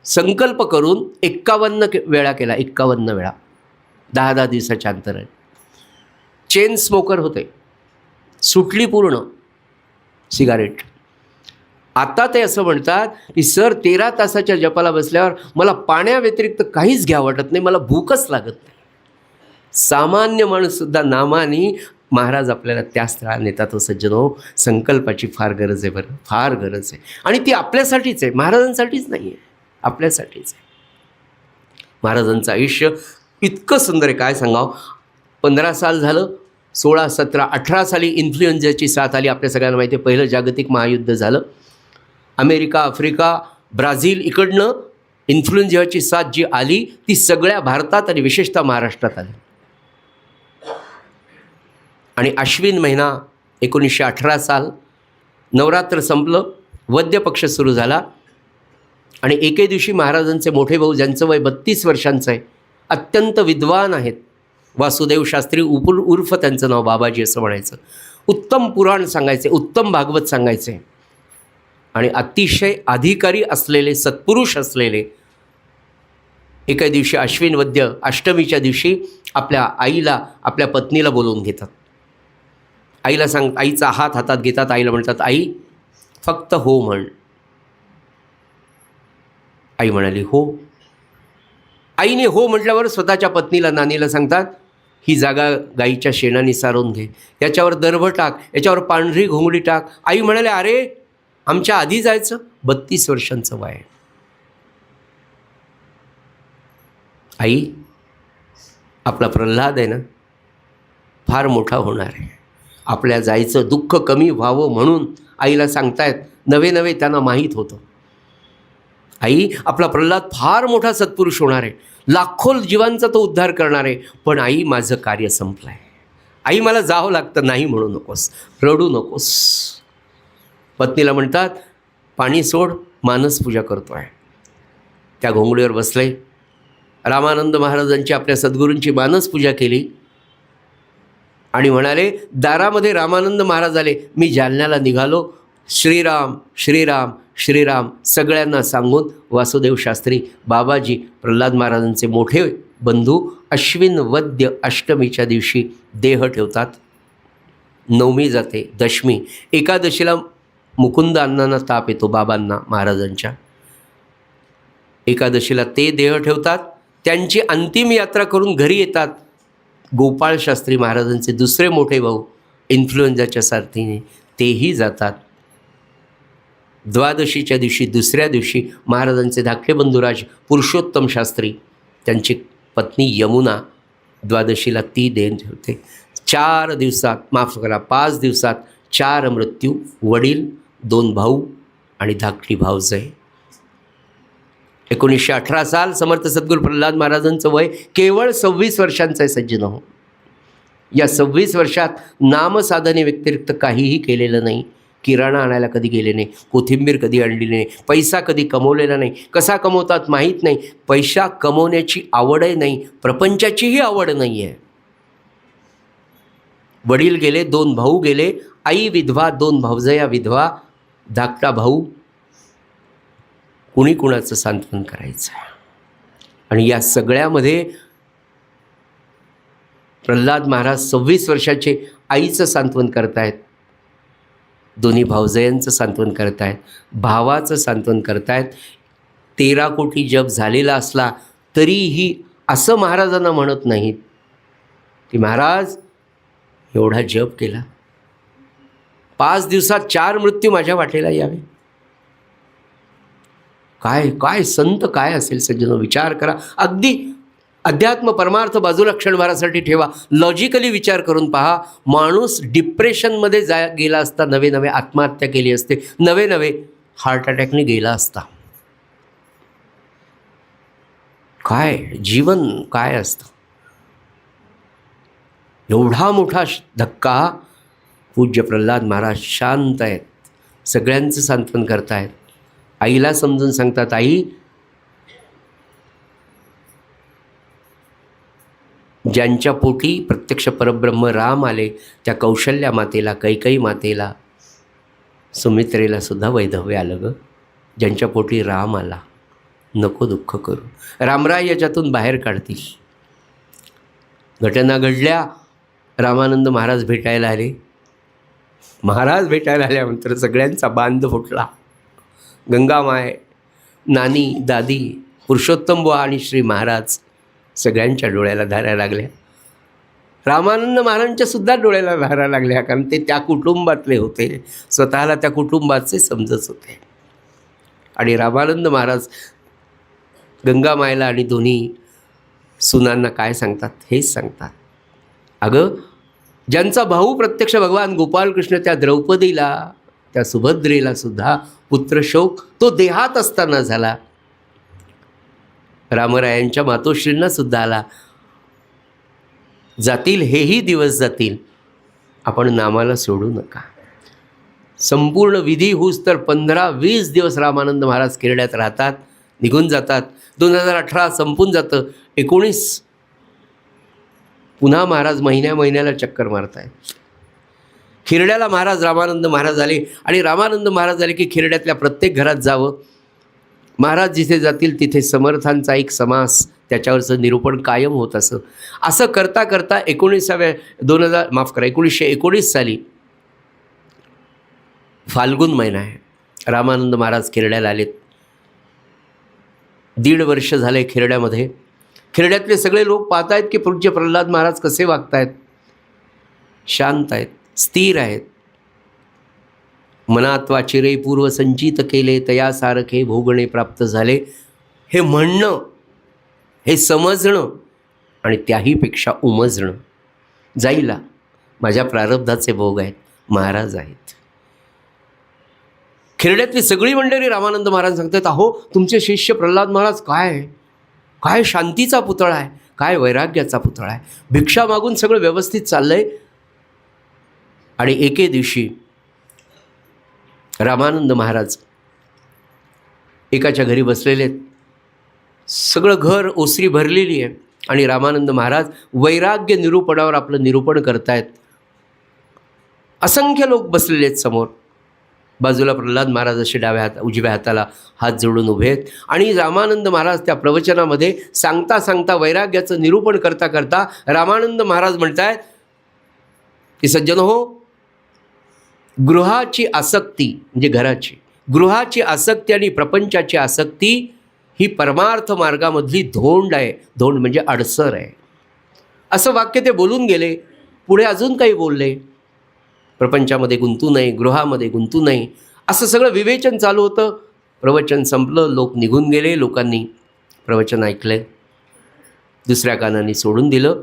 संकल्प करून 51 वेळा केला. 51 वेळा, 10-10 दिवसाच्या अंतराने. चेन स्मोकर होते, सुटली पूर्ण सिगारेट. आता ते असं म्हणतात की सर, 13 तासाच्या जपाला बसल्यावर मला पाण्याव्यतिरिक्त काहीच घ्या वाटत नाही, मला भूकच लागत नाही. सामान्य माणूससुद्धा नामानी महाराज आपल्याला त्या स्थळाला नेतात. हो सज्जनो, संकल्पाची फार गरज आहे, बरं, फार गरज आहे. आणि ती आपल्यासाठीच आहे, महाराजांसाठीच नाही आहे, आपल्यासाठीच आहे. महाराजांचं आयुष्य इतकं सुंदर आहे, काय सांगावं. 15 साल झालं, 16, 17, 18 साली इन्फ्लुएन्झाची साथ आली. आपल्या सगळ्यांना माहिती आहे, पहिलं जागतिक महायुद्ध झालं. अमेरिका, आफ्रिका, ब्राझील इकडनं इन्फ्लुएन्झाची साथ जी आली ती सगळ्या भारतात आणि विशेषतः महाराष्ट्रात आली. आणि अश्विन महिना 1918 साल, नवरात्र संपलं, वद्य पक्ष सुरू झाला. आणि एके दिवशी महाराजांचे मोठे भाऊ, ज्यांचं वय 32 वर्षांचं आहे, अत्यंत विद्वान आहेत, वासुदेव शास्त्री उर्फ त्यांचं नाव बाबाजी असं म्हणायचं, उत्तम पुराण सांगायचे, उत्तम भागवत सांगायचे, आणि अतिशय अधिकारी असलेले, सत्पुरुष असलेले, एका दिवशी अश्विन वद्य अष्टमीच्या दिवशी आपल्या आईला, आपल्या पत्नीला बोलवून घेतात. आईला आईचा हात हातात घेतात. आईला म्हणतात, आई फक्त हो म्हण. आई म्हणाली हो. आईने हो म्हटल्यावर स्वतःच्या पत्नीला, नानीला सांगतात, ही जागा गाईच्या शेणाने सारून घे, याच्यावर दर्भ टाक, याच्यावर पांढरी घोंगडी टाक. आई म्हणाले, अरे आमच्या आधी जायचं. 32 वर्षांचं वय. आई, आपला प्रल्हाद आहे ना, फार मोठा होणार आहे, आपल्या जायचं दुःख कमी व्हावं म्हणून आईला सांगतायत. नवे नवे त्यांना माहीत होतं, आई आपला प्रल्हाद फार मोठा सत्पुरुष होणार आहे, लाखो जीवांचा तो उद्धार करणार आहे. पण आई, माझं कार्य संपलं आहे. आई, मला जावं लागतं. नाही म्हणू नकोस, रडू नकोस. पत्नीला म्हणतात, पाणी सोड, मानस पूजा करतो आहे. त्या घोंगडीवर बसले. रामानंद महाराजांची, आपल्या सद्गुरूंची मानस पूजा केली आणि म्हणाले, दारामध्ये रामानंद महाराज आले. मी जालन्याला निघालो. श्रीराम श्रीराम श्रीराम सगळ्यांना सांगून वासुदेव शास्त्री, बाबाजी, प्रल्हाद महाराजांचे मोठे बंधू अश्विन वद्य अष्टमीच्या दिवशी देह ठेवतात. नवमी जाते, दशमी, एकादशीला मुकुंद अण्णांना ताप येतो, बाबांना महाराजांच्या. एकादशीला ते देह ठेवतात. त्यांची अंतिम यात्रा करून घरी येतात गोपाळ शास्त्री, महाराजांचे दुसरे मोठे भाऊ, इन्फ्लुएन्झाच्या साथीने तेही जातात. द्वादशीच्या दिवशी, दुसऱ्या दिवशी महाराजांचे धाकटे बंधुराज पुरुषोत्तम शास्त्री, त्यांची पत्नी यमुना, द्वादशीला ती देह ठेवते. 4 दिवसात, माफ करा, 5 दिवसात 4 मृत्यू. वडील, 2 भाऊ आणि धाकटी भावजय. 1918 साल, समर्थ सद्गुरू प्रल्हाद महाराजांचं वय केवळ 26 वर्षांचं आहे सज्जन हो. या 26 वर्षात नामसाधने व्यतिरिक्त काहीही केलेलं नाही. किराणा आणायला कधी गेले नाही, कोथिंबीर कधी आणली नाही, पैसा कधी कमवलेला नाही. कसा कमवतात माहीत नाही. पैसा कमवण्याची आवडही नाही, प्रपंचाचीही आवड नाही आहे. वडील गेले, 2 भाऊ गेले, आई विधवा, 2 भावजया विधवा, धाकटा भाऊ. कुणी कुणाचं सांत्वन करायचं. आणि या सगळ्यामध्ये प्रल्हाद महाराज 26 वर्षाचे आईचं सांत्वन करतायत, दोन्ही भावजयांचं सांत्वन करतायत, भावाचं सांत्वन करतायत. 13 कोटी जप झालेला असला तरीही असं महाराजांना म्हणत नाहीत की महाराज एवढा जप केला, 5 दिवसात 4 मृत्यू माझ्या वाटेला यावे. काय काय संत काय असेल सज्जनो, विचार करा. अगदी अध्यात्म परमार्थ बाजूला क्षणभरासाठी ठेवा, लॉजिकली विचार करून पहा. माणूस डिप्रेशनमध्ये गेला असता, नवे नवे आत्महत्या केली असते, नवे नवे हार्ट अटॅकने गेला असता. काय जीवन काय असतं. एवढा मोठा धक्का. पूज्य प्रल्हाद महाराज शांत आहेत, सगळ्यांचं सांत्वन करतायत. आईला समजून सांगतात, आई ज्यांच्या पोटी प्रत्यक्ष परब्रह्म राम आले, त्या कौशल्या मातेला, कैकेयी मातेला, सुमित्रेला सुद्धा वैधव्य आलं ग. ज्यांच्या पोटी राम आला, नको दुःख करू, रामराय याच्यातून बाहेर काढतील. घटना घडल्या, रामानंद महाराज भेटायला आले. महाराज भेटायला आल्यानंतर सगळ्यांचा बांध फुटला. गंगामाय, नानी, दादी, पुरुषोत्तम बुवा आणि श्री महाराज सगळ्यांच्या डोळ्याला धारा लागल्या. रामानंद महाराजांच्या सुद्धा डोळ्याला धारा लागल्या, कारण ते त्या कुटुंबातले होते, स्वतःला त्या कुटुंबाचे समजत होते. आणि रामानंद महाराज गंगामायला आणि दोन्ही सुनांना काय सांगतात, हेच सांगतात, अगं ज्यांचा भाऊ प्रत्यक्ष भगवान गोपालकृष्ण, त्या द्रौपदीला, त्या सुभद्रेला सुद्धा पुत्रशोक तो देहात असताना झाला. रामरायांच्या मातोश्रींना सुद्धा आला. जातील हेही दिवस जातील, आपण नामाला सोडू नका. संपूर्ण विधी होऊस तर 15-20 दिवस रामानंद महाराज खेरड्यात राहतात, निघून जातात. 2018 संपून जातं. 19 पुन्हा महाराज महिन्याला चक्कर मारत आहेत. खिरड्याला महाराज रामानंद महाराज आले आणि रामानंद महाराज आले की खिरड्यातल्या प्रत्येक घरात जावं. महाराज जिथे जातील तिथे समर्थांचा एक समास, त्याच्यावरचं निरूपण कायम होत असं. असं करता करता 1919 साली फाल्गुन महिना आहे, रामानंद महाराज खिरड्याला आलेत. 1.5 वर्ष झाले खिरड्यामध्ये. खिरड्यातले सगळे लोक पाहत आहेत की पूज्य प्रल्हाद महाराज कसे वागतायत. शांत आहेत, स्थिर आहेत. मनात वाचिरे पूर्व संचित केले, तया सारखे भोगणे प्राप्त झाले. हे म्हणणं, हे समजणं आणि त्याहीपेक्षा उमजणं, जाईला माझ्या प्रारब्धाचे भोग आहेत, महाराज आहेत. खिरड्यातली सगळी मंडळी रामानंद महाराज सांगतात, अहो तुमचे शिष्य प्रल्हाद महाराज काय शांतीचा पुतळा आहे, काय वैराग्याचा पुतळा आहे. भिक्षा मागून सगळं व्यवस्थित चाललंय. आणि एके दिवशी रामानंद महाराज एकाच्या घरी बसलेले आहेत. सगळं घर ओसरी भरलेली आहे आणि रामानंद महाराज वैराग्य निरूपणावर आपलं निरूपण करतायत. असंख्य लोक बसलेले आहेत समोर. बाजूला प्रल्हाद महाराज असे उजव्या हाताला हात जोडून उभे आहेत. आणि रामानंद महाराज त्या प्रवचनामध्ये सांगता सांगता, वैराग्याचं निरूपण करता करता रामानंद महाराज म्हणतायत की सज्जन हो, गृहाची आसक्ती म्हणजे घराची, गृहाची आसक्ती आणि प्रपंचाची आसक्ती ही परमार्थ मार्गामधली धोंड आहे. धोंड म्हणजे अडसर आहे. असं वाक्य ते बोलून गेले. पुढे अजून काही बोलले, प्रपंचामध्ये गुंतू नये, गृहामध्ये गुंतू नये, असं सगळं विवेचन चालू होतं. प्रवचन संपलं, लोक निघून गेले. लोकांनी प्रवचन ऐकलं, दुसऱ्या कानाने सोडून दिलं.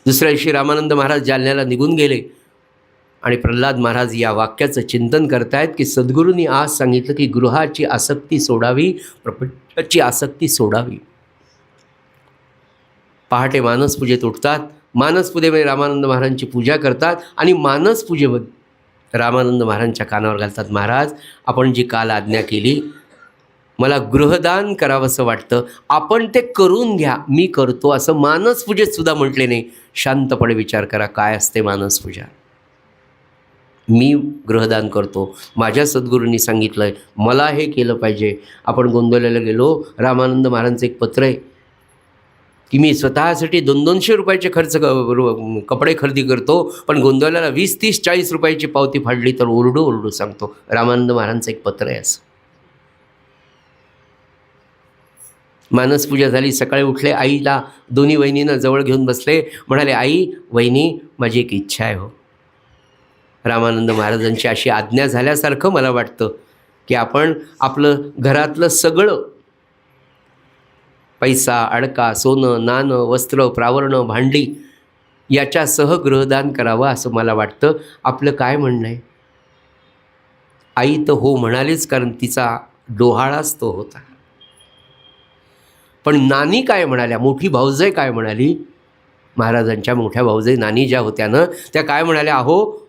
दुसऱ्या दिवशी रामानंद महाराज जालन्याला निघून गेले आणि प्रल्हाद महाराज या वाक्याचं चिंतन करतायत की सद्गुरूंनी आज सांगितलं की गृहाची आसक्ती सोडावी, प्रपंचाची आसक्ती सोडावी. पहाटे मानसपूजेत उठतात. मानसपूजेमध्ये रामानंद महाराजांची पूजा करतात आणि मानसपूजेमध्ये रामानंद महाराजांच्या कानावर घालतात, महाराज आपण जी काल आज्ञा केली, मला गृहदान करावंसं वाटतं, आपण ते करून घ्या, मी करतो, असं मानसपूजेत सुद्धा म्हटले नाही. शांतपणे विचार करा, काय असते मानसपूजा. मी गृहदान करतो, माझ्या सद्गुरूंनी सांगितलं आहे, मला हे केलं पाहिजे. आपण गोंदवल्याला गेलो, रामानंद महाराजांचं एक पत्र आहे की मी स्वतःसाठी 200-200 रुपयाचे कपडे खरेदी करतो, पण गोंदवल्याला 20-30-40 रुपयाची पावती फाडली तर ओरडू सांगतो. रामानंद महाराजांचं एक पत्र आहे असं. मानसपूजा झाली. सकाळी उठले, आईला दोन्ही वहिनींना जवळ घेऊन बसले. म्हणाले, आई वहिनी माझी एक इच्छा आहे हो. रामानंद महाराजांची अशी आज्ञा झाल्यासारखं मला वाटतं की आपण आपलं घरातलं सगळं पैसा, अडका, सोनं, नाणं, वस्त्र, प्रावरणं, भांडी याच्यासह गृहदान करावं असं मला वाटतं. आपलं काय म्हणणं आहे? आई तर हो म्हणालीच, कारण तिचा डोहाळाच तो होता. पण नानी काय म्हणाल्या, मोठी भाऊजाई काय म्हणाली? महाराजांच्या मोठ्या भाऊजाई नानी ज्या होत्या ना, त्या काय म्हणाल्या, अहो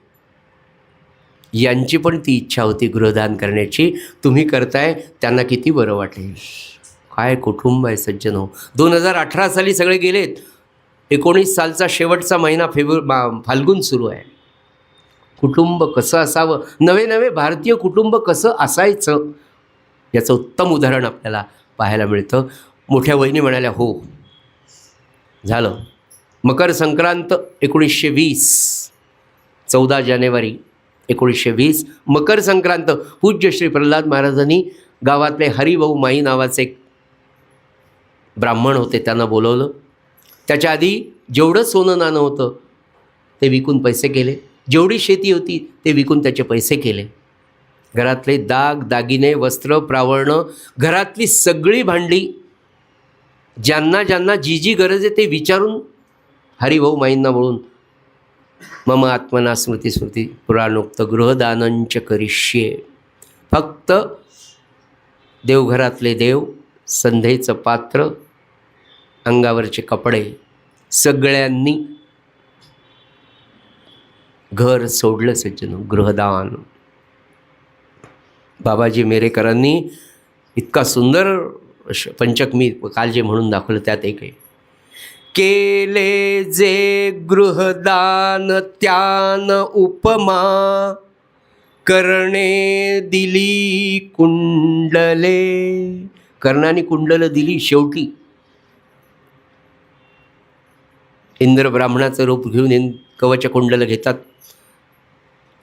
यांची पण ती इच्छा होती गृहदान करण्याची, तुम्ही करताय त्यांना किती बरं वाटेल. काय कुटुंब आहे सज्जन हो. 2018 साली सगळे गेलेत. 19 सालचा शेवटचा महिना फाल्गुन सुरू आहे. कुटुंब कसं असावं, नवे नवे भारतीय कुटुंब कसं असायचं याचं उत्तम उदाहरण आपल्याला पाहायला मिळतं. मोठ्या वहिनी म्हणाल्या, हो झालं. मकर संक्रांत 1920, 14 जानेवारी 1920 मकर संक्रांत. पूज्य श्री प्रल्हाद महाराजांनी गावातले हरिभाऊ माई नावाचे एक ब्राह्मण होते, त्यांना बोलवलं. त्याच्या आधी जेवढं सोनं नाणं होतं ते विकून पैसे केले, जेवढी शेती होती ते विकून त्याचे पैसे केले. घरातले दाग दागिने, वस्त्र, प्रावरणं, घरातली सगळी भांडी, ज्यांना ज्यांना जी जी गरज आहे ते विचारून हरिभाऊ माईंना बोलून मम आत्मना स्मृती स्मृती पुराणोक्त गृहदानंच करिष्ये. फक्त देवघरातले देव, संध्येचं पात्र, अंगावरचे कपडे सगळ्यांनी घर सोडलं सज्जन. गृहदान. बाबाजी मेरेकरांनी इतका सुंदर पंचक मी काल जे म्हणून दाखवलं त्यात एक आहे, केले जे गृहदान त्यान उपमा, कर्णे दिली कुंडले. कर्णाने कुंडलं दिली. शेवटी इंद्र ब्राह्मणाचं रूप घेऊन कवच कुंडलं घेतात,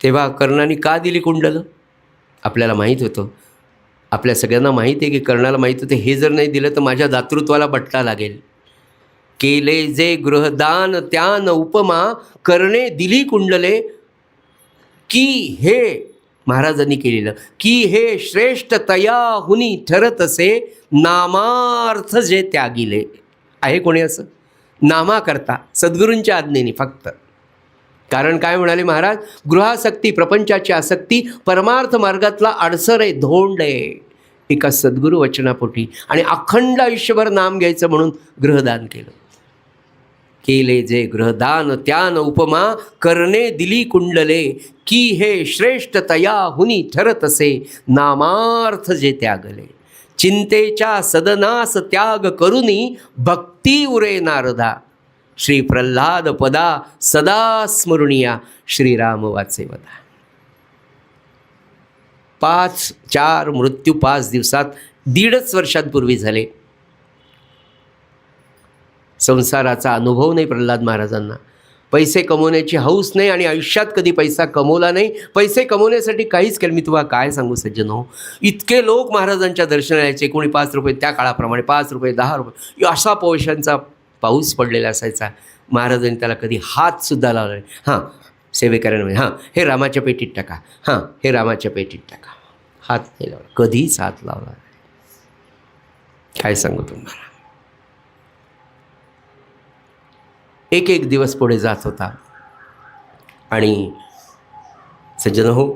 तेव्हा कर्णाने का दिली कुंडलं? आपल्याला माहीत होतं, आपल्या सगळ्यांना माहीत आहे की कर्णाला माहीत होतं हे जर नाही दिलं तर माझ्या दातृत्वाला बट्टा लागेल. केले जे गृहदान त्यान उपमा, कर्णे दिली कुंडले. की हे महाराजांनी केलेलं, की हे श्रेष्ठ तयाहुनी ठरत असे, नामार्थ जे त्यागिले. आहे कोणी असं? नामाकरता, सद्गुरूंच्या आज्ञेने फक्त. कारण काय म्हणाले महाराज, गृहासक्ती, प्रपंचाची आसक्ती परमार्थ मार्गातला अडसर आहे, धोंड आहे. एका सद्गुरू वचनापोटी आणि अखंड आयुष्यभर नाम घ्यायचं म्हणून गृहदान केलं. केले जे गृहदान त्यान उपमा, करणे दिली कुंडले. की हे श्रेष्ठ तयाहुनी ठरत असे, नामार्थ जे त्यागले. चिंतेच्या सदनास त्याग करुनी, भक्ती उरे नारदा. श्री प्रल्हाद पदा सदा स्मरणीया, श्रीराम वाचे वदा. 4 मृत्यू 5 दिवसात, 1.5 वर्षांपूर्वी झाले. संसाराचा अनुभव नाही प्रल्हाद महाराजांना, पैसे कमवण्याची हौस नाही आणि आयुष्यात कधी पैसा कमवला नाही. पैसे कमवण्यासाठी काहीच केलं. मी तुम्हाला काय सांगू सज्जन हो, इतके लोक महाराजांच्या दर्शनाला यायचे. कोणी 5 रुपये, त्या काळाप्रमाणे 5 रुपये, 10 रुपये असा पैशांचा पाऊस पडलेला असायचा. महाराजांनी त्याला कधी हातसुद्धा लावला नाही. हां सेवेकऱ्यांमध्ये, हां हे रामाच्या पेटीत टाका, हां हे रामाच्या पेटीत टाका, हात नाही लावला, कधीच हात लावला नाही. काय सांगू तुम्हाला. एक दिवस पुढे जात होता आणि सज्जन हो,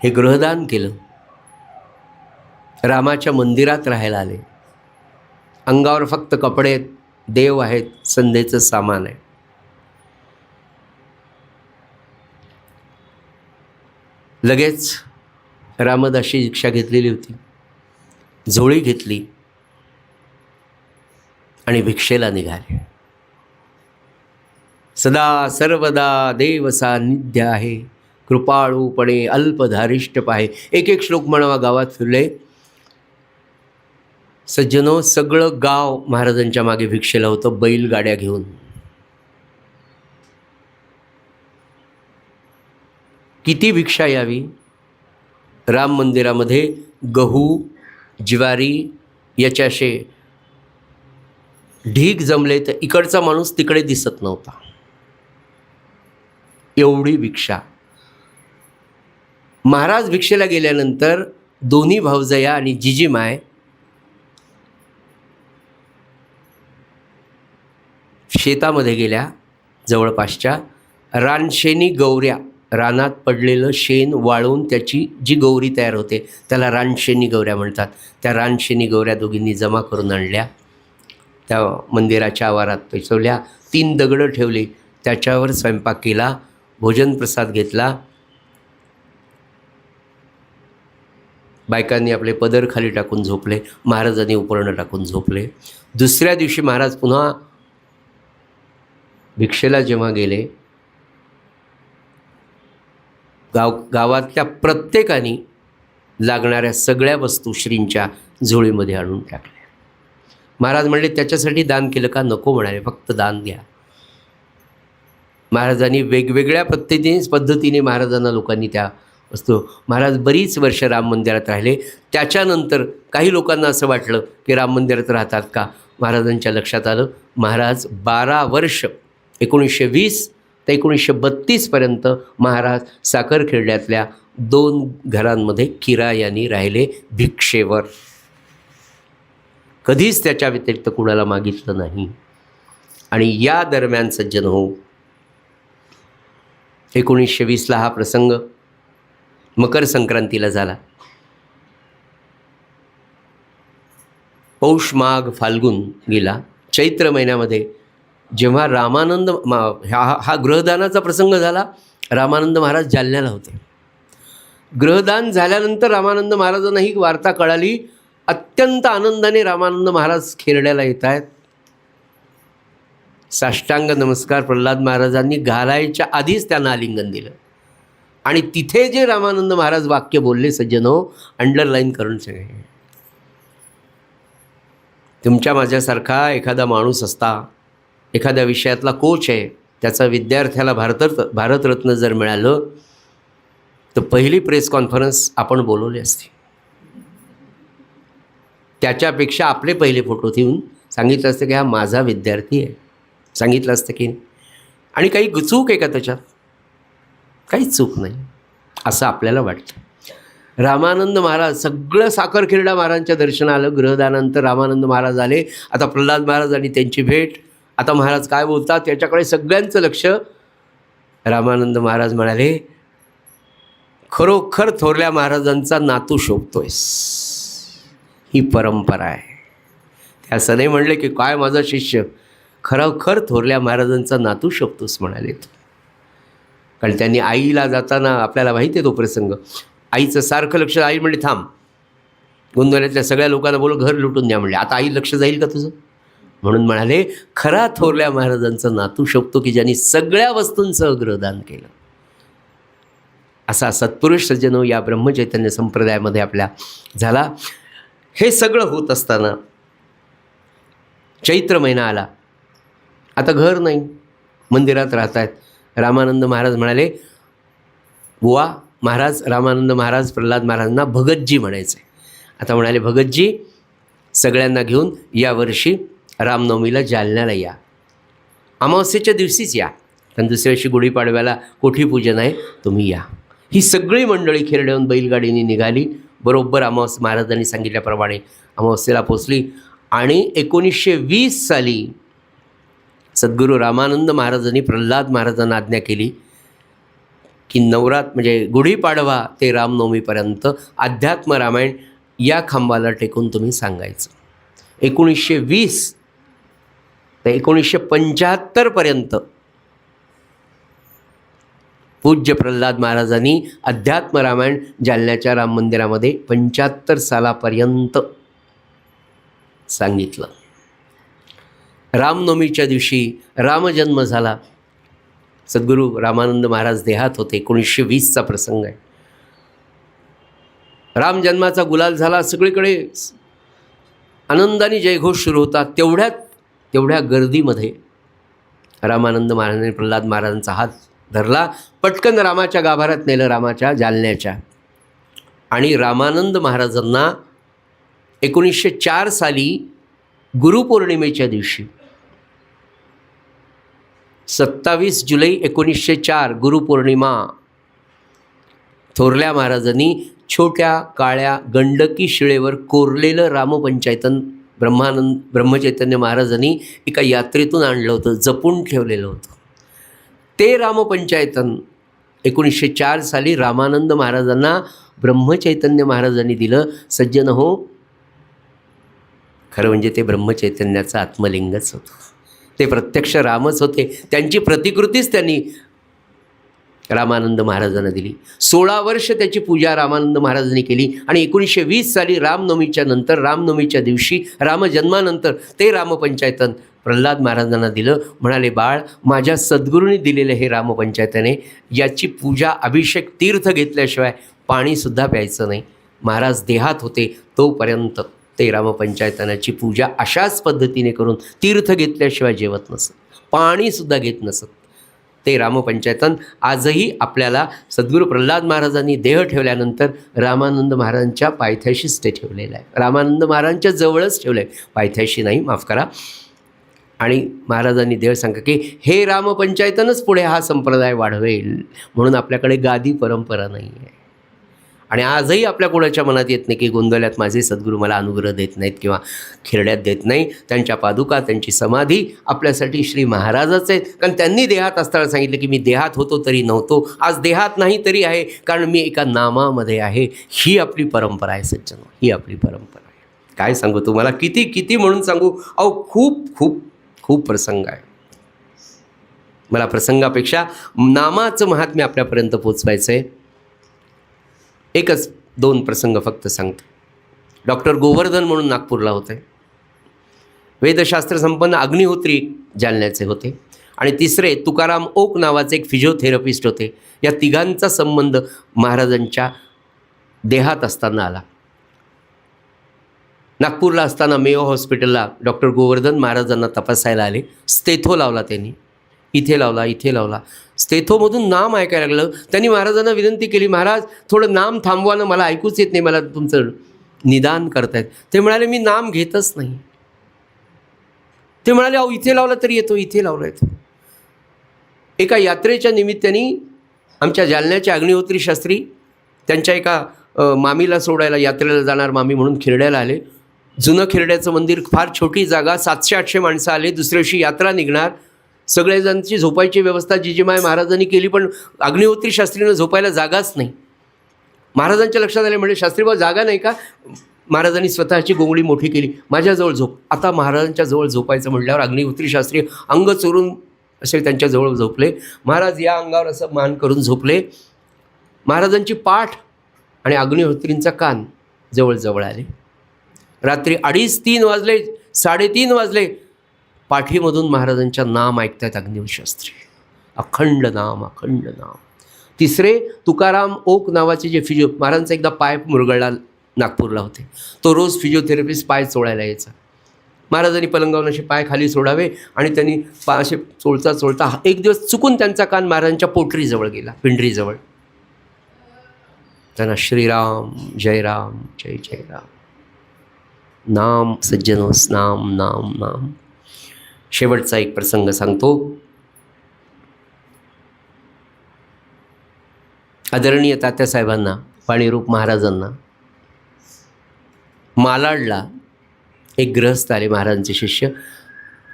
हे गृहदान केलं. रामाच्या मंदिरात राहायला आले. अंगावर फक्त कपडे आहेत, देव आहेत, संध्येचं सामान आहे. लगेच रामदासी दीक्षा घेतलेली होती, झोळी घेतली आणि भिक्षेला निघाले. सदा सर्वदा देव सान्निध्य आहे, कृपाळूपणे अल्पधारिष्ट पाहे. एक श्लोक म्हणावा गावात फिरले. सज्जनो, सगळं गाव महाराजांच्या मागे भिक्षेला होतं, बैलगाड्या घेऊन. किती भिक्षा यावी. राम मंदिरामध्ये गहू, ज्वारी याचे असे ढीग जमले तर इकडचा माणूस तिकडे दिसत नव्हता, एवढी भिक्षा. महाराज भिक्षेला गेल्यानंतर दोन्ही भावजया आणि जिजीमाय शेतामध्ये गेल्या. जवळपासच्या रानशेनी गौऱ्या, रानात पडलेलं शेण वाळून त्याची जी गौरी तयार होते त्याला रानशेनी गौऱ्या म्हणतात. त्या रानशेनी गौऱ्या दोघींनी जमा करून आणल्या, त्या मंदिराच्या आवारात पेचवल्या. 3 दगडं ठेवली, त्याच्यावर स्वयंपाक केला, भोजन प्रसाद घेतला. बायकांनी आपले पदर खाली टाकून झोपले, महाराजांनी उपरणं टाकून झोपले. दुसऱ्या दिवशी महाराज पुन्हा भिक्षेला जेव्हा गेले, गावातल्या प्रत्येकाने लागणाऱ्या सगळ्या वस्तू श्रींच्या झोळीमध्ये आणून टाकल्या. महाराज म्हणले, त्याच्यासाठी दान केलं का? नको म्हणाले, फक्त दान द्या. महाराजांनी वेगवेगळ्या पद्धतीने महाराजांना लोकांनी त्या वस्तू. महाराज बरीच वर्ष राम मंदिरात राहिले. त्याच्यानंतर काही लोकांना असं वाटलं की राम मंदिरात राहतात का. महाराजांच्या लक्षात आलं, महाराज 12 वर्ष 1920 ते 1932पर्यंत महाराज साखरखेड्यातल्या 2 घरांमध्ये किरायानी राहिले, भिक्षेवर. कधीच त्याच्या व्यतिरिक्त कुणाला मागितलं नाही. आणि या दरम्यान सज्जन हो, 1920ला हा प्रसंग मकर संक्रांतीला झाला. पौष माघ फाल्गुन गेला. चैत्र महिन्यामध्ये जेव्हा रामानंद हा गृहदानाचा प्रसंग झाला, रामानंद महाराज जालन्याला होते. गृहदान झाल्यानंतर रामानंद महाराजांना ही वार्ता कळाली. अत्यंत आनंदाने रामानंद महाराज खेरड्याला येत आहेत. साष्टांग नमस्कार प्रल्हाद महाराजांनी घालायच्या आधीच त्यांना आलिंगन दिलं. आणि तिथे जे रामानंद महाराज वाक्य बोलले सज्जनो, अंडरलाईन करून सगळे. तुमच्या माझ्यासारखा एखादा माणूस असता, एखाद्या विषयातला कोच आहे, त्याचा विद्यार्थ्याला भारतरत्न जर मिळालं तर पहिली प्रेस कॉन्फरन्स आपण बोलवली असती. त्याच्यापेक्षा आपले पहिले फोटो ठेवून सांगितलं असतं की हा माझा विद्यार्थी आहे, सांगितलं असतं की. आणि काही चूक आहे का त्याच्यात? काहीच चूक नाही असं आपल्याला वाटतं. रामानंद महाराज सगळं साखरखेर्डा महाराजांच्या दर्शनाला आलं. गृहदानानंतर रामानंद महाराज आले. आता प्रल्हाद महाराज आणि त्यांची भेट. आता महाराज काय बोलतात त्याच्याकडे सगळ्यांचं लक्ष. रामानंद महाराज म्हणाले, खरोखर थोरल्या महाराजांचा नातू शोभतोयस, ही परंपरा आहे. ते असं नाही म्हणले की काय माझा शिष्य, खरोखर थोरल्या महाराजांचा नातू शोभतोस म्हणाले. कारण त्यांनी आईला जाताना, आपल्याला माहिती आहे तो प्रसंग, आईचं सारखं लक्ष. आई म्हणले थांब, गोंधळ्यातल्या सगळ्या लोकांना बोलू घर लुटून द्या म्हणले. आता आई लक्ष जाईल का तुझं? म्हणून म्हणाले, खरा थोरल्या महाराजांचा नातू शोभतो की ज्यांनी सगळ्या वस्तूंचं गृहदान केलं. असा सत्पुरुष सज्जनो या ब्रह्मचैतन्य संप्रदायामध्ये आपल्या झाला. हे सगळं होत असताना चैत्र महिना आला. आता घर नाही, मंदिरात राहत आहेत. रामानंद महाराज म्हणाले, बुवा महाराज, रामानंद महाराज प्रल्हाद महाराजांना भगतजी म्हणायचे. आता म्हणाले, भगतजी सगळ्यांना घेऊन यावर्षी रामनवमीला जालन्याला या. अमावस्येच्या दिवशीच या, कारण दुसऱ्या दिवशी गुढीपाडव्याला कोठीपूजन आहे, तुम्ही या. ही सगळी मंडळी खेरड्याहून बैलगाडीने निघाली. बरोबर महाराजांनी सांगितल्याप्रमाणे अमावस्येला पोचली. आणि 1920 साली सद्गुरू रामानंद महाराजांनी प्रल्हाद महाराजांना आज्ञा केली की म्हणजे गुढीपाडवा ते रामनवमीपर्यंत अध्यात्म रामायण या खांबाला टेकून तुम्ही सांगायचं. 1920 ते 1975पर्यंत पूज्य प्रल्हाद महाराजांनी अध्यात्म रामायण जालन्याच्या राम मंदिरामध्ये 75 सालापर्यंत सांगितलं. रामनवमीच्या दिवशी रामजन्म झाला. सद्गुरू रामानंद महाराज देहात होते. 1920चा प्रसंग आहे. रामजन्माचा गुलाल झाला. सगळीकडे आनंदाने जयघोष सुरू होता. तेवढ्या गर्दीमध्ये रामानंद महाराजांनी प्रल्हाद महाराजांचा हात धरला. पटकन रामाच्या गाभाऱ्यात नेलं, रामाच्या जालन्याच्या. आणि रामानंद महाराजांना 1904 साली गुरुपौर्णिमेच्या दिवशी 27 जुलै 1904 गुरुपौर्णिमा, थोरल्या महाराजांनी छोट्या काळ्या गंडकी शिळेवर कोरलेलं रामपंचायतन ब्रह्मचैतन्य महाराजांनी एका यात्रेतून आणलं होतं, जपून ठेवलेलं होतं. ते रामपंचायतन 1904 साली रामानंद महाराजांना ब्रह्मचैतन्य महाराजांनी दिलं. सज्जन हो, खरं म्हणजे ते ब्रह्मचैतन्याचं आत्मलिंगच होतं, ते प्रत्यक्ष रामच होते. त्यांची प्रतिकृतीच त्यांनी रामानंद महाराजांना दिली. 16 वर्ष त्याची पूजा रामानंद महाराजांनी केली आणि 1920 साली रामनवमीच्या दिवशी रामजन्मानंतर ते रामपंचायतन प्रल्हाद महाराजांना दिलं. म्हणाले, बाळ, माझ्या सद्गुरूंनी दिलेलं हे रामपंचायतने, याची पूजा, अभिषेक, तीर्थ घेतल्याशिवाय पाणीसुद्धा प्यायचं नाही. महाराज देहात होते तोपर्यंत ते रामपंचायतनाची पूजा अशाच पद्धतीने करून तीर्थ घेतल्याशिवाय जेवत नसत, पाणीसुद्धा घेत नसत. ते रामपंचायतन आजही आपल्याला सद्गुरू प्रल्हाद महाराजांनी देह ठेवल्यानंतर रामानंद महाराजांच्या पायथ्याशीच ते ठेवलेलं आहे. रामानंद महाराजांच्या जवळच ठेवलं आहे, पायथ्याशी नाही, माफ करा. आणि महाराजांनी देह सांगा की हे रामपंचायतनच पुढे हा संप्रदाय वाढवेल, म्हणून आपल्याकडे गादी परंपरा नाही आहे. आणि आजही आपल्या कोणाच्या मनात येत नाही की गोंदवल्यात माझे सद्गुरू मला अनुग्रह देत नाहीत किंवा खिरड्यात देत नाही. त्यांच्या पादुका, त्यांची समाधी आपल्यासाठी श्री महाराजाच आहेत. कारण त्यांनी देहात असताना सांगितलं की मी देहात होतो तरी नव्हतो, आज देहात नाही तरी आहे, कारण मी एका नामामध्ये आहे. ही आपली परंपरा आहे सज्जन, ही आपली परंपरा आहे. काय सांगू तुम्हाला, किती किती म्हणून सांगू. अहो, खूप खूप खूप प्रसंग आहे. मला प्रसंगापेक्षा नामाचं महात्म्य आपल्यापर्यंत पोचवायचं आहे. एकच 2 प्रसंग फक्त सांगतो. डॉक्टर गोवर्धन म्हणून नागपूरला होते, वेदशास्त्र संपन्न अग्निहोत्री जालन्याचे होते. आणि तिसरे तुकाराम ओक नावाचे एक फिजिओथेरपिस्ट होते. या तिघांचा संबंध महाराजांच्या देहात असताना आला. नागपूरला असताना मेयो हॉस्पिटलला डॉक्टर गोवर्धन महाराजांना तपासायला आले. स्टेथो लावला त्यांनी, इथे लावला, इथे लावला. स्टेथोमधून नाम ऐकायला लागलं. त्यांनी महाराजांना विनंती केली, महाराज थोडं नाम थांबवा ना, मला ऐकूच येत नाही, मला तुमचं निदान करतायत. ते म्हणाले, मी नाम घेतच नाही. ते म्हणाले, अहो इथे लावला तरी येतो, इथे लावला येतो. एका यात्रेच्या निमित्ताने आमच्या जालन्याचे अग्निहोत्री शास्त्री त्यांच्या एका मामीला सोडायला, यात्रेला जाणार मामी म्हणून खिरड्याला आले. जुनं खिरड्याचं मंदिर, फार छोटी जागा, 700-800 माणसं आले. दुसऱ्या दिवशी यात्रा निघणार. सगळेजणांची झोपायची व्यवस्था जिजीमाय महाराजांनी केली, पण अग्निहोत्री शास्त्रीनं झोपायला जागाच नाही. महाराजांच्या लक्षात आले, म्हणजे शास्त्रीबाबा जागा नाही का. महाराजांनी स्वतःची गोंगडी मोठी केली, माझ्याजवळ झोप. आता महाराजांच्या जवळ झोपायचं म्हटल्यावर अग्निहोत्री शास्त्री अंग चोरून असे त्यांच्याजवळ झोपले. महाराज या अंगावर असं मान करून झोपले. महाराजांची पाठ आणि अग्निहोत्रींचा कान जवळजवळ आले. रात्री 2:30-3 वाजले, 3:30 वाजले. पाठीमधून महाराजांच्या नाम ऐकतात अग्निहोत्री शास्त्री, अखंड नाम, अखंड नाम. तिसरे तुकाराम ओक नावाचे जे महाराजांचा एकदा पाय मुरगळला, नागपूरला होते. तो रोज फिजिओथेरपिस्ट पाय चोळायला यायचा. महाराजांनी पलंगावरून असे पाय खाली सोडावे आणि त्यांनी पाय असे चोळता चोळता एक दिवस चुकून त्यांचा कान महाराजांच्या पोटरीजवळ गेला, पिंडरीजवळ. त्यांना श्रीराम, जय राम, जय जय राम, नाम सज्जनोस, नाम नाम नाम. शेवटचा एक प्रसंग सांगतो. आदरणीय तात्यासाहेबांना, पाणीरूप महाराजांना मालाडला एक गृहस्थ आले, महाराजांचे शिष्य.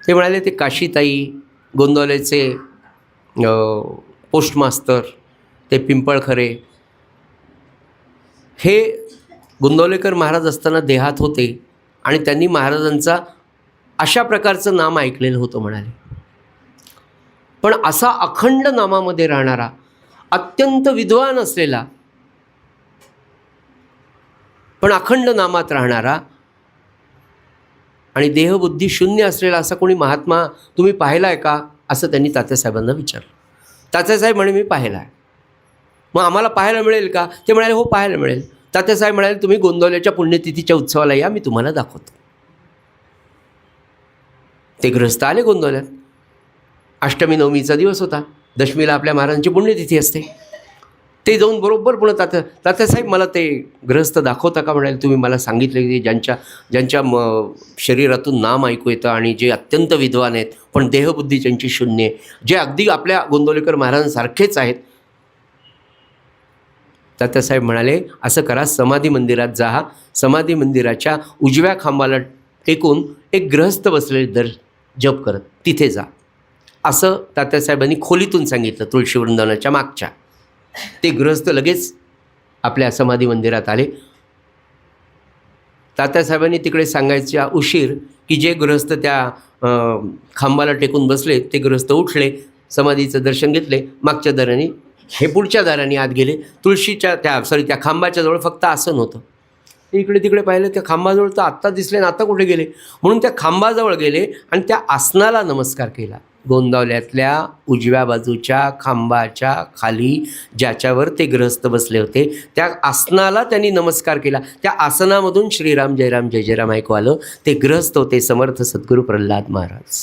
ते म्हणाले, ते काशीताई, गोंदवलेचे पोस्टमास्तर, ते पिंपळखरे, हे गोंदवलेकर महाराज असताना देहात होते आणि त्यांनी महाराजांचा अशा प्रकारचं नाम ऐकलेलं होतं म्हणाले. पण असा अखंड नामामध्ये राहणारा, अत्यंत विद्वान असलेला, पण अखंड नामात राहणारा आणि देहबुद्धी शून्य असलेला असा कोणी महात्मा तुम्ही पाहिला आहे का, असं त्यांनी तात्यासाहेबांना विचारलं. तात्यासाहेब म्हणे, मी पाहिला आहे. मग आम्हाला पाहायला मिळेल का? ते म्हणाले, हो पाहायला मिळेल. तात्यासाहेब म्हणाले, तुम्ही गोंदवल्याच्या पुण्यतिथीच्या उत्सवाला या, मी तुम्हाला दाखवतो. ते गृहस्थ आले गोंदवल्यात. अष्टमी नवमीचा दिवस होता. दशमीला आपल्या महाराजांची पुण्यतिथी असते. ते जाऊन बरोबर पुन्हा तात्यासाहेब मला ते ग्रहस्थ दाखवता का म्हणाले. तुम्ही मला सांगितले की ज्यांच्या शरीरातून नाम ऐकू येतं आणि जे अत्यंत विद्वान आहेत पण देहबुद्धी ज्यांची शून्य आहे, जे अगदी आपल्या गोंदवलेकर महाराजांसारखेच आहेत. तात्यासाहेब म्हणाले असं करा, समाधी मंदिरात जा, समाधी मंदिराच्या उजव्या खांबाला टेकून एक ग्रहस्थ बसलेले जप करत तिथे जा, असं तात्यासाहेबांनी खोलीतून सांगितलं. तुळशी वृंदावनाच्या मागच्या. ते गृहस्थ लगेच आपल्या समाधी मंदिरात आले. तात्यासाहेबांनी तिकडे सांगायच्या उशीर की जे गृहस्थ त्या खांबाला टेकून बसले ते गृहस्थ उठले, समाधीचं दर्शन घेतले, मागच्या दाराने, हे पुढच्या दाराने आत गेले. तुळशीच्या त्या खांबाच्या जवळ फक्त आसन होतं. इकडे तिकडे पाहिलं, त्या खांबाजवळ तर आत्ता दिसले ना, आता कुठे गेले म्हणून त्या खांबाजवळ गेले आणि त्या आसनाला नमस्कार केला. गोंदावल्यातल्या उजव्या बाजूच्या खांबाच्या खाली ज्याच्यावर ते गृहस्थ बसले होते त्या आसनाला त्यांनी नमस्कार केला. त्या आसनामधून श्रीराम जयराम जय जयराम ऐकू आलं. ते गृहस्थ होते समर्थ सद्गुरू प्रल्हाद महाराज.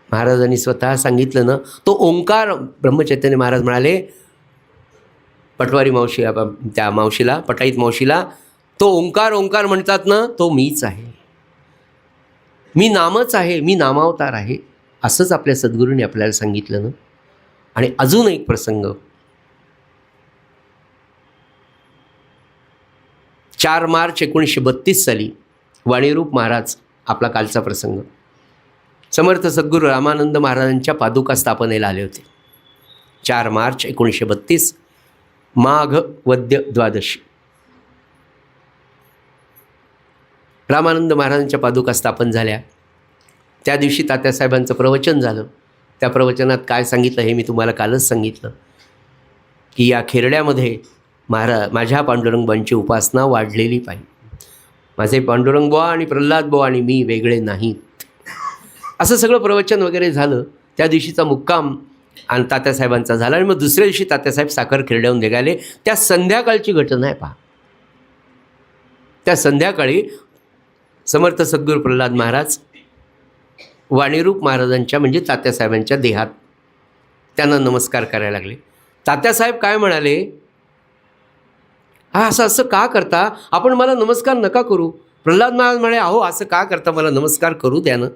महाराजांनी स्वतः सांगितलं ना, तो ओंकार. ब्रह्मचैतन्य महाराज म्हणाले पटवारी मावशी, त्या मावशीला, पटाईत मावशीला, तो ओंकार ओंकार म्हणतात ना, तो मीच आहे, मी नामच आहे, मी नामावतार आहे, असंच आपल्या सद्गुरूंनी आपल्याला सांगितलं ना. आणि अजून एक प्रसंग, 4 मार्च 1932 साली वाणीरूप महाराज, आपला कालचा प्रसंग, समर्थ सद्गुरू रामानंद महाराजांच्या पादुका स्थापनेला आले होते. 4 मार्च 1932 माघ वद्य द्वादशी, रामानंद महाराजांच्या पादुका स्थापन झाल्या. त्या दिवशी तात्यासाहेबांचं प्रवचन झालं. त्या प्रवचनात काय सांगितलं हे मी तुम्हाला कालच सांगितलं की या खेरड्यामध्ये माझ्या पांडुरंगबांची उपासना वाढलेली पाहिजे. माझे पांडुरंगबुवा आणि प्रल्हादबुवा आणि मी वेगळे नाहीत, असं सगळं प्रवचन वगैरे झालं. त्या दिवशीचा मुक्काम आणि तात्यासाहेबांचा झाला. आणि मग दुसऱ्या दिवशी तात्यासाहेब साखर खेरड्याहून निघाले. त्या संध्याकाळची घटना आहे पहा. त्या संध्याकाळी समर्थ सद्गुरू प्रल्हाद महाराज वाणीरूप महाराजांच्या म्हणजे तात्यासाहेबांच्या देहात त्यांना नमस्कार करायला लागले. तात्यासाहेब काय म्हणाले, हा असं का करता आपण, मला नमस्कार नका करू. प्रल्हाद महाराज म्हणाले, अहो असं का करता, मला नमस्कार करू द्या ना.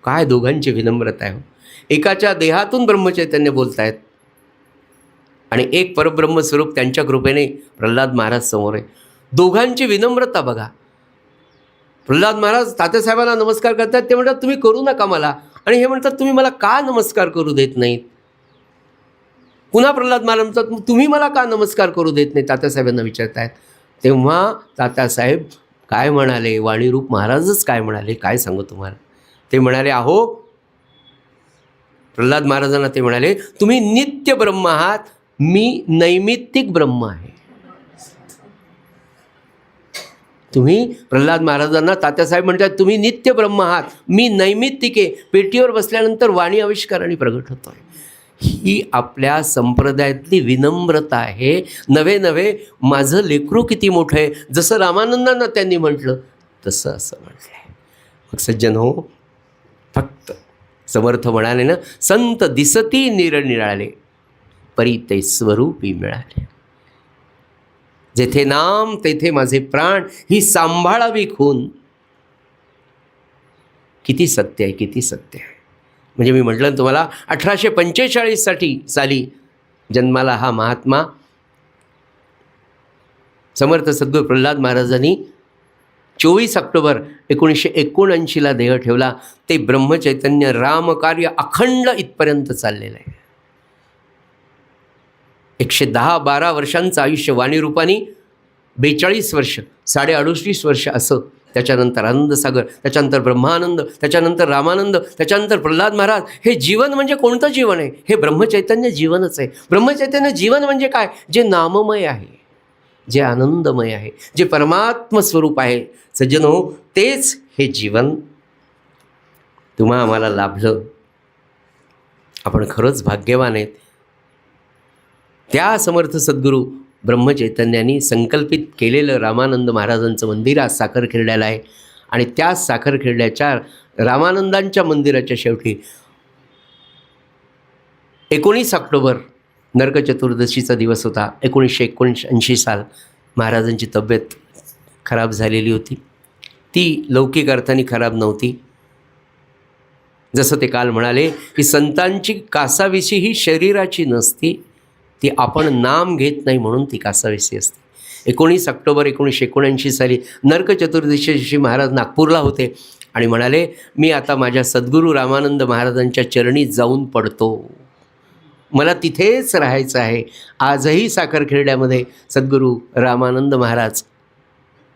काय दोघांची विनम्रता आहे. एकाच्या देहातून ब्रह्मचैतन्य बोलत आहेत आणि एक परब्रह्मस्वरूप त्यांच्या कृपेने प्रल्हाद महाराज समोर आहे. दोघांची विनम्रता बघा. प्रल्हाद महाराज तात्यासाहेबांना नमस्कार करतात, ते म्हणतात तुम्ही करू नका मला, आणि हे म्हणतात तुम्ही मला का नमस्कार करू देत नाहीत. पुन्हा प्रल्हाद महाराज म्हणतात तुम्ही मला का नमस्कार करू देत नाही, तात्यासाहेबांना विचारतायत. तेव्हा तात्यासाहेब काय म्हणाले, वाणीरूप महाराजच काय म्हणाले, काय सांगू तुम्हाला. ते म्हणाले, अहो प्रल्हाद महाराजांना ते म्हणाले, तुम्ही नित्य ब्रह्म आहात, मी नैमित्तिक ब्रह्म आहे. तुम्ही प्रल्हाद महाराजांना तात्यासाहेब म्हणतात तुम्ही नित्य ब्रह्म आहात, मी नैमित्तिक आहे. पेटीवर बसल्यानंतर वाणी आविष्काराने प्रगट होतो आहे. ही आपल्या संप्रदायातली विनम्रता आहे. नवे नवे माझं लेकरू किती मोठं आहे, जसं रामानंदांना त्यांनी म्हटलं तसं असं म्हटलं आहे. मग सज्जन हो, फक्त समर्थ म्हणाले ना, संत दिसती निरनिराळे, परी ते स्वरूपी मिळाले. जेथे नाम तेथे माझे प्राण, ही सांभाळावी खून. किती सत्य आहे, किती सत्य आहे. म्हणजे मी म्हटलं ना तुम्हाला, 1845 साली जन्माला हा महात्मा समर्थ सद्गुरू प्रल्हाद महाराजांनी 24 ऑक्टोबर 1979 देह ठेवला. ते ब्रह्मचैतन्य रामकार्य अखंड इथपर्यंत चाललेलं आहे. 110-12 वर्षांचं आयुष्य वाणीरूपानी, 42 वर्ष, 38.5 वर्ष असं. त्याच्यानंतर आनंदसागर, त्याच्यानंतर ब्रह्मानंद, त्याच्यानंतर रामानंद, त्याच्यानंतर प्रल्हाद महाराज. हे जीवन म्हणजे कोणतं जीवन आहे, हे ब्रह्मचैतन्य जीवनच आहे. ब्रह्मचैतन्य जीवन म्हणजे काय, जे नाममय आहे, जे आनंदमय आहे, जे परमात्म स्वरूप आहे. सज्जन हो, तेच हे जीवन तुम्हा आम्हाला लाभलं. आपण खरंच भाग्यवान आहेत. त्या समर्थ सद्गुरू ब्रह्मचैतन्यांनी संकल्पित केलेलं रामानंद महाराजांचं मंदिर आज साखर खेरड्याला आहे. आणि त्या साखर खेरड्याच्या रामानंदांच्या मंदिराच्या शेवटी 19 ऑक्टोबर नरक चतुर्दशीचा दिवस होता. 1979 साल. महाराजांची तब्येत खराब झालेली होती. ती लौकिक अर्थाने खराब नव्हती. जसं ते काल म्हणाले की संतांची कासावीसी ही शरीराची नसती, ती आपण नाम घेत नाही म्हणून ती कासावीसी असते. 19 ऑक्टोबर 1979 साली नरक चतुर्दशी दिवशी महाराज नागपूरला होते आणि म्हणाले, मी आता माझ्या सद्गुरू रामानंद महाराजांच्या चरणी जाऊन पडतो, मला तिथेच राहायचं आहे. आजही साखरखेर्ड्यामध्ये सद्गुरू रामानंद महाराज,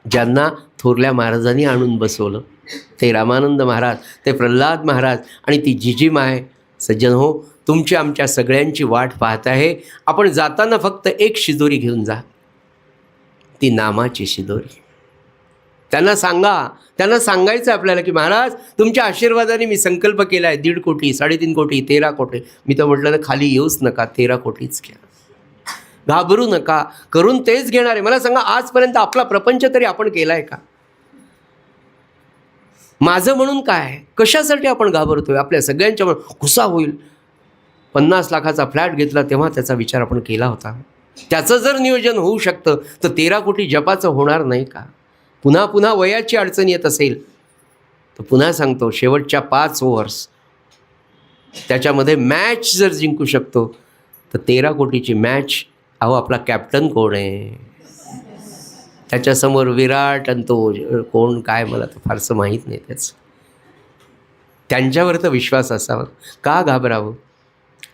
ज्यांना थोरल्या महाराजांनी आणून बसवलं, ते रामानंद महाराज, ते प्रल्हाद महाराज आणि ती जिजीमाय, सज्जन हो, तुमची आमच्या सगळ्यांची वाट पाहत आहे. आपण जाताना फक्त एक शिदोरी घेऊन जा, ती नामाची शिदोरी. त्यांना सांगा, त्यांना सांगायचं आपल्याला की महाराज तुमच्या आशीर्वादाने मी संकल्प केला आहे 1.5 कोटी 3.5 कोटी 13 कोटी. मी तर म्हटलं ना, खाली येऊच नका, 13 कोटीच घ्या, घाबरू नका, करून तेच घेणार आहे. मला सांगा, आजपर्यंत आपला प्रपंच तरी आपण केला आहे का? माझं म्हणून काय, कशासाठी आपण घाबरतोय? आपल्या सगळ्यांच्या घुसा होईल. 50 लाखाचा फ्लॅट घेतला तेव्हा त्याचा विचार आपण केला होता. त्याचं जर नियोजन होऊ शकतं तर 13 कोटी जपाचं होणार नाही का? पुन्हा पुन्हा वयाची अडचण येत असेल तर पुन्हा सांगतो, शेवटच्या 5 ओव्हर्स त्याच्यामध्ये मॅच जर जिंकू शकतो तर 13 कोटीची मॅच. अहो, आपला कॅप्टन कोण आहे? त्याच्यासमोर विराट आणि तो कोण काय, मला तर फारसं माहीत नाही त्याचं. त्यांच्यावर तर विश्वास असावा, का घाबरावं?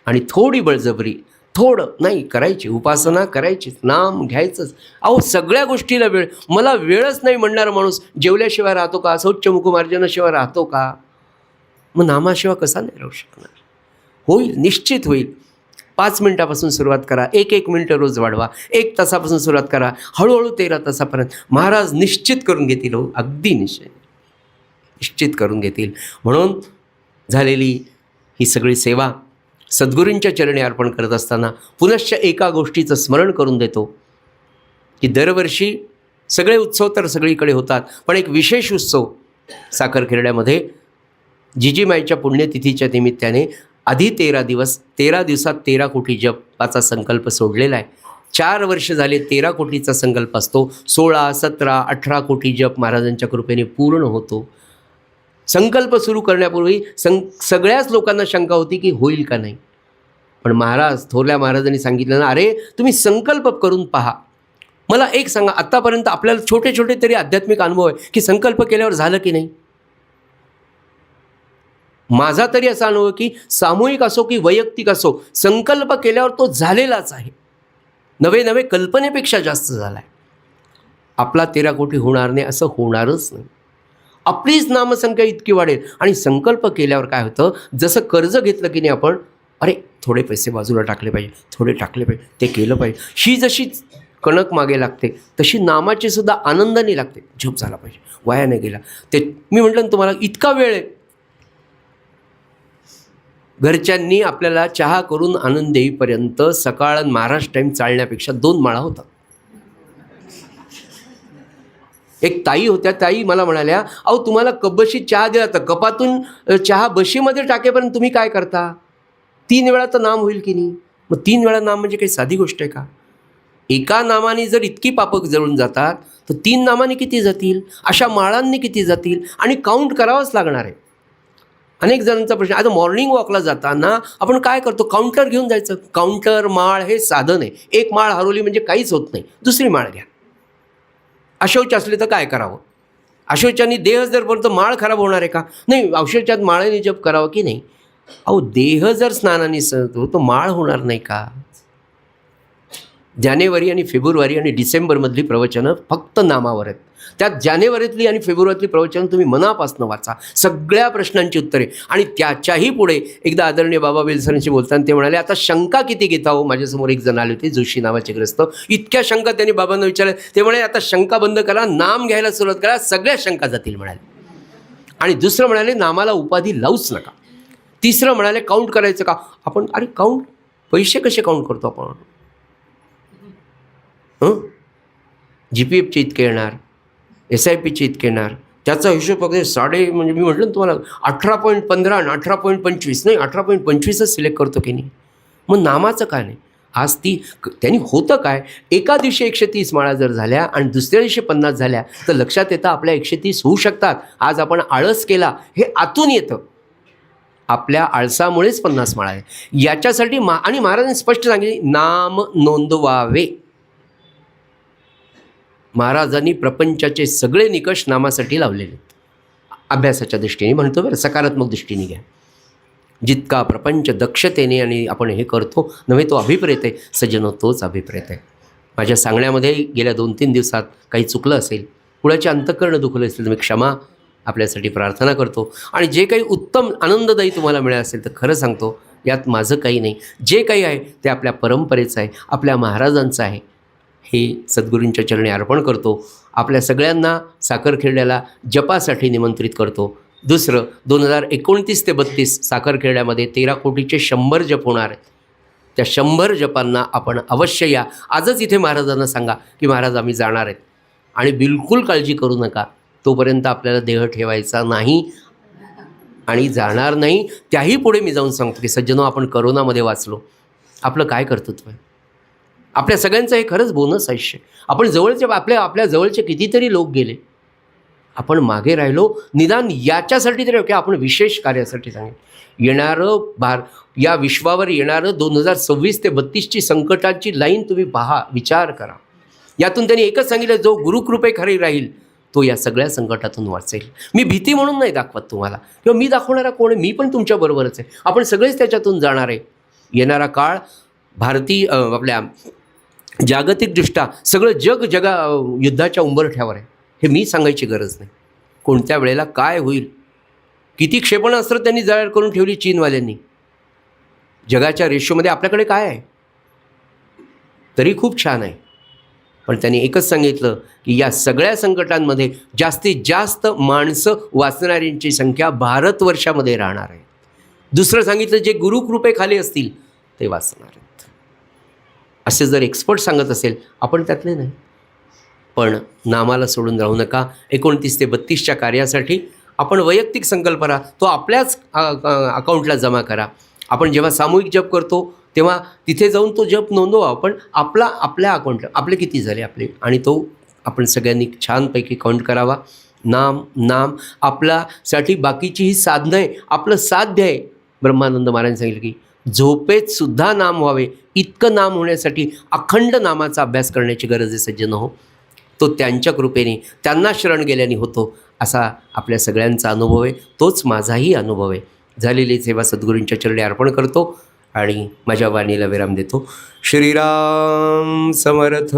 आणि थोडी बळजबरी, थोडं नाही करायची, उपासना करायचीच, नाम घ्यायचंच. अहो, सगळ्या गोष्टीला वेळ. मला वेळच नाही म्हणणारा माणूस जेवल्याशिवाय राहतो का? शौच मुखमार्जनाशिवाय राहतो का? मग नामाशिवाय कसा नाही राहू शकणार? होईल, निश्चित होईल. 5 मिनिटापासून सुरुवात करा, 1 मिनिटं रोज वाढवा, 1 तासापासून सुरुवात करा, हळूहळू 13 तासापर्यंत महाराज निश्चित करून घेतील. हो, अगदी निश्चित करून घेतील. म्हणून झालेली ही सगळी सेवा सद्गुरूंच्या चरणी अर्पण करत असताना पुनश्च एका गोष्टीचं स्मरण करून देतो की दरवर्षी सगळे उत्सव तर सगळीकडे होतात, पण एक विशेष उत्सव साखरखेर्ड्यामध्ये जिजीमाईच्या पुण्यतिथीच्या निमित्ताने आधी 13 दिवसात 13 कोटी जपाचा संकल्प सोडलेला आहे. 4 वर्ष झाले 13 कोटीचा संकल्प असतो. 16, 17, 18 कोटी जप महाराजांच्या कृपेने पूर्ण होतो. संकल्प सुरू करण्यापूर्वी सगळ्याच लोकांना शंका होती की होईल का नाही, पण महाराज, थोरल्या महाराजांनी सांगितलं ना, अरे तुम्ही संकल्प करून पहा. मला एक सांगा, आत्तापर्यंत आपल्याला छोटे छोटे तरी आध्यात्मिक अनुभव आहे की संकल्प केल्यावर झालं की नाही? माझा तरी असा अनुभव की सामूहिक असो की वैयक्तिक असो, संकल्प केल्यावर तो झालेलाच आहे, नवे कल्पनेपेक्षा जास्त झाला आहे. आपला 13 कोटी होणार नाही असं होणारच नाही. आपलीच नामसंख्या इतकी वाढेल. आणि संकल्प केल्यावर काय होतं, जसं कर्ज घेतलं की नाही आपण, अरे थोडे पैसे बाजूला टाकले पाहिजे, थोडे टाकले पाहिजे, ते केलं पाहिजे, ही जशी कणक मागे लागते तशी नामाची सुद्धा आनंदाने लागते. झोप झाला पाहिजे, वाया नाही गेला. ते मी म्हटलं ना तुम्हाला, इतका वेळ आहे. घरच्यांनी आपल्याला चहा करून आणून देईपर्यंत सकाळ महाराज टाईम चालण्यापेक्षा 2 माळा होता. एक ताई होत्या, ताई मला म्हणाल्या, अहो तुम्हाला कपबशीत चहा दिला तर कपातून चहा बशीमध्ये टाकेपर्यंत तुम्ही काय करता? 3 वेळा तर नाम होईल की नाही? मग 3 वेळा नाम म्हणजे काही साधी गोष्ट आहे का? एका नामाने जर इतकी पापक जळून जातात तर 3 नामाने किती जातील? अशा माळांनी किती जातील? आणि काउंट करावंच लागणार आहे. अनेक जणांचा प्रश्न, आता मॉर्निंग वॉकला जाताना आपण काय करतो? काउंटर घेऊन जायचं. काउंटर, माळ हे साधन आहे. एक माळ हरवली म्हणजे काहीच होत नाही, दुसरी माळ घ्या. अशौच असले तर काय करावं? अशौचाने देह जर पर्यंत माळ खराब होणार आहे का? नाही, अशौचात माळेने जप करावं की नाही? अहो, देह जर स्नानाने सजतो तो माळ होणार नाही का? जानेवारी आणि फेब्रुवारी आणि डिसेंबरमधली प्रवचनं फक्त नामावर आहेत. त्यात जानेवारीतली आणि फेब्रुवारीतली प्रवचनं तुम्ही मनापासून वाचा, सगळ्या प्रश्नांची उत्तरे. आणि त्याच्याही पुढे एकदा आदरणीय बाबा बेलसरांशी बोलताना ते म्हणाले, आता शंका किती घेता हो? माझ्यासमोर एक जण आले होते, जोशी नावाचे ग्रस्त. इतक्या शंका त्यांनी बाबांना विचारल्या. ते म्हणाले, आता शंका बंद करा, नाम घ्यायला सुरुवात करा, सगळ्या शंका जातील म्हणाले. आणि दुसरं म्हणाले, नामाला उपाधी लावूच नका. तिसरं म्हणाले, काउंट करायचं का? आपण अरे काउंट, पैसे कसे काउंट करतो आपण? GPFचे इतके येणार, SIPचे इतके येणार, त्याचा हिशोब वगैरे म्हणजे मी म्हटलं ना तुम्हाला 18.15 आणि 18.25 नाही, 18.25च सिलेक्ट करतो की नाही? मग नामाचं काय नाही? आज त्यांनी होतं काय, एका दिवशी 130 माळा जर झाल्या आणि दुसऱ्या दिवशी 50 झाल्या तर लक्षात येतं आपल्या 130 होऊ शकतात. आज आपण आळस केला हे आतून येतं, आपल्या आळसामुळेच 50 माळा आहे. याच्यासाठी आणि महाराजांनी स्पष्ट सांगितले, नाम नोंदवावे. महाराजांनी प्रपंचाचे सगळे निकष नामासाठी लावलेले आहेत. अभ्यासाच्या दृष्टीने म्हणतो बरं, सकारात्मक दृष्टीने घ्या. जितका प्रपंच दक्षतेने आणि आपण हे करतो नव्हे तो अभिप्रेत आहे, सज्जनो तोच अभिप्रेत आहे. माझ्या सांगण्यामध्ये गेल्या 2-3 दिवसात काही चुकलं असेल, कुणाचे अंतःकरण दुखलं असेल तर मी क्षमा आपल्यासाठी प्रार्थना करतो. आणि जे काही उत्तम आनंददायी तुम्हाला मिळालं असेल तर खरं सांगतो यात माझं काही नाही. जे काही आहे ते आपल्या परंपरेचं आहे, आपल्या महाराजांचं आहे. हे सद्गुरूंच्या चरणी अर्पण करतो. आपल्या सगळ्यांना साखरखेड्याला जपासाठी निमंत्रित करतो. दुसरं, 2029 ते 32 साखरखेड्यामध्ये 13 कोटीचे 100 जप होणार आहेत. त्या 100 जपांना आपण अवश्य या. आजच इथे महाराजांना सांगा की महाराज आम्ही जाणार आहेत, आणि बिलकुल काळजी करू नका. तोपर्यंत आपल्याला देह ठेवायचा नाही आणि जाणार नाही. त्याही पुढे मी जाऊन सांगतो की सज्जनो, आपण करोनामध्ये वाचलो. आपलं काय कर्तृत्व आहे? आपल्या सगळ्यांचं हे खरंच बोनस आयुष्य. आपण जवळचे आपल्या जवळचे कितीतरी लोक गेले, आपण मागे राहिलो. निदान याच्यासाठी तरी की आपण विशेष कार्यासाठी सांगितलं. येणारं या विश्वावर येणारं 2026 ते 32ची संकटाची लाईन तुम्ही पहा, विचार करा. यातून त्यांनी एकच सांगितलं, जो गुरुकृपे खरी राहील तो या सगळ्या संकटातून वाचेल. मी भीती म्हणून नाही दाखवत तुम्हाला, किंवा मी दाखवणारा कोण आहे, मी पण तुमच्याबरोबरच आहे. आपण सगळेच त्याच्यातून जाणार आहे. येणारा काळ भारतीय आपल्या जागतिकदृष्ट्या सगळं युद्धाच्या उंबरठ्यावर आहे. हे मी सांगायची गरज नाही. कोणत्या वेळेला काय होईल, किती क्षेपणास्त्र त्यांनी तयार करून ठेवली चीनवाल्यांनी. जगाच्या रेशोमध्ये आपल्याकडे काय आहे, तरी खूप छान आहे. पण त्यांनी एकच सांगितलं की या सगळ्या संकटांमध्ये जास्तीत जास्त माणसं वाचणाऱ्यांची संख्या भारतवर्षामध्ये राहणार आहे. दुसरं सांगितलं, जे गुरुकृपेखाली असतील ते वाचणार आहेत. असे जर एक्सपर्ट सांगत असेल, आपण त्यातले नाही. पण नामाला सोडून राहू नका. 29 ते 32च्या कार्यासाठी आपण वैयक्तिक संकल्प करा, तो आपल्याच अकाउंटला जमा करा. आपण जेव्हा सामूहिक जप करतो तेव्हा तिथे जाऊन तो जप नोंदवा. आपण आपल्या अकाउंटला आपले किती झाले आपले, आणि तो आपण सगळ्यांनी छानपैकी काउंट करावा. नाम आपल्यासाठी बाकीची ही साधनं आहे, आपलं साध्य आहे. ब्रह्मानंद महाराजांनी सांगितलं की झोपेत सुद्धा नाम व्हावे, इतकं नाम होण्यासाठी अखंड नामाचा अभ्यास करण्याची गरज आहे सज्जन हो. तो त्यांच्या कृपेने, त्यांना शरण गेल्याने होतो, असा आपल्या सगळ्यांचा अनुभव आहे. तोच माझाही अनुभव आहे. झालेली सेवा सद्गुरूंच्या चरणी अर्पण करतो आणि माझ्या वाणीला विराम देतो. श्रीराम समर्थ.